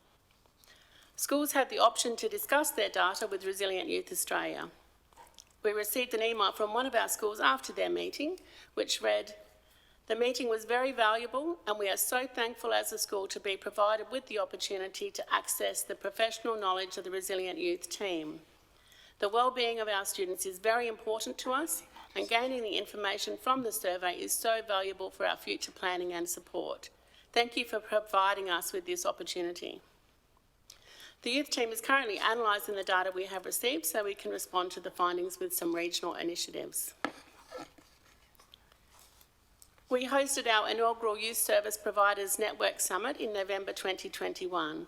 Schools had the option to discuss their data with Resilient Youth Australia. We received an email from one of our schools after their meeting, which read, "The meeting was very valuable and we are so thankful as a school to be provided with the opportunity to access the professional knowledge of the Resilient Youth team. The wellbeing of our students is very important to us and gaining the information from the survey is so valuable for our future planning and support. Thank you for providing us with this opportunity." The youth team is currently analysing the data we have received so we can respond to the findings with some regional initiatives. We hosted our inaugural Youth Service Providers Network Summit in November 2021.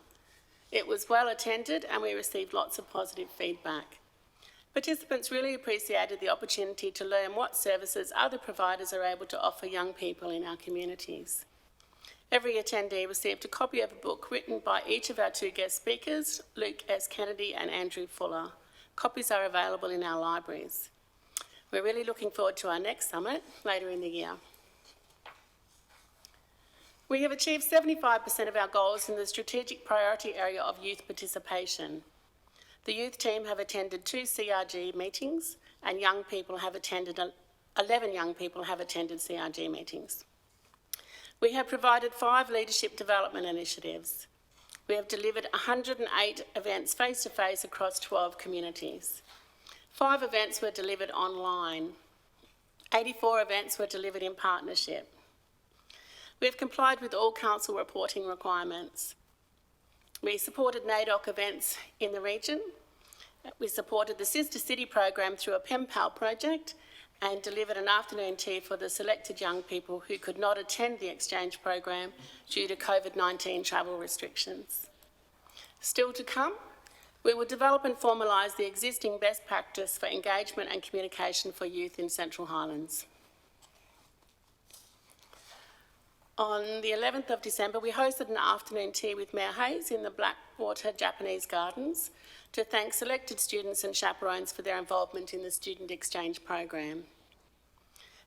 It was well attended and we received lots of positive feedback. Participants really appreciated the opportunity to learn what services other providers are able to offer young people in our communities. Every attendee received a copy of a book written by each of our 2 guest speakers, Luke S. Kennedy and Andrew Fuller. Copies are available in our libraries. We're really looking forward to our next summit later in the year. We have achieved 75% of our goals in the strategic priority area of youth participation. The youth team have attended 2 CRG meetings and 11 young people have attended CRG meetings. We have provided 5 leadership development initiatives. We have delivered 108 events face-to-face across 12 communities. 5 events were delivered online. 84 events were delivered in partnership. We have complied with all council reporting requirements. We supported NAIDOC events in the region. We supported the Sister City program through a pen pal project and delivered an afternoon tea for the selected young people who could not attend the exchange program due to COVID-19 travel restrictions. Still to come, we will develop and formalise the existing best practice for engagement and communication for youth in Central Highlands. On the 11th of December, we hosted an afternoon tea with Mayor Hayes in the Blackwater Japanese Gardens to thank selected students and chaperones for their involvement in the student exchange program.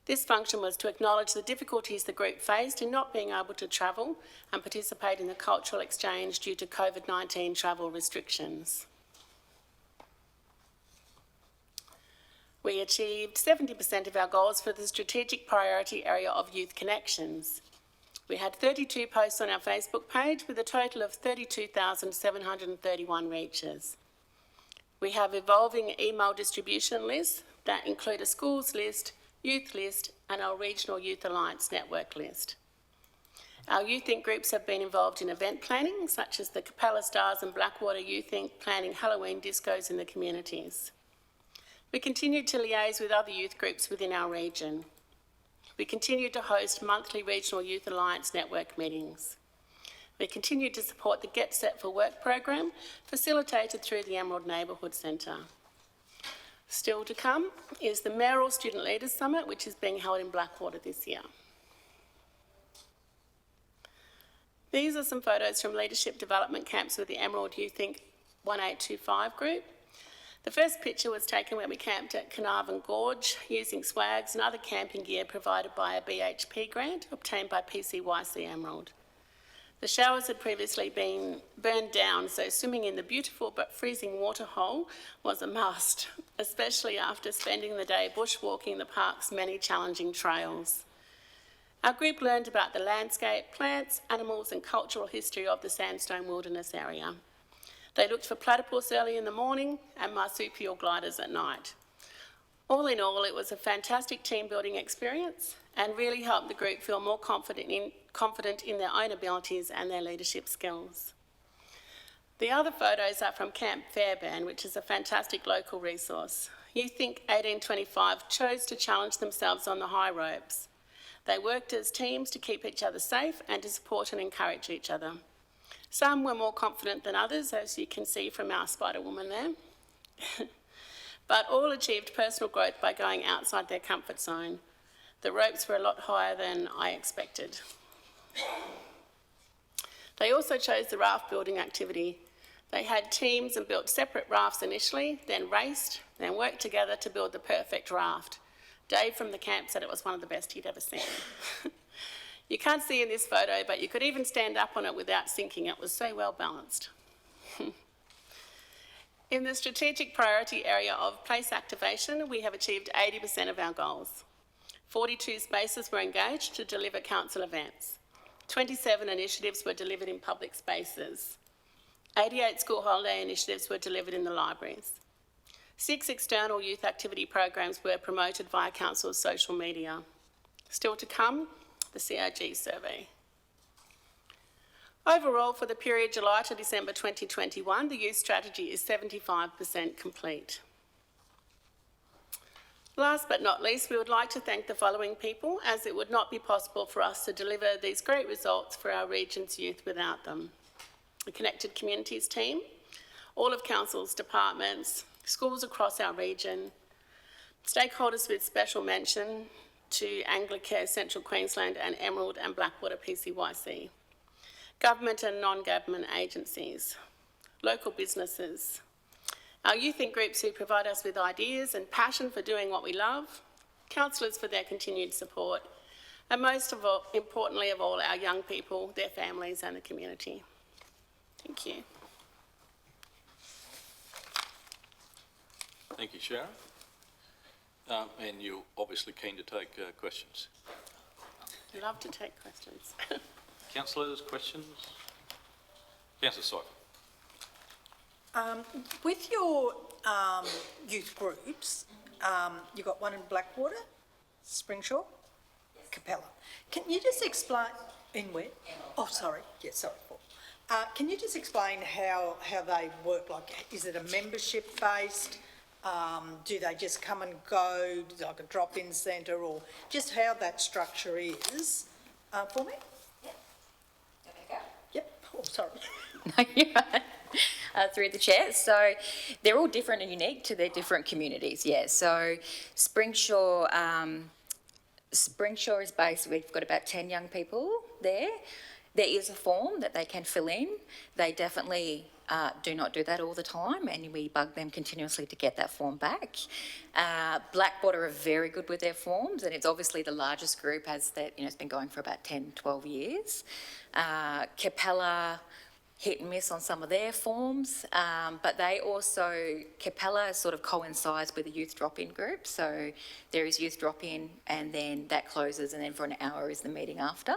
This function was to acknowledge the difficulties the group faced in not being able to travel and participate in the cultural exchange due to COVID-19 travel restrictions. We achieved 70% of our goals for the strategic priority area of youth connections. We had 32 posts on our Facebook page with a total of 32,731 reaches. We have evolving email distribution lists that include a schools list, youth list and our regional youth alliance network list. Our Youth Inc groups have been involved in event planning such as the Capella Stars and Blackwater Youth Inc planning Halloween discos in the communities. We continue to liaise with other youth groups within our region. We continue to host monthly Regional Youth Alliance network meetings. We continue to support the Get Set for Work program, facilitated through the Emerald Neighbourhood Centre. Still to come is the Mayoral Student Leaders Summit, which is being held in Blackwater this year. These are some photos from leadership development camps with the Emerald Youth Inc 1825 group. The first picture was taken when we camped at Carnarvon Gorge using swags and other camping gear provided by a BHP grant obtained by PCYC Emerald. The showers had previously been burned down, so swimming in the beautiful but freezing waterhole was a must, especially after spending the day bushwalking the park's many challenging trails. Our group learned about the landscape, plants, animals and cultural history of the sandstone wilderness area. They looked for platypus early in the morning and marsupial gliders at night. All in all, it was a fantastic team building experience and really helped the group feel more confident in their own abilities and their leadership skills. The other photos are from Camp Fairbairn, which is a fantastic local resource. Youth Inc 1825 chose to challenge themselves on the high ropes. They worked as teams to keep each other safe and to support and encourage each other. Some were more confident than others, as you can see from our Spider Woman there. But all achieved personal growth by going outside their comfort zone. The ropes were a lot higher than I expected. They also chose the raft building activity. They had teams and built separate rafts initially, then raced, then worked together to build the perfect raft. Dave from the camp said it was one of the best he'd ever seen. You can't see in this photo, but you could even stand up on it without sinking. It was so well balanced. In the strategic priority area of place activation, we have achieved 80% of our goals. 42 spaces were engaged to deliver council events. 27 initiatives were delivered in public spaces. 88 school holiday initiatives were delivered in the libraries. 6 external youth activity programs were promoted via council's social media. Still to come, the CRG survey. Overall, for the period July to December 2021, the youth strategy is 75% complete. Last but not least, we would like to thank the following people, as it would not be possible for us to deliver these great results for our region's youth without them. The Connected Communities team, all of council's departments, schools across our region, stakeholders with special mention to Anglicare Central Queensland and Emerald and Blackwater PCYC, government and non-government agencies, local businesses, our youth Inc groups who provide us with ideas and passion for doing what we love, councillors for their continued support, and most of all, importantly of all, our young people, their families and the community. Thank you. Thank you, Sharon. And you're obviously keen to take questions. I'd love to take questions. Councillors, questions? Councillor Syphon. With your youth groups, you've got one in Blackwater, Springshaw, Capella. Can you just explain, in where? Oh, sorry, yes, sorry. Can you just explain how they work? Like, is it a membership based? Do they just come and go, like a drop-in centre, or just how that structure is for me? Yep. Go. Yep. Oh, sorry. No, you're right. Through the chair. So they're all different and unique to their different communities, yeah. So Springshaw is based, we've got about 10 young people there. There is a form that they can fill in. They definitely do not do that all the time, and we bug them continuously to get that form back. Blackwater are very good with their forms, and it's obviously the largest group, as that, it's been going for about 10, 12 years. Capella, hit and miss on some of their forms, but they also, Capella sort of coincides with the youth drop-in group, so there is youth drop-in and then that closes, and then for an hour is the meeting after.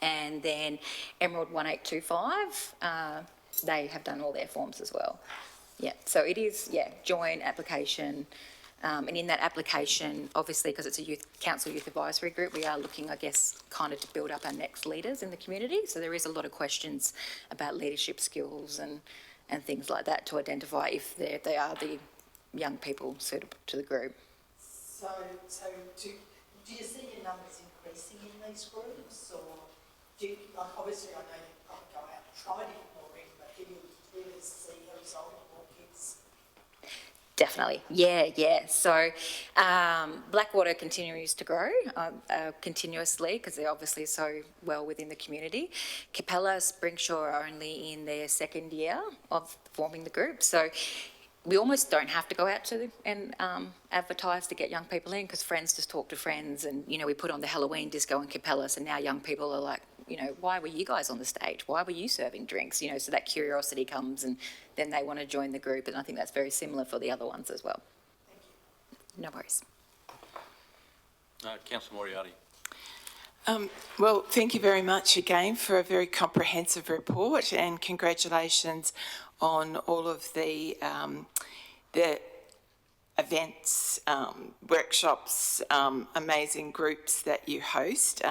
And then Emerald 1825, they have done all their forms as well. Yeah, so it is, join application, and in that application, obviously, because it's a youth council youth advisory group, we are looking, I guess, kind of to build up our next leaders in the community. So there is a lot of questions about leadership skills and things like that to identify if they are the young people suitable to the group. So do you see your numbers increasing in these groups, or do you, like, obviously I know you've got to go out and try to get more in, but do you really see a result of more kids? Definitely, yeah. So Blackwater continues to grow continuously because they're obviously so well within the community. Capella, Springshaw are only in their second year of forming the group, so we almost don't have to go out to and advertise to get young people in, because friends just talk to friends, and we put on the Halloween disco in Capella, so now young people are like, why were you guys on the stage? Why were you serving drinks? So that curiosity comes, and then they want to join the group, and I think that's very similar for the other ones as well. Thank you. No worries. Councillor Moriarty. Well, thank you very much again for a very comprehensive report, and congratulations on all of the events, workshops, amazing groups that you host,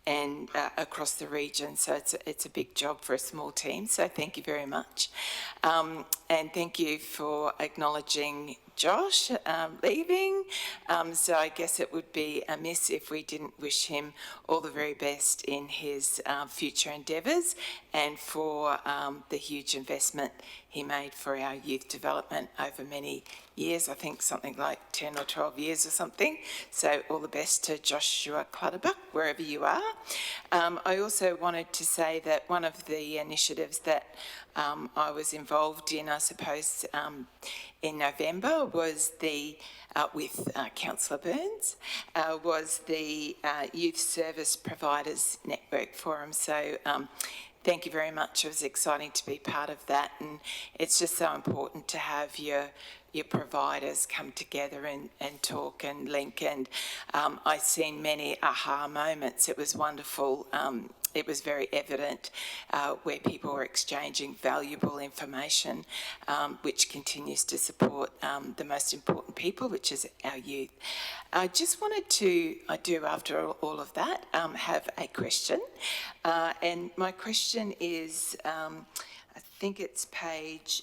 and across the region. So it's a big job for a small team. So thank you very much, and thank you for acknowledging Josh leaving. So I guess it would be amiss if we didn't wish him all the very best in his future endeavours, and for the huge investment he made for our youth development over many years, I think something like 10 or 12 years or something. So all the best to Joshua Clutterbuck, wherever you are. I also wanted to say that one of the initiatives that I was involved in, I suppose, in November was with Councillor Burns, was the Youth Service Providers Network Forum. So thank you very much. It was exciting to be part of that, and it's just so important to have your providers come together and talk and link, and I've seen many aha moments. It was wonderful. It was very evident where people were exchanging valuable information, which continues to support the most important people, which is our youth. I just wanted to, after all of that, have a question. And my question is, I think it's page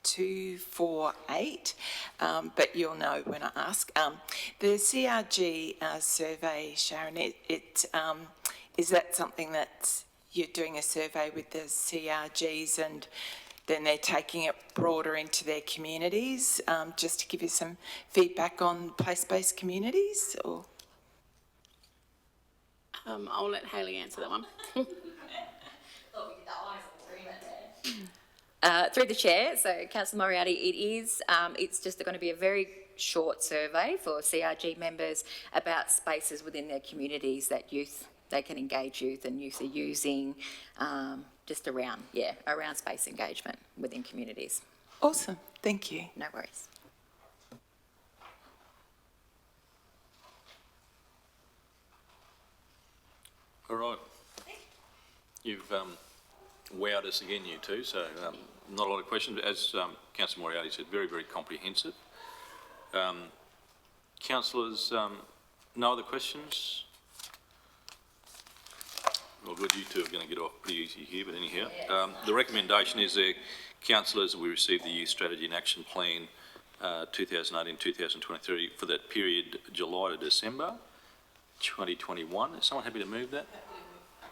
248, but you'll know when I ask. The CRG survey, Sharon, is that something that you're doing a survey with the CRGs and then they're taking it broader into their communities, just to give you some feedback on place-based communities? Or I'll let Hayley answer that one. Through the chair, so Councillor Moriarty, it's just going to be a very short survey for CRG members about spaces within their communities that they can engage youth, and youth are using, just around space engagement within communities. Awesome, thank you. No worries. All right. You've wowed us again, you two, so not a lot of questions. As Councillor Moriarty said, very, very comprehensive. Councillors, no other questions? Well, good, you two are going to get off pretty easy here, but anyhow. The recommendation is there, councillors, we received the Youth Strategy and Action Plan 2018-2023 for that period July to December 2021. Is someone happy to move that?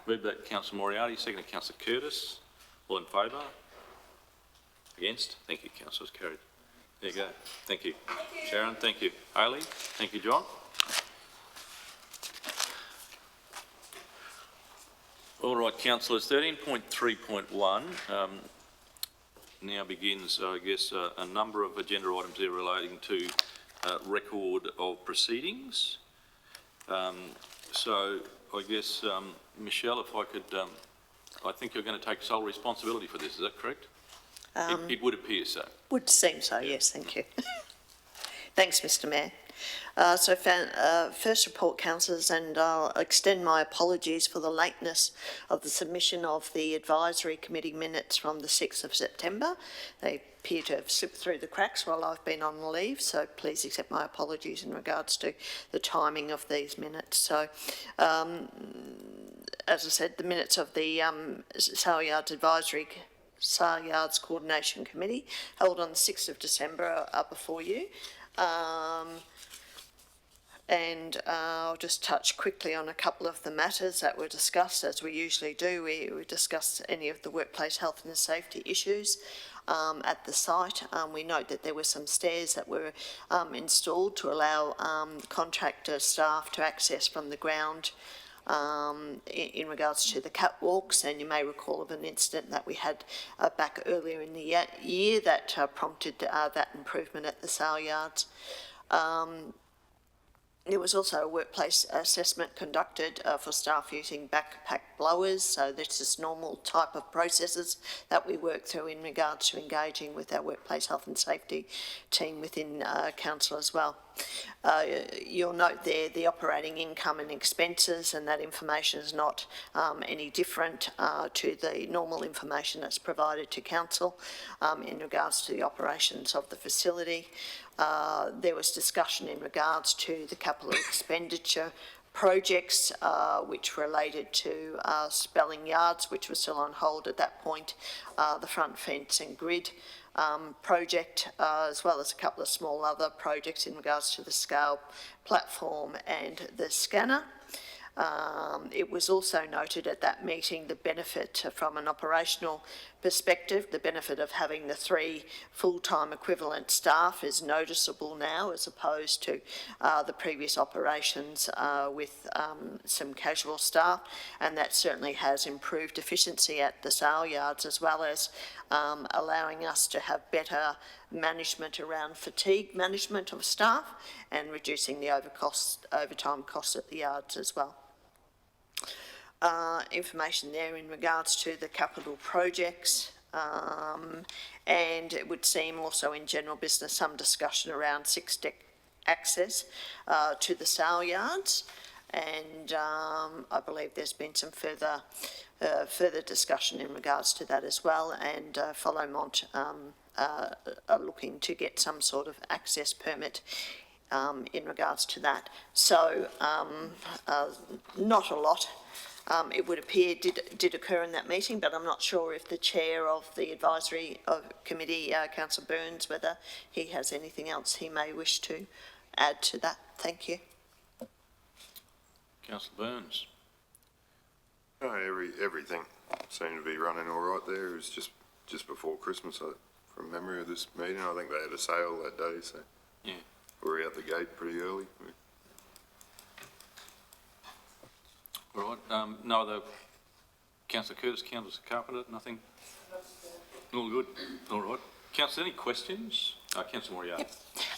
Move that, Councillor Moriarty. Second, Councillor Curtis. All in favour? Against? Thank you, councillors. Carried. There you go. Thank you. Sharon, thank you. Hayley, thank you, John. All right, councillors, 13.3.1 now begins, I guess, a number of agenda items there relating to record of proceedings. So I guess, Michelle, if I could, I think you're going to take sole responsibility for this, is that correct? It would appear so. Would seem so, yes, thank you. Thanks, Mr Mayor. First report, councillors, and I'll extend my apologies for the lateness of the submission of the advisory committee minutes from the 6th of September. They appear to have slipped through the cracks while I've been on leave, so please accept my apologies in regards to the timing of these minutes. So, as I said, the minutes of the Sale Yards Coordination Committee held on the 6th of December are before you. And I'll just touch quickly on a couple of the matters that were discussed, as we usually do. We discussed any of the workplace health and safety issues at the site. We note that there were some stairs that were installed to allow contractor staff to access from the ground in regards to the catwalks, and you may recall of an incident that we had back earlier in the year that prompted that improvement at the sale yards. There was also a workplace assessment conducted for staff using backpack blowers, so this is normal type of processes that we work through in regards to engaging with our workplace health and safety team within council as well. You'll note there the operating income and expenses, and that information is not any different to the normal information that's provided to council in regards to the operations of the facility. There was discussion in regards to the capital expenditure projects which related to Spelling Yards, which was still on hold at that point, the front fence and grid project, as well as a couple of small other projects in regards to the scale platform and the scanner. It was also noted at that meeting the benefit from an operational perspective, the benefit of having the 3 full-time equivalent staff is noticeable now as opposed to the previous operations with some casual staff, and that certainly has improved efficiency at the sale yards, as well as allowing us to have better management around fatigue management of staff and reducing the overtime costs at the yards as well. Information there in regards to the capital projects, and it would seem also in general business some discussion around 6-deck access to the sale yards, and I believe there's been some further discussion in regards to that as well, and Followmont are looking to get some sort of access permit in regards to that. So not a lot. It would appear did occur in that meeting, but I'm not sure if the chair of the advisory committee, Councillor Burns, whether he has anything else he may wish to add to that. Thank you. Councillor Burns. No, everything seemed to be running all right there. It was just before Christmas, from memory of this meeting. I think they had a sale that day, so yeah, we were out the gate pretty early. All right. No other. Councillor Curtis, Councillor Carpenter, nothing? All good. All right. Councillor, any questions? Councillor Moriarty.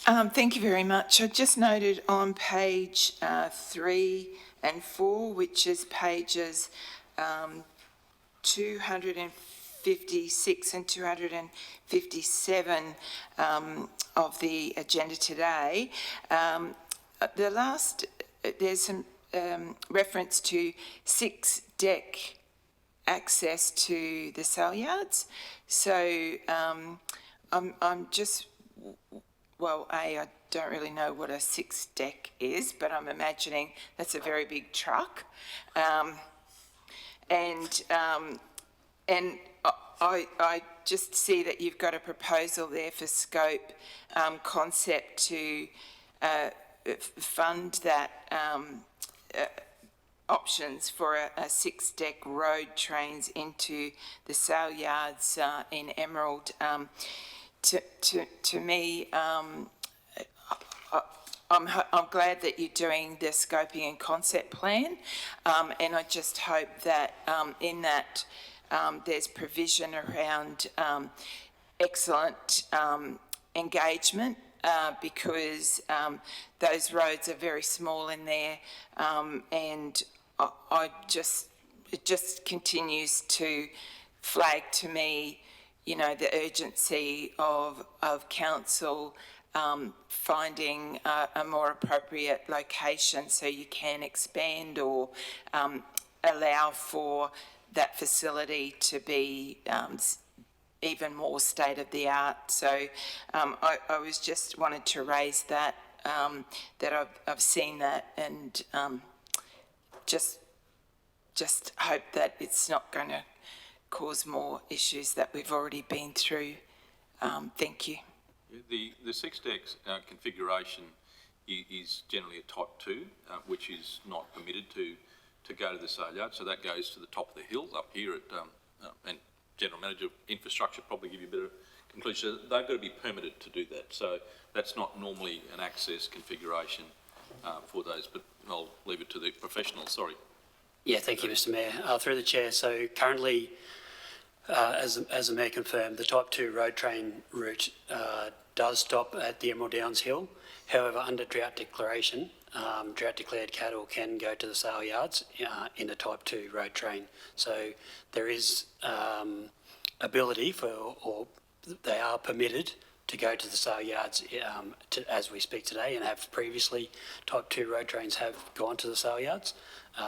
Yep. Thank you very much. I just noted on page 3 and 4, which is pages 256 and 257 of the agenda today. There's some reference to 6-deck access to the sale yards. So I'm just, well, I don't really know what a 6-deck is, but I'm imagining that's a very big truck. And I just see that you've got a proposal there for scope concept to fund that options for a 6-deck road trains into the sale yards in Emerald. To me, I'm glad that you're doing the scoping and concept plan, and I just hope that in that there's provision around excellent engagement, because those roads are very small in there, and it just continues to flag to me, you know, the urgency of council finding a more appropriate location so you can expand or allow for that facility to be even more state of the art. So I was just wanted to raise that, that I've seen that, and just hope that it's not going to cause more issues that we've already been through. Thank you. The 6-deck configuration is generally a type 2, which is not permitted to go to the sale yard. So that goes to the top of the hill up here at, and General Manager of Infrastructure probably give you a better conclusion. So they've got to be permitted to do that. So that's not normally an access configuration for those, but I'll leave it to the professionals. Sorry. Yeah, thank you, Mr Mayor. Through the Chair, so currently, as the Mayor confirmed, the Type 2 road train route does stop at the Emerald Downs Hill. However, under drought declaration, drought declared cattle can go to the sale yards in a Type 2 road train. So there is ability for, or they are permitted to go to the sale yards as we speak today, and have previously Type 2 road trains have gone to the sale yards.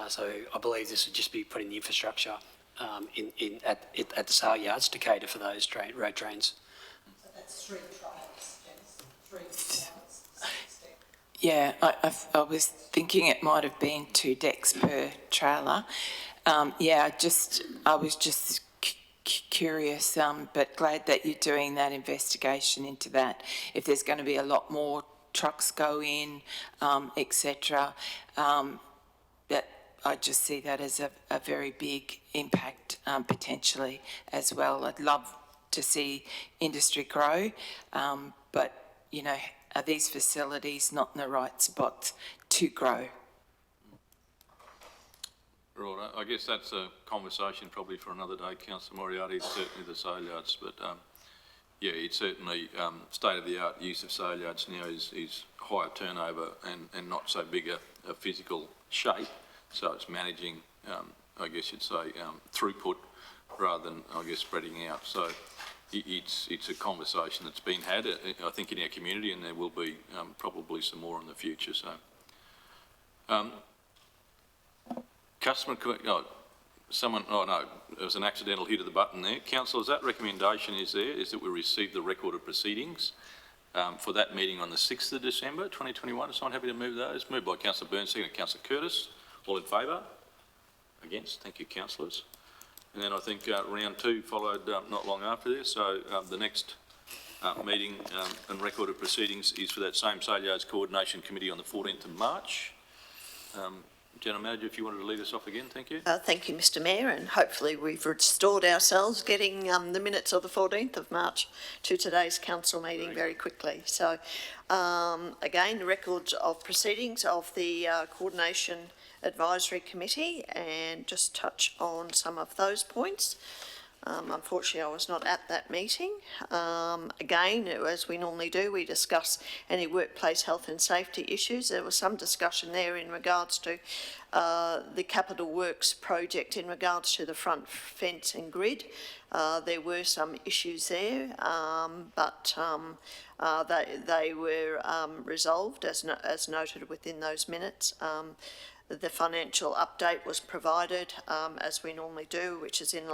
So I believe this would just be putting the infrastructure at the sale yards to cater for those road trains. So that's 3 trials, Janice. 3 trials. Yeah, I was thinking it might have been 2 decks per trailer. Yeah, I was just curious, but glad that you're doing that investigation into that. If there's going to be a lot more trucks go in, etc., that I just see that as a very big impact potentially as well. I'd love to see industry grow, but, you know, are these facilities not in the right spot to grow? Right, I guess that's a conversation probably for another day, Councillor Moriarty, certainly the sale yards, but yeah, it's certainly state-of-the-art use of sale yards now is higher turnover and not so big a physical shape, so it's managing, I guess you'd say, throughput rather than, I guess, spreading out. So it's a conversation that's been had, I think, in our community, and there will be probably some more in the future. So, there was an accidental hit of the button there. Councillors, that recommendation is that we receive the record of proceedings for that meeting on the 6th of December 2021. Is someone happy to move those? Moved by Councillor Burns, seconded by Councillor Curtis. All in favour? Against? Thank you, councillors. And then I think round 2 followed not long after this. So the next meeting and record of proceedings is for that same Sale Yards Coordination Committee on the 14th of March. General Manager, if you wanted to lead us off again, thank you. Thank you, Mr Mayor, and hopefully we've restored ourselves getting the minutes of the 14th of March to today's council meeting very quickly. So, again, the records of proceedings of the Coordination Advisory Committee, and just touch on some of those points. Unfortunately, I was not at that meeting. Again, as we normally do, we discuss any workplace health and safety issues. There was some discussion there in regards to the Capital Works project in regards to the front fence and grid. There were some issues there, but they were resolved as noted within those minutes. The financial update was provided as we normally do, which is in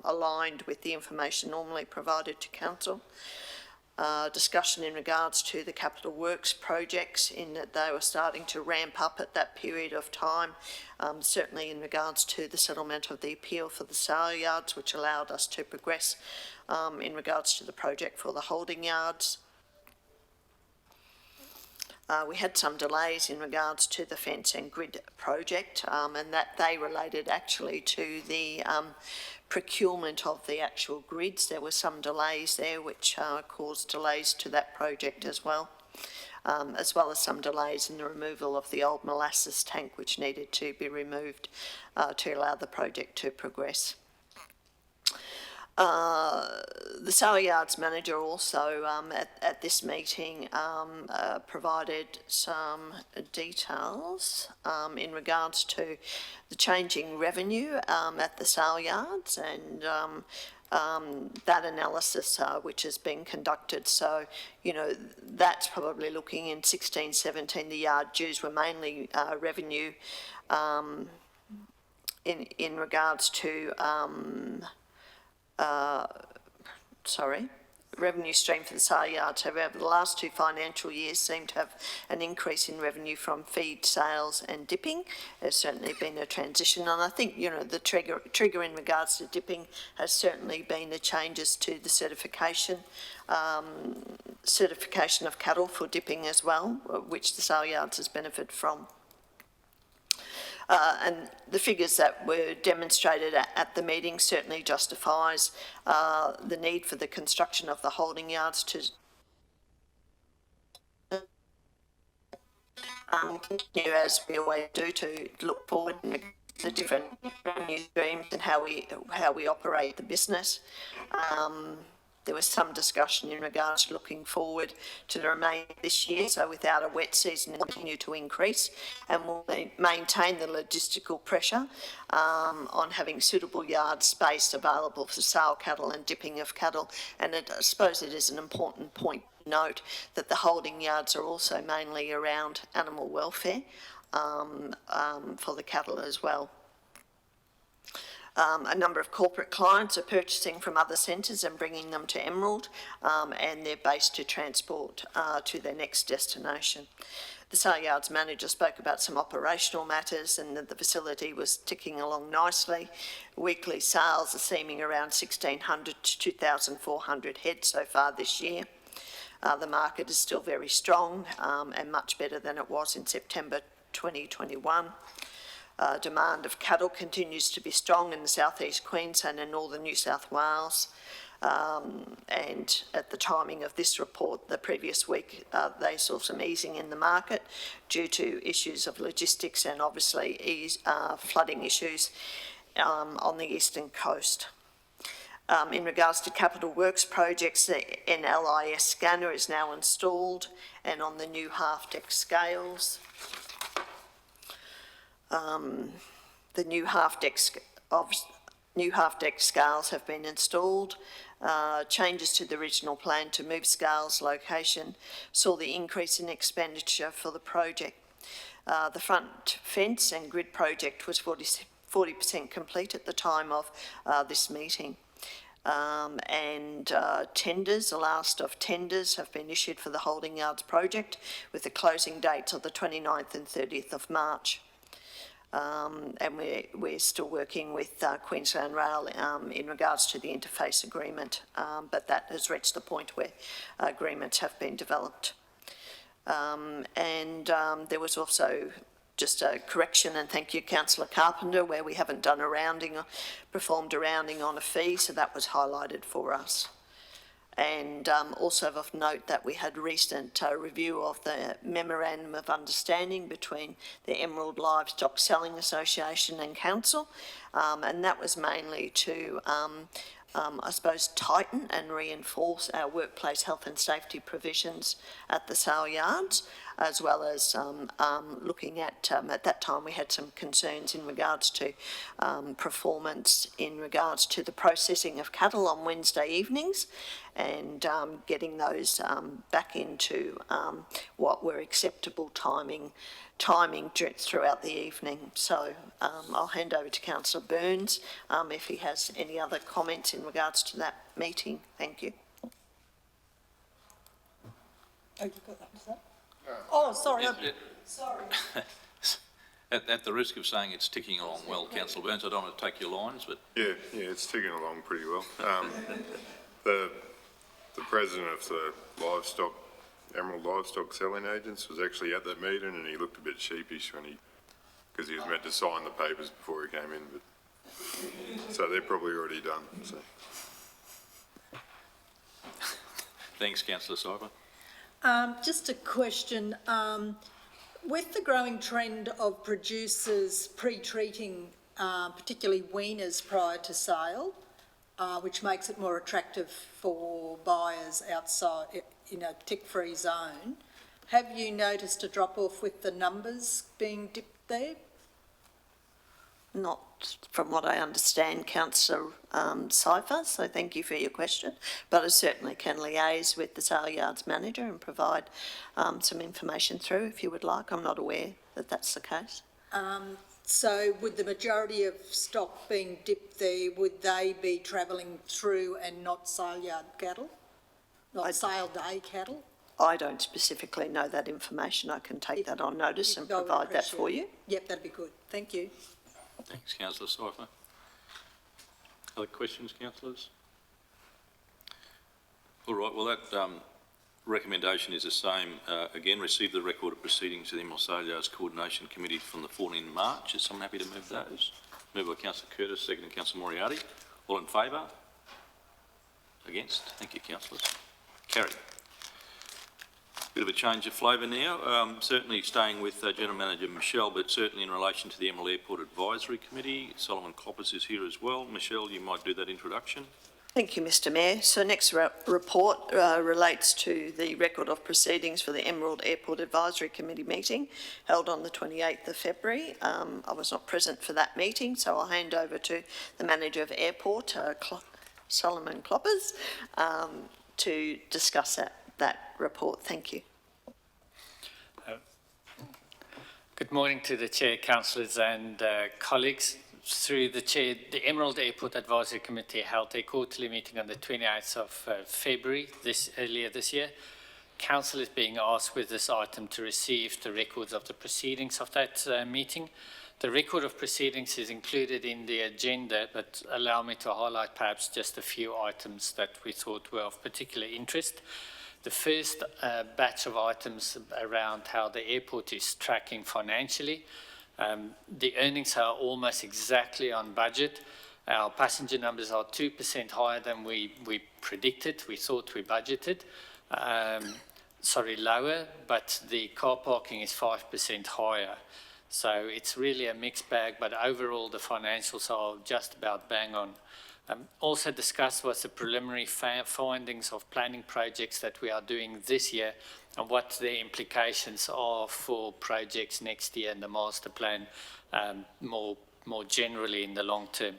aligned with the information normally provided to council. Discussion in regards to the Capital Works projects, in that they were starting to ramp up at that period of time, certainly in regards to the settlement of the appeal for the sale yards, which allowed us to progress in regards to the project for the holding yards. We had some delays in regards to the fence and grid project, and that they related actually to the procurement of the actual grids. There were some delays there which caused delays to that project as well as some delays in the removal of the old molasses tank which needed to be removed to allow the project to progress. The sale yards manager also at this meeting provided some details in regards to the changing revenue at the sale yards, and that analysis which has been conducted. So, you know, that's probably looking in 16, 17, the yard dues were mainly revenue in regards to revenue stream for the sale yards have over the last 2 financial years seemed to have an increase in revenue from feed sales and dipping. There's certainly been a transition, and I think, you know, the trigger in regards to dipping has certainly been the changes to the certification of cattle for dipping as well, which the sale yards has benefited from. And the figures that were demonstrated at the meeting certainly justifies the need for the construction of the holding yards to continue, as we always do, to look forward to the different revenue streams and how we operate the business. There was some discussion in regards to looking forward to the remainder of this year, so without a wet season, it will continue to increase, and will maintain the logistical pressure on having suitable yard space available for sale cattle and dipping of cattle. And I suppose it is an important point to note that the holding yards are also mainly around animal welfare for the cattle as well. A number of corporate clients are purchasing from other centres and bringing them to Emerald, and they're based to transport to their next destination. The sale yards manager spoke about some operational matters and that the facility was ticking along nicely. Weekly sales are seeming around 1,600 to 2,400 heads so far this year. The market is still very strong and much better than it was in September 2021. Demand of cattle continues to be strong in the southeast Queensland and northern New South Wales. And at the timing of this report, the previous week, they saw some easing in the market due to issues of logistics and obviously flooding issues on the eastern coast. In regards to capital works projects, the NLIS scanner is now installed and on the new half-deck scales. The new half-deck scales have been installed. Changes to the original plan to move scales location saw the increase in expenditure for the project. The front fence and grid project was 40% complete at the time of this meeting. Tenders, the last of tenders have been issued for the holding yards project with the closing dates of the 29th and 30th of March. And we're still working with Queensland Rail in regards to the interface agreement, but that has reached the point where agreements have been developed. There was also just a correction, and thank you, Councillor Carpenter, where we haven't done performed a rounding on a fee, so that was highlighted for us. And also of note that we had recent review of the Memorandum of Understanding between the Emerald Livestock Selling Association and Council, and that was mainly to, I suppose, tighten and reinforce our workplace health and safety provisions at the sale yards, as well as looking at that time we had some concerns in regards to performance in regards to the processing of cattle on Wednesday evenings, and getting those back into what were acceptable timing throughout the evening. So I'll hand over to Councillor Burns if he has any other comments in regards to that meeting. Thank you. Oh, you've got that, is that? Oh, sorry. Sorry. At the risk of saying it's ticking along well, Councillor Burns, I don't want to take your lines, but... Yeah, it's ticking along pretty well. The president of the Emerald Livestock Selling Agents was actually at that meeting, and he looked a bit sheepish because he was meant to sign the papers before he came in, but so they're probably already done. So. Thanks, Councillor Cyber. Just a question. With the growing trend of producers pre-treating particularly weaners prior to sale, which makes it more attractive for buyers outside in a tick-free zone, have you noticed a drop-off with the numbers being dipped there? Not from what I understand, Councillor Cypher, so thank you for your question. But I certainly can liaise with the sale yards manager and provide some information through if you would like. I'm not aware that that's the case. So would the majority of stock being dipped there, would they be travelling through and not sale yard cattle? not sale day cattle? I don't specifically know that information. I can take that on notice and provide that for you. Yep, that'd be good. Thank you. Thanks, councillor Cypher. Other questions, councillors? All right, well, that recommendation is the same. Again, receive the record of proceedings of the Emulsalios Coordination Committee from the 14th of March. Is someone happy to move those? Moved by councillor Curtis, seconded by councillor Moriarty. All in favour? Against? Thank you, councillors. Carried. Bit of a change of flavour now. Certainly staying with General Manager Michelle, but certainly in relation to the Emerald Airport Advisory Committee. Solomon Kloppers is here as well. Michelle, you might do that introduction. Thank you, Mr Mayor. So next report relates to the record of proceedings for the Emerald Airport Advisory Committee meeting held on the 28th of February. I was not present for that meeting, so I'll hand over to the Manager of Airport, Solomon Kloppers, to discuss that report. Thank you. Good morning to the Chair, Councillors and colleagues. Through the Chair, the Emerald Airport Advisory Committee held a quarterly meeting on the 28th of February earlier this year. Council is being asked with this item to receive the records of the proceedings of that meeting. The record of proceedings is included in the agenda, but allow me to highlight perhaps just a few items that we thought were of particular interest. The first batch of items around how the airport is tracking financially. The earnings are almost exactly on budget. Our passenger numbers are 2% higher than we predicted. We thought we budgeted. Lower, but the car parking is 5% higher. So it's really a mixed bag, but overall the financials are just about bang on. Also discussed was the preliminary findings of planning projects that we are doing this year and what the implications are for projects next year and the master plan more generally in the long term.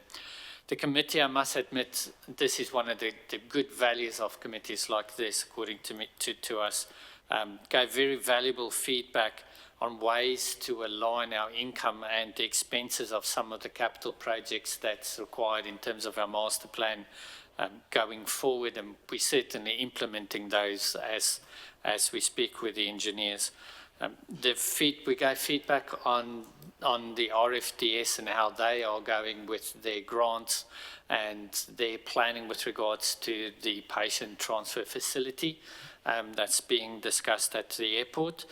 The committee, I must admit, this is one of the good values of committees like this, according to us, gave very valuable feedback on ways to align our income and the expenses of some of the capital projects that's required in terms of our master plan going forward, and we're certainly implementing those as we speak with the engineers. We gave feedback on the RFDS and how they are going with their grants and their planning with regards to the patient transfer facility that's being discussed at the airport.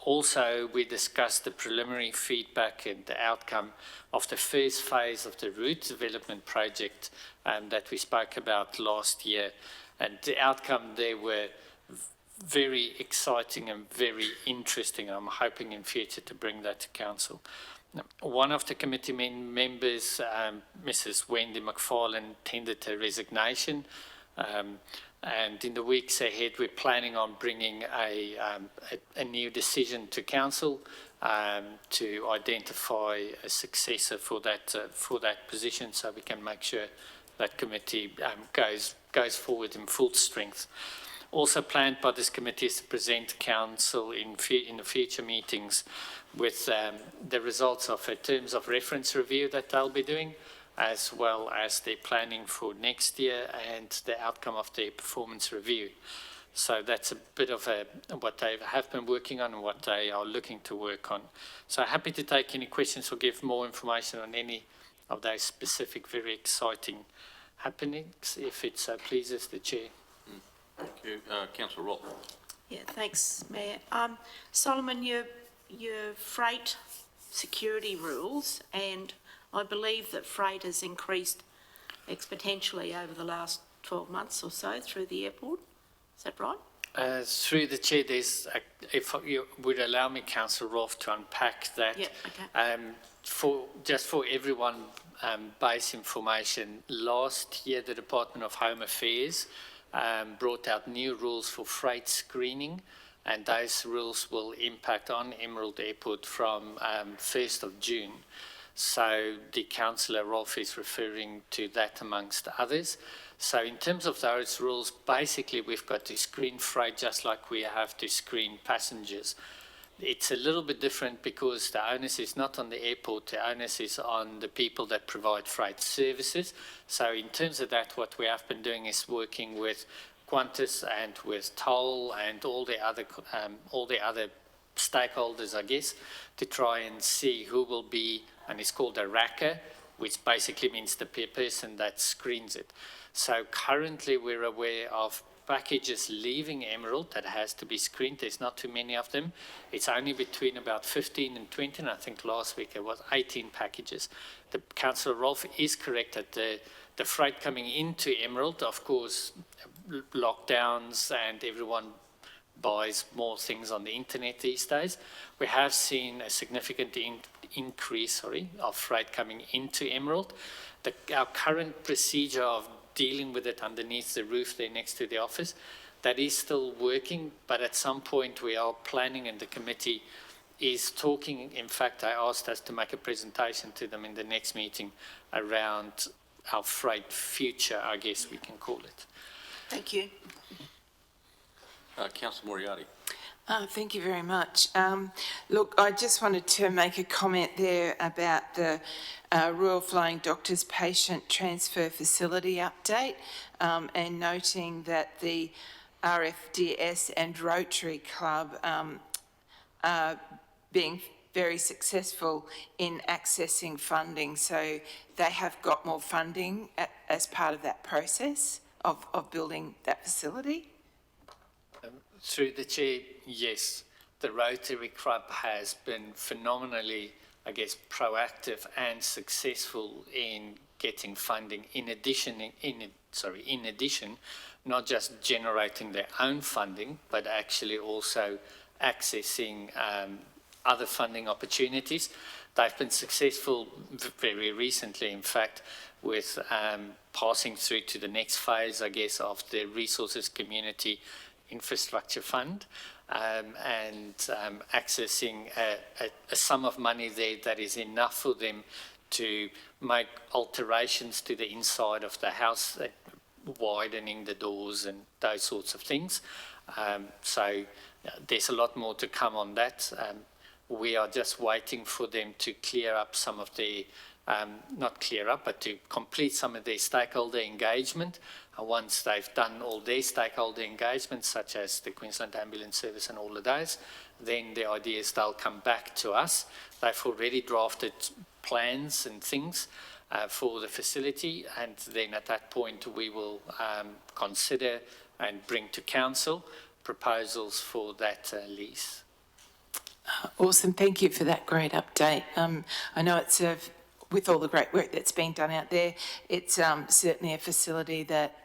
Also, we discussed the preliminary feedback and the outcome of the first phase of the route development project that we spoke about last year. And the outcome there were very exciting and very interesting. I'm hoping in future to bring that to council. One of the committee members, Mrs. Wendy McFarlane, tendered her resignation. And in the weeks ahead, we're planning on bringing a new decision to council to identify a successor for that position, so we can make sure that committee goes forward in full strength. Also planned by this committee is to present council in the future meetings with the results of a terms of reference review that they'll be doing, as well as their planning for next year and the outcome of their performance review. So that's a bit of what they have been working on and what they are looking to work on. So happy to take any questions or give more information on any of those specific, very exciting happenings, if it pleases the Chair. Thank you. Councillor Roth. Yeah, thanks, Mayor. Solomon, your freight security rules, and I believe that freight has increased exponentially over the last 12 months or so through the airport. Is that right? Through the Chair, if you would allow me, Councillor Roth, to unpack that. Yeah, okay. For everyone, base information, last year the Department of Home Affairs brought out new rules for freight screening, and those rules will impact on Emerald Airport from 1st of June. So the Councillor Rolfe is referring to that amongst others. So in terms of those rules, basically we've got to screen freight just like we have to screen passengers. It's a little bit different because the onus is not on the airport, the onus is on the people that provide freight services. So in terms of that, what we have been doing is working with Qantas and with Toll and all the other stakeholders, I guess, to try and see who will be, and it's called a racker, which basically means the person that screens it. So currently we're aware of packages leaving Emerald that has to be screened. There's not too many of them. It's only between about 15 and 20, and I think last week it was 18 packages. The Councillor Rolfe is correct that the freight coming into Emerald, of course, lockdowns and everyone buys more things on the internet these days. We have seen a significant increase of freight coming into Emerald. Our current procedure of dealing with it underneath the roof there next to the office, that is still working, but at some point we are planning, and the committee is talking. In fact, they asked us to make a presentation to them in the next meeting around our freight future, I guess we can call it. Thank you. Councillor Moriarty. Thank you very much. Look, I just wanted to make a comment there about the Royal Flying Doctors Patient Transfer Facility update, and noting that the RFDS and Rotary Club are being very successful in accessing funding. So they have got more funding as part of that process of building that facility. Through the Chair, yes, the Rotary Club has been phenomenally, I guess, proactive and successful in getting funding. In addition, not just generating their own funding, but actually also accessing other funding opportunities. They've been successful very recently, in fact, with passing through to the next phase, I guess, of the Resources Community Infrastructure Fund, and accessing a sum of money there that is enough for them to make alterations to the inside of the house, widening the doors and those sorts of things. So there's a lot more to come on that. We are just waiting for them to clear up some of the, not clear up, but to complete some of their stakeholder engagement. Once they've done all their stakeholder engagements, such as the Queensland Ambulance Service and all of those, then the idea is they'll come back to us. They've already drafted plans and things for the facility, and then at that point we will consider and bring to council proposals for that lease. Awesome, thank you for that great update. I know it's with all the great work that's been done out there, it's certainly a facility that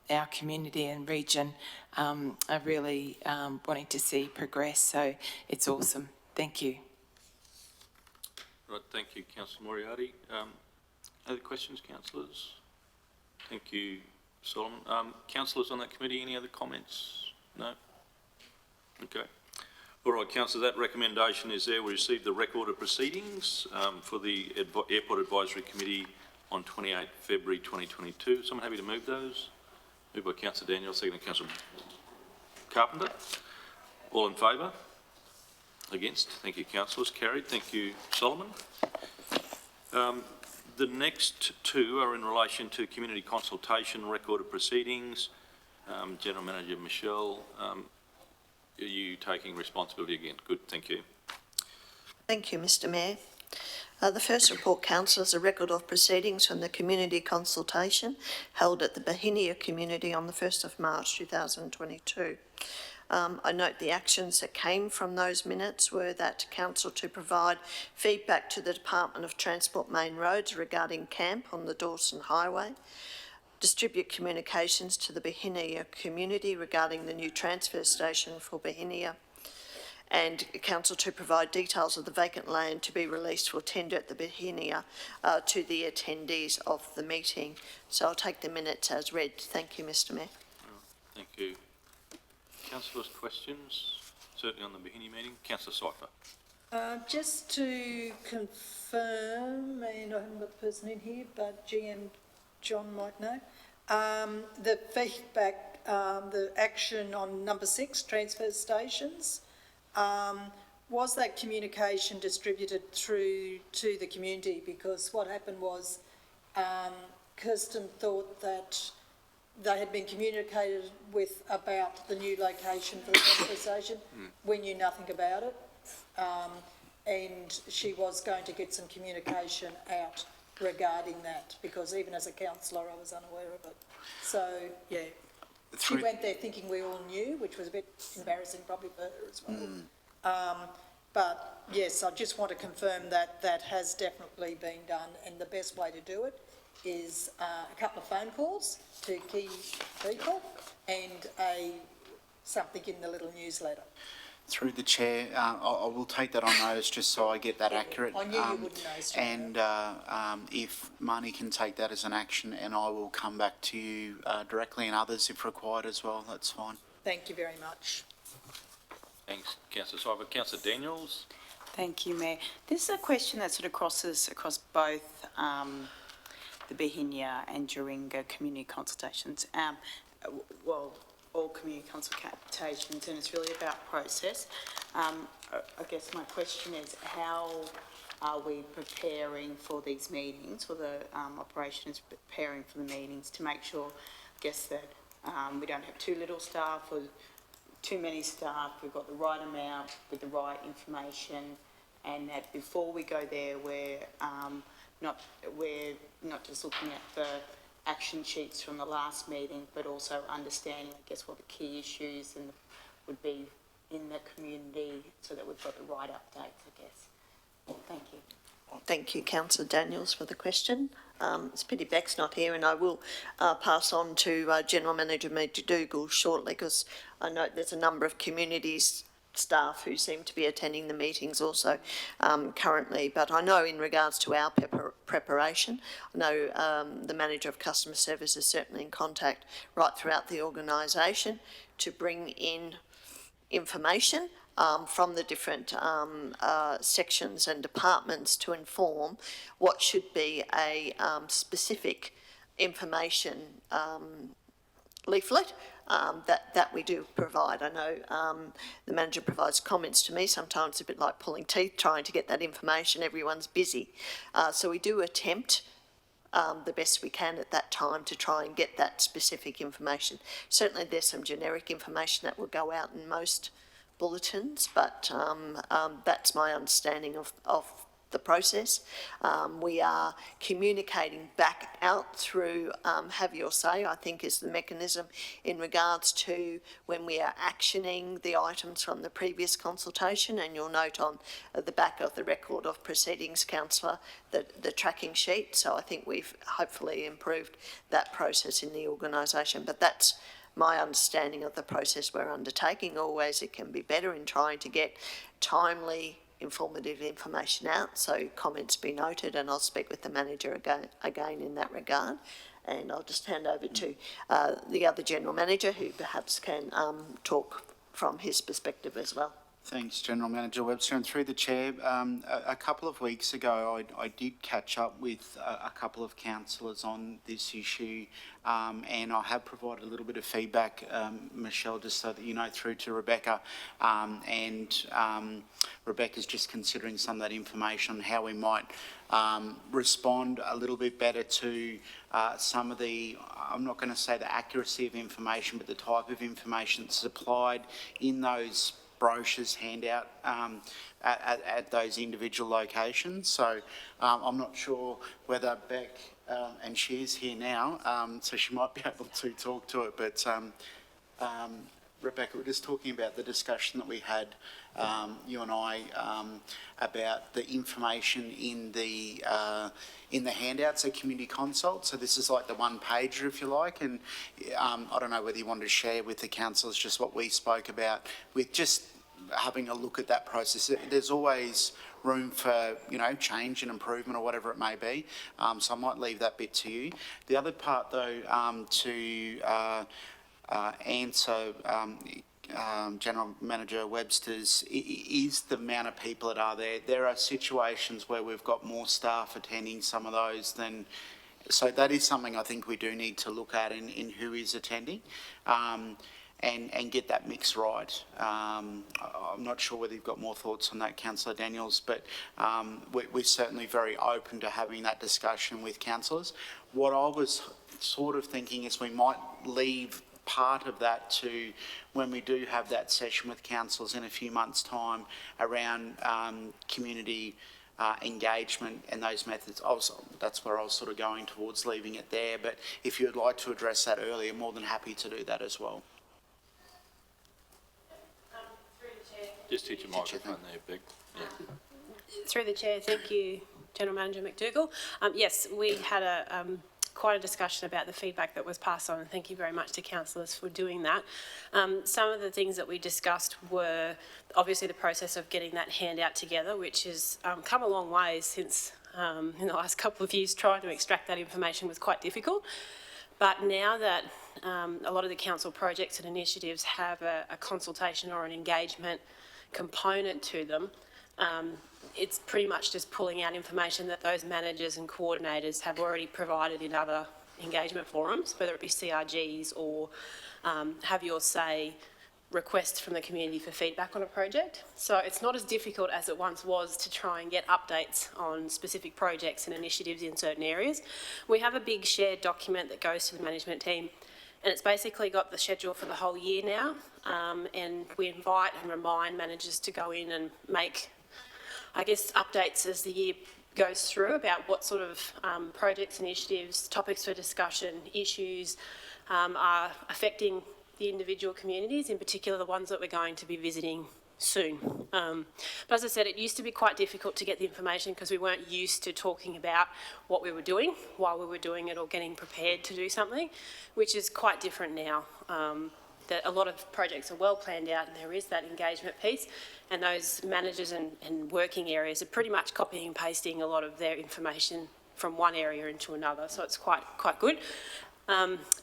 our community and region are really wanting to see progress, so it's awesome. Thank you. Right, thank you, Councillor Moriarty. Other questions, councillors? Thank you, Solomon. Councillors on that committee, any other comments? No? Okay. All right, councillors, that recommendation is there. We received the record of proceedings for the Airport Advisory Committee on 28 February 2022. Someone happy to move those? Moved by Councillor Daniel, second by Councillor Carpenter. All in favour? Against? Thank you, councillors. Carried. Thank you, Solomon. The next two are in relation to community consultation record of proceedings. General Manager Michelle, are you taking responsibility again? Good, thank you. Thank you, Mr Mayor. The first report, council, is a record of proceedings from the community consultation held at the Bohinia community on the 1st of March 2022. I note the actions that came from those minutes were that council to provide feedback to the Department of Transport Main Roads regarding camp on the Dawson Highway, distribute communications to the Bohinia community regarding the new transfer station for Bohinia, and council to provide details of the vacant land to be released for tender at the Bohinia to the attendees of the meeting. So I'll take the minutes as read. Thank you, Mr Mayor. Thank you. Councillors, questions? Certainly on the Bohinia meeting. Councillor Cypher. Just to confirm, and I haven't got the person in here, but GM John might know, the feedback, the action on number 6, transfer stations, was that communication distributed through to the community? Because what happened was Kirsten thought that they had been communicated with about the new location for the petrol station. We knew nothing about it. And she was going to get some communication out regarding that, because even as a councillor I was unaware of it. So, yeah, she went there thinking we all knew, which was a bit embarrassing probably for her as well. But yes, I just want to confirm that that has definitely been done, and the best way to do it is a couple of phone calls to key people and something in the little newsletter. Through the chair, I will take that on notice just so I get that accurate. I knew you wouldn't know, Stuart. And if Marnie can take that as an action, and I will come back to you directly, and others if required as well, that's fine. Thank you very much. Thanks, Councillor Cyber. Councillor Daniels? Thank you, Mayor. This is a question that sort of crosses across both the Behinia and Doringa community consultations. Well, all community consultations, and it's really about process. I guess my question is, how are we preparing for these meetings, or the operation is preparing for the meetings to make sure, I guess, that we don't have too little staff or too many staff, we've got the right amount with the right information, and that before we go there, we're not just looking at the action sheets from the last meeting, but also understanding, I guess, what the key issues would be in the community, so that we've got the right updates, I guess. Thank you. Thank you, Councillor Daniels, for the question. It's a pity Beck's not here, and I will pass on to General Manager McDougall shortly, because I know there's a number of communities staff who seem to be attending the meetings also currently. But I know in regards to our preparation, I know the Manager of Customer Service is certainly in contact right throughout the organisation to bring in information from the different sections and departments to inform what should be a specific information leaflet that we do provide. I know the manager provides comments to me. Sometimes it's a bit like pulling teeth trying to get that information. Everyone's busy. So we do attempt the best we can at that time to try and get that specific information. Certainly there's some generic information that will go out in most bulletins, but that's my understanding of the process. We are communicating back out through Have Your Say, I think is the mechanism in regards to when we are actioning the items from the previous consultation, and you'll note on the back of the record of proceedings, Councillor, the tracking sheet. So I think we've hopefully improved that process in the organisation, but that's my understanding of the process we're undertaking. Always it can be better in trying to get timely, informative information out, so comments be noted, and I'll speak with the manager again in that regard. And I'll just hand over to the other General Manager, who perhaps can talk from his perspective as well. Thanks, General Manager Webster. And through the chair, a couple of weeks ago, I did catch up with a couple of councillors on this issue, and I have provided a little bit of feedback, Michelle, just so that you know, through to Rebecca. Rebecca's just considering some of that information on how we might respond a little bit better to some of the, I'm not going to say the accuracy of information, but the type of information supplied in those brochures handout at those individual locations. So I'm not sure whether Beck, and she is here now, so she might be able to talk to it, but Rebecca, we're just talking about the discussion that we had, you and I, about the information in the handouts at Community Consult. So this is like the one pager, if you like, and I don't know whether you wanted to share with the councillors just what we spoke about with just having a look at that process. There's always room for, you know, change and improvement or whatever it may be. So I might leave that bit to you. The other part, though, to answer General Manager Webster's is the amount of people that are there. There are situations where we've got more staff attending some of those than, so that is something I think we do need to look at in who is attending. And get that mix right. I'm not sure whether you've got more thoughts on that, Councillor Daniels, but we're certainly very open to having that discussion with councillors. What I was sort of thinking is we might leave part of that to when we do have that session with councillors in a few months' time around community engagement and those methods. That's where I was sort of going towards, leaving it there. But if you would like to address that earlier, more than happy to do that as well. Just hit your microphone there, Beck. Yeah. Through the chair, thank you, General Manager McDougall. Yes, we had quite a discussion about the feedback that was passed on, and thank you very much to councillors for doing that. Some of the things that we discussed were obviously the process of getting that handout together, which has come a long way since in the last couple of years. Trying to extract that information was quite difficult. But now that a lot of the council projects and initiatives have a consultation or an engagement component to them, it's pretty much just pulling out information that those managers and coordinators have already provided in other engagement forums, whether it be CRGs or have your say requests from the community for feedback on a project. So it's not as difficult as it once was to try and get updates on specific projects and initiatives in certain areas. We have a big shared document that goes to the management team, and it's basically got the schedule for the whole year now, and we invite and remind managers to go in and make, I guess, updates as the year goes through about what sort of projects, initiatives, topics for discussion, issues are affecting the individual communities, in particular the ones that we're going to be visiting soon. But as I said, it used to be quite difficult to get the information because we weren't used to talking about what we were doing while we were doing it or getting prepared to do something, which is quite different now. That a lot of projects are well planned out and there is that engagement piece, and those managers and working areas are pretty much copying and pasting a lot of their information from one area into another, so it's quite good.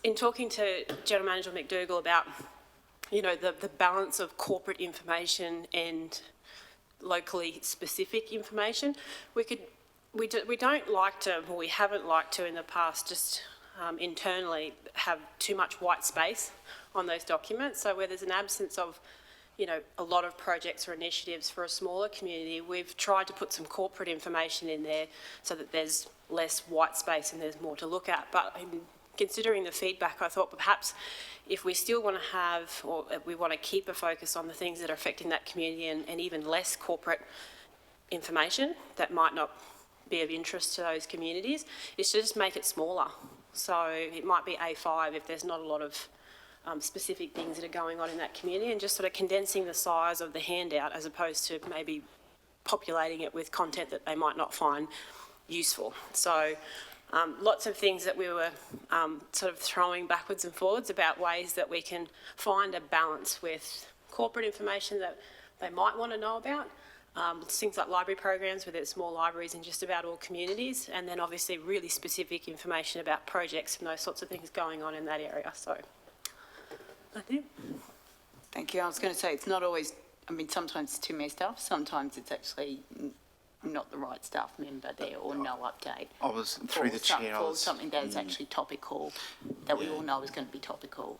In talking to General Manager McDougall about, you know, the balance of corporate information and locally specific information, we don't like to, or we haven't liked to in the past, just internally have too much white space on those documents. So where there's an absence of, you know, a lot of projects or initiatives for a smaller community, we've tried to put some corporate information in there so that there's less white space and there's more to look at. But considering the feedback, I thought perhaps if we still want to have, or we want to keep a focus on the things that are affecting that community and even less corporate information that might not be of interest to those communities, is to just make it smaller. So it might be A5 if there's not a lot of specific things that are going on in that community, and just sort of condensing the size of the handout as opposed to maybe populating it with content that they might not find useful. So lots of things that we were sort of throwing backwards and forwards about ways that we can find a balance with corporate information that they might want to know about. Things like library programs, where there's small libraries in just about all communities, and then obviously really specific information about projects and those sorts of things going on in that area. So, I think. Thank you. I was going to say, it's not always, I mean, sometimes it's too messed up, sometimes it's actually not the right staff member there or no update. I was through the chair. For something that is actually topical, that we all know is going to be topical.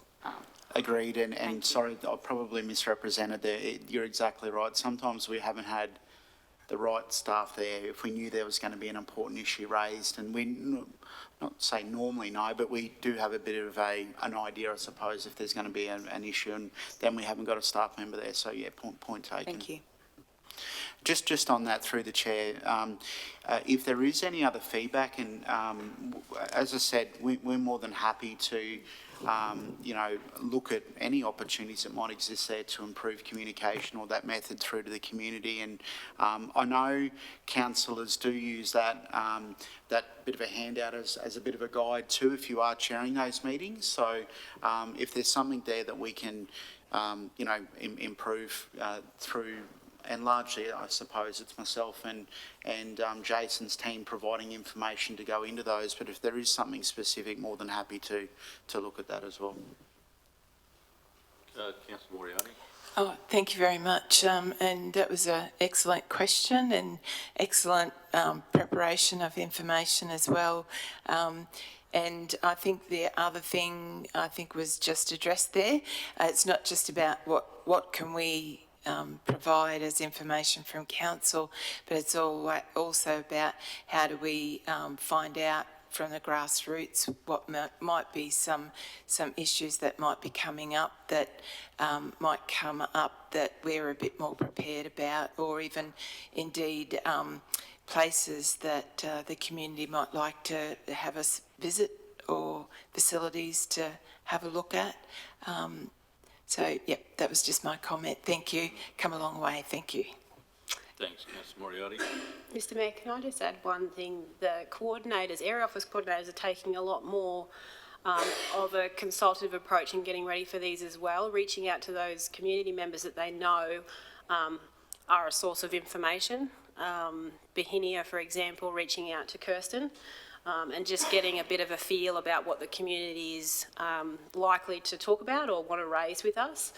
Agreed, and sorry, I probably misrepresented there. You're exactly right. Sometimes we haven't had the right staff there. If we knew there was going to be an important issue raised, and we not say normally know, but we do have a bit of an idea, I suppose, if there's going to be an issue, and then we haven't got a staff member there. So yeah, point taken. Thank you. Just on that, through the chair, if there is any other feedback, and as I said, we're more than happy to, you know, look at any opportunities that might exist there to improve communication or that method through to the community. And I know councillors do use that that bit of a handout as a bit of a guide too, if you are chairing those meetings. So if there's something there that we can, you know, improve through. And largely, I suppose, it's myself and Jason's team providing information to go into those. But if there is something specific, more than happy to look at that as well. Councillor Moriarty. Oh, thank you very much. And that was an excellent question and excellent preparation of information as well. And I think the other thing I think was just addressed there. It's not just about what can we provide as information from council, but it's also about how do we find out from the grassroots what might be some issues that might be coming up that might come up that we're a bit more prepared about, or even indeed places that the community might like to have us visit or facilities to have a look at. So, yep, that was just my comment. Thank you. Come a long way. Thank you. Thanks, Councillor Moriarty. Mr Mayor, can I just add one thing? The coordinators, area office coordinators, are taking a lot more of a consultative approach in getting ready for these as well, reaching out to those community members that they know are a source of information. Behinia, for example, reaching out to Kirsten and just getting a bit of a feel about what the community is likely to talk about or want to raise with us.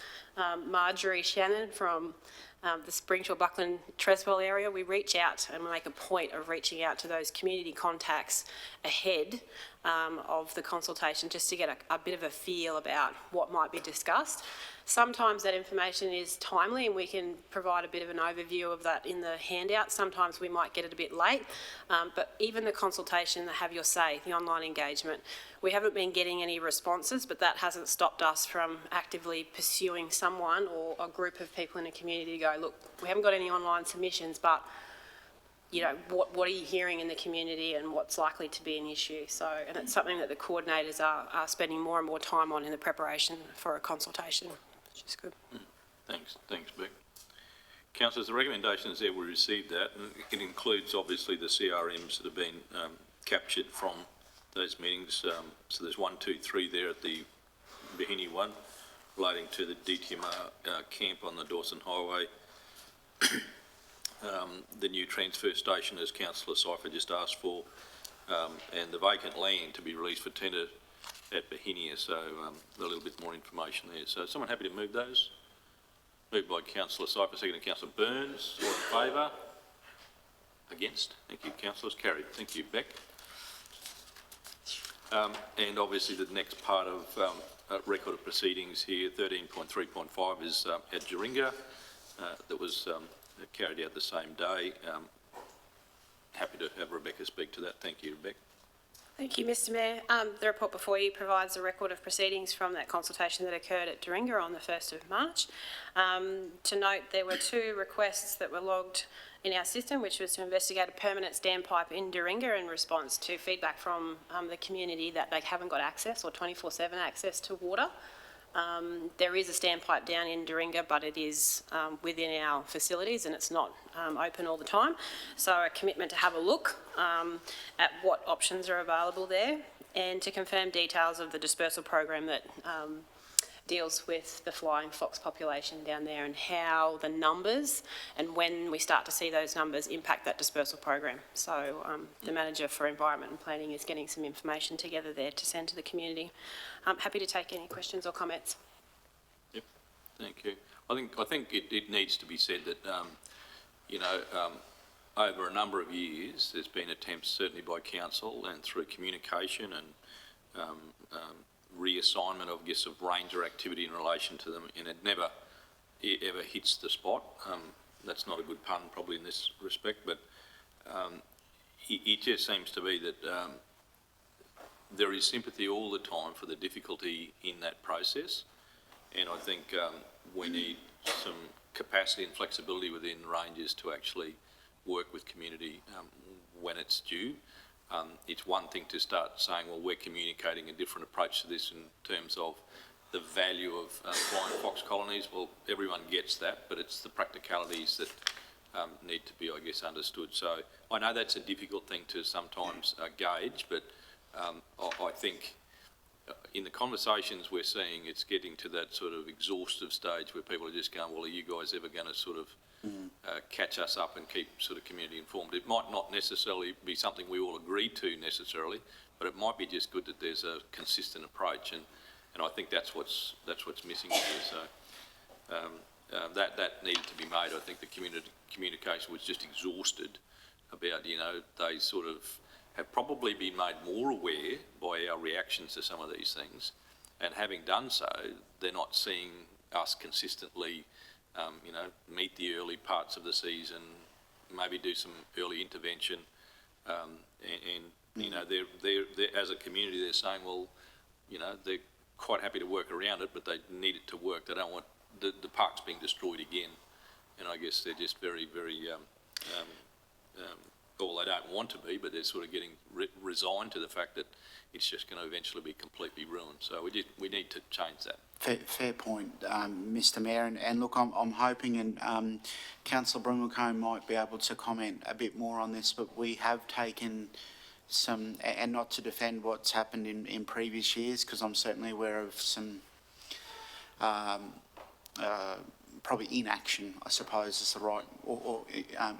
Marjorie Shannon from the Springshaw, Buckland, Treswell area, we reach out and make a point of reaching out to those community contacts ahead of the consultation, just to get a bit of a feel about what might be discussed. Sometimes that information is timely and we can provide a bit of an overview of that in the handout. Sometimes we might get it a bit late, but even the consultation, the Have Your Say, the online engagement, we haven't been getting any responses, but that hasn't stopped us from actively pursuing someone or a group of people in the community to go, look, we haven't got any online submissions, but you know, what are you hearing in the community and what's likely to be an issue? So, and it's something that the coordinators are spending more and more time on in the preparation for a consultation, which is good. Thanks, Beck. Councillors, the recommendations there, we received that, and it includes obviously the CRMs that have been captured from those meetings. So there's 1, 2, 3 there at the Behinia one, relating to the DTMR camp on the Dawson Highway. The new transfer station, as Councillor Cypher just asked for, and the vacant land to be released for tender at Behinia, so a little bit more information there. So someone happy to move those? Moved by Councillor Cypher, seconded Councillor Burns. All in favour? Against? Thank you, councillors. Carried. Thank you, Beck. And obviously the next part of record of proceedings here, 13.3.5 is at Doringa, that was carried out the same day. Happy to have Rebecca speak to that. Thank you, Rebecca. Thank you, Mr Mayor. The report before you provides a record of proceedings from that consultation that occurred at Doringa on the 1st of March. To note, there were 2 requests that were logged in our system, which was to investigate a permanent standpipe in Doringa in response to feedback from the community that they haven't got access or 24/7 access to water. There is a standpipe down in Doringa, but it is within our facilities and it's not open all the time. So a commitment to have a look at what options are available there and to confirm details of the dispersal program that deals with the flying fox population down there and how the numbers and when we start to see those numbers impact that dispersal program. So the Manager for Environment and Planning is getting some information together there to send to the community. I'm happy to take any questions or comments. Yep, thank you. I think it needs to be said that, you know, over a number of years, there's been attempts certainly by council and through communication and reassignment of, I guess, of ranger activity in relation to them, and it never ever hits the spot. That's not a good pun probably in this respect, but it just seems to be that there is sympathy all the time for the difficulty in that process, and I think we need some capacity and flexibility within rangers to actually work with community when it's due. It's one thing to start saying, well, we're communicating a different approach to this in terms of the value of flying fox colonies. Well, everyone gets that, but it's the practicalities that need to be, I guess, understood. So I know that's a difficult thing to sometimes gauge, but I think in the conversations we're seeing, it's getting to that sort of exhaustive stage where people are just going, well, are you guys ever going to sort of catch us up and keep sort of community informed? It might not necessarily be something we all agree to necessarily, but it might be just good that there's a consistent approach, and I think that's what's missing here. So that needed to be made. I think the communication was just exhausted about, you know, they sort of have probably been made more aware by our reactions to some of these things, and having done so, they're not seeing us consistently you know, meet the early parts of the season, maybe do some early intervention, and You know, they're, as a community, they're saying, well, you know, they're quite happy to work around it, but they need it to work. They don't want the parks being destroyed again. And I guess they're just very, very, well, they don't want to be, but they're sort of getting resigned to the fact that it's just going to eventually be completely ruined. So we need to change that. Fair point, Mr Mayor, and look, I'm hoping, and Councillor Brimacombe might be able to comment a bit more on this, but we have taken some, and not to defend what's happened in previous years, because I'm certainly aware of some probably inaction, I suppose is the right, or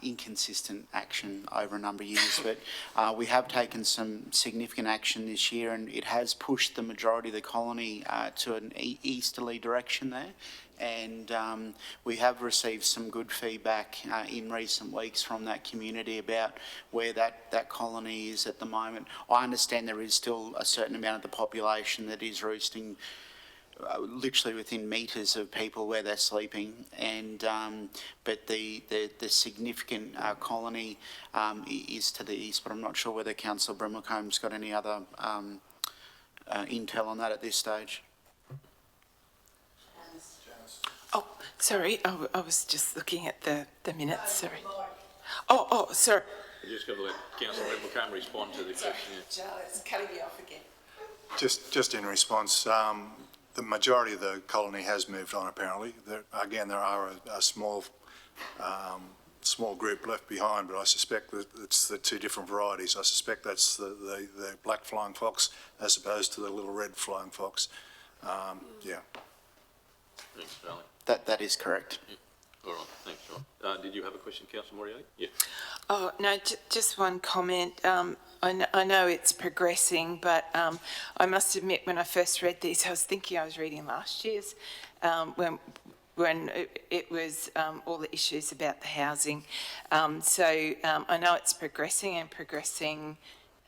inconsistent action over a number of years. But we have taken some significant action this year, and it has pushed the majority of the colony to an easterly direction there. And we have received some good feedback in recent weeks from that community about where that colony is at the moment. I understand there is still a certain amount of the population that is roosting literally within metres of people where they're sleeping, and but the significant colony is to the east. But I'm not sure whether Councillor Brimacombe's got any other intel on that at this stage. Oh, sorry, I was just looking at the minutes, sorry. Oh, sorry. You just got to let Councillor Brimacombe respond to the question. It's cutting you off again. Just in response, the majority of the colony has moved on apparently. There are a small group left behind, but I suspect that it's the two different varieties. I suspect that's the black flying fox as opposed to the little red flying fox. Yeah. Thanks, Charlie. That is correct. Yeah. All right, thanks, John. Did you have a question, Councillor Moriarty? Yeah. Oh, no, just one comment. I know it's progressing, but I must admit when I first read these, I was thinking I was reading last year's when it was all the issues about the housing. So I know it's progressing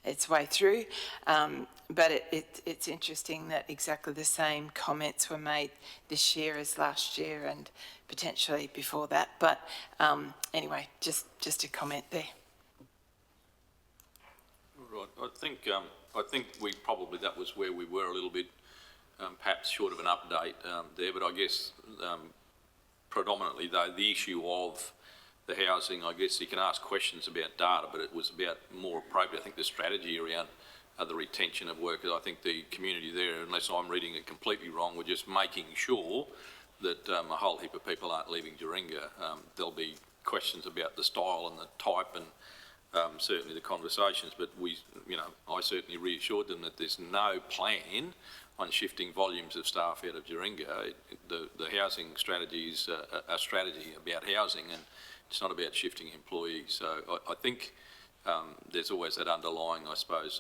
its way through, but it's interesting that exactly the same comments were made this year as last year and potentially before that. But anyway, just a comment there. Right. I think we probably, that was where we were a little bit, perhaps short of an update there. But I guess predominantly though, the issue of the housing, I guess you can ask questions about data, but it was about more appropriate. I think the strategy around the retention of workers. I think the community there, unless I'm reading it completely wrong, we're just making sure that a whole heap of people aren't leaving Doringa. There'll be questions about the style and the type and certainly the conversations, but I certainly reassured them that there's no plan on shifting volumes of staff out of Doringa. The housing strategy is a strategy about housing, and it's not about shifting employees. So I think there's always that underlying, I suppose,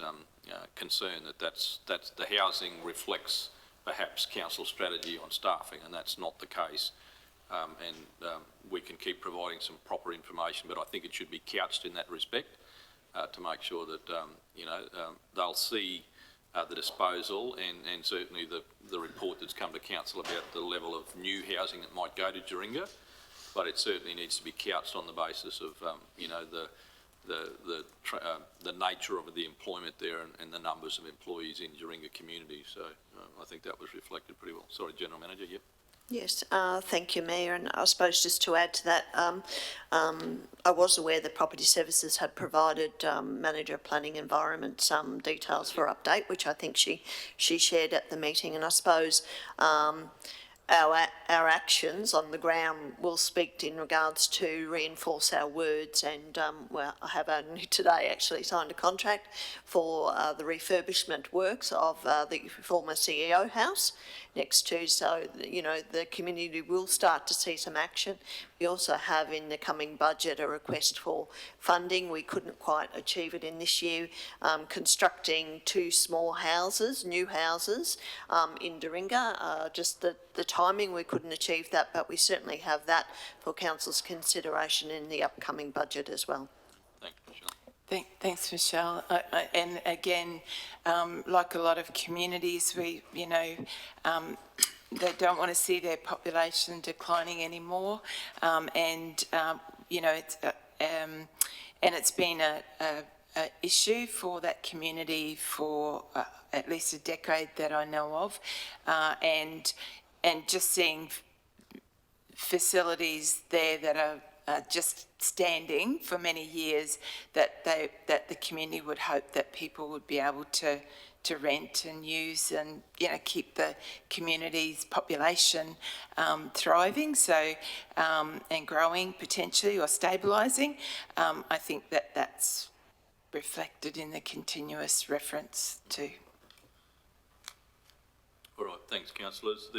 concern that that's the housing reflects perhaps council strategy on staffing, and that's not the case. We can keep providing some proper information, but I think it should be couched in that respect to make sure that they'll see the disposal and certainly the report that's come to council about the level of new housing that might go to Doringa, but it certainly needs to be couched on the basis of the nature of the employment there and the numbers of employees in Doringa community. So I think that was reflected pretty well. Sorry, General Manager. Yep. Yes, thank you, Mayor. And I suppose just to add to that, I was aware that Property Services had provided Manager of Planning Environment some details for update, which I think she shared at the meeting. And I suppose our actions on the ground will speak in regards to reinforce our words, and well, I have only today actually signed a contract for the refurbishment works of the former CEO house next to, so the community will start to see some action. We also have in the coming budget a request for funding. We couldn't quite achieve it in this year, constructing 2 small houses, new houses in Doringa. Just the timing, we couldn't achieve that, but we certainly have that for Council's consideration in the upcoming budget as well. Thanks, Michelle. Thanks, Michelle. And again, like a lot of communities, they don't want to see their population declining anymore, and it's been issue for that community for at least a decade that I know of, and just seeing facilities there that are just standing for many years, that the community would hope that people would be able to rent and use and, you know, keep the community's population thriving, so and growing potentially or stabilising. I think that that's reflected in the continuous reference to. All right, thanks, councillors.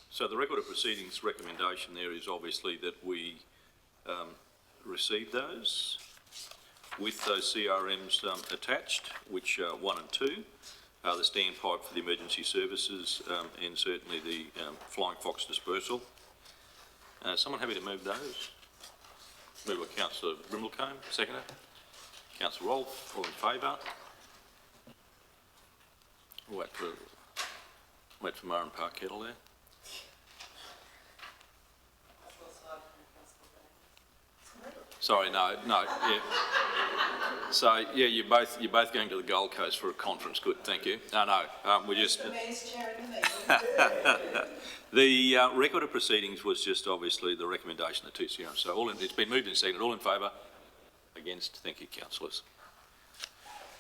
So the record of proceedings recommendation there is obviously that we receive those with those CRMs attached, which are 1 and 2, the standpipe for the emergency services, and certainly the Flying Fox dispersal. Someone happy to move those? Moved by Councillor Brimelcombe, seconder. Councillor Rolfe, all in favour? Wait for Murray Park Kettle there. Sorry, no, yeah. So, yeah, you're both going to the Gold Coast for a conference. Good, thank you. No, we just. The record of proceedings was just obviously the recommendation of 2 CRMs. So it's been moved and seconded. All in favour? Against? Thank you, councillors.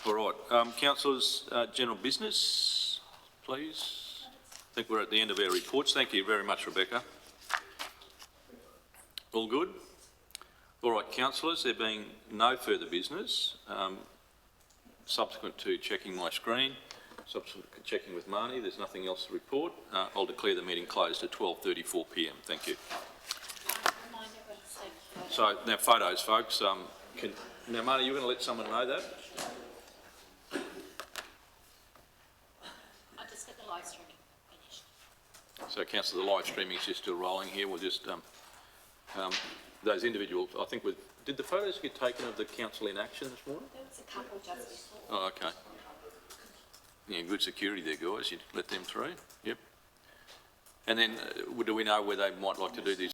All right, councillors, general business, please. I think we're at the end of our reports. Thank you very much, Rebecca. All good? All right, councillors, there being no further business, subsequent to checking my screen, subsequent to checking with Marnie, there's nothing else to report. I'll declare the meeting closed at 12:34 p.m. Thank you. So now photos, folks. Now, Marnie, you're going to let someone know that? I'll just get the live streaming finished. So, councillor, the live streaming is just still rolling here. We'll just those individuals, I think, did the photos get taken of the council in action this morning? There was a couple just before. Oh, okay. Yeah, good security there, guys. You let them through. Yep. And then, do we know where they might like to do this?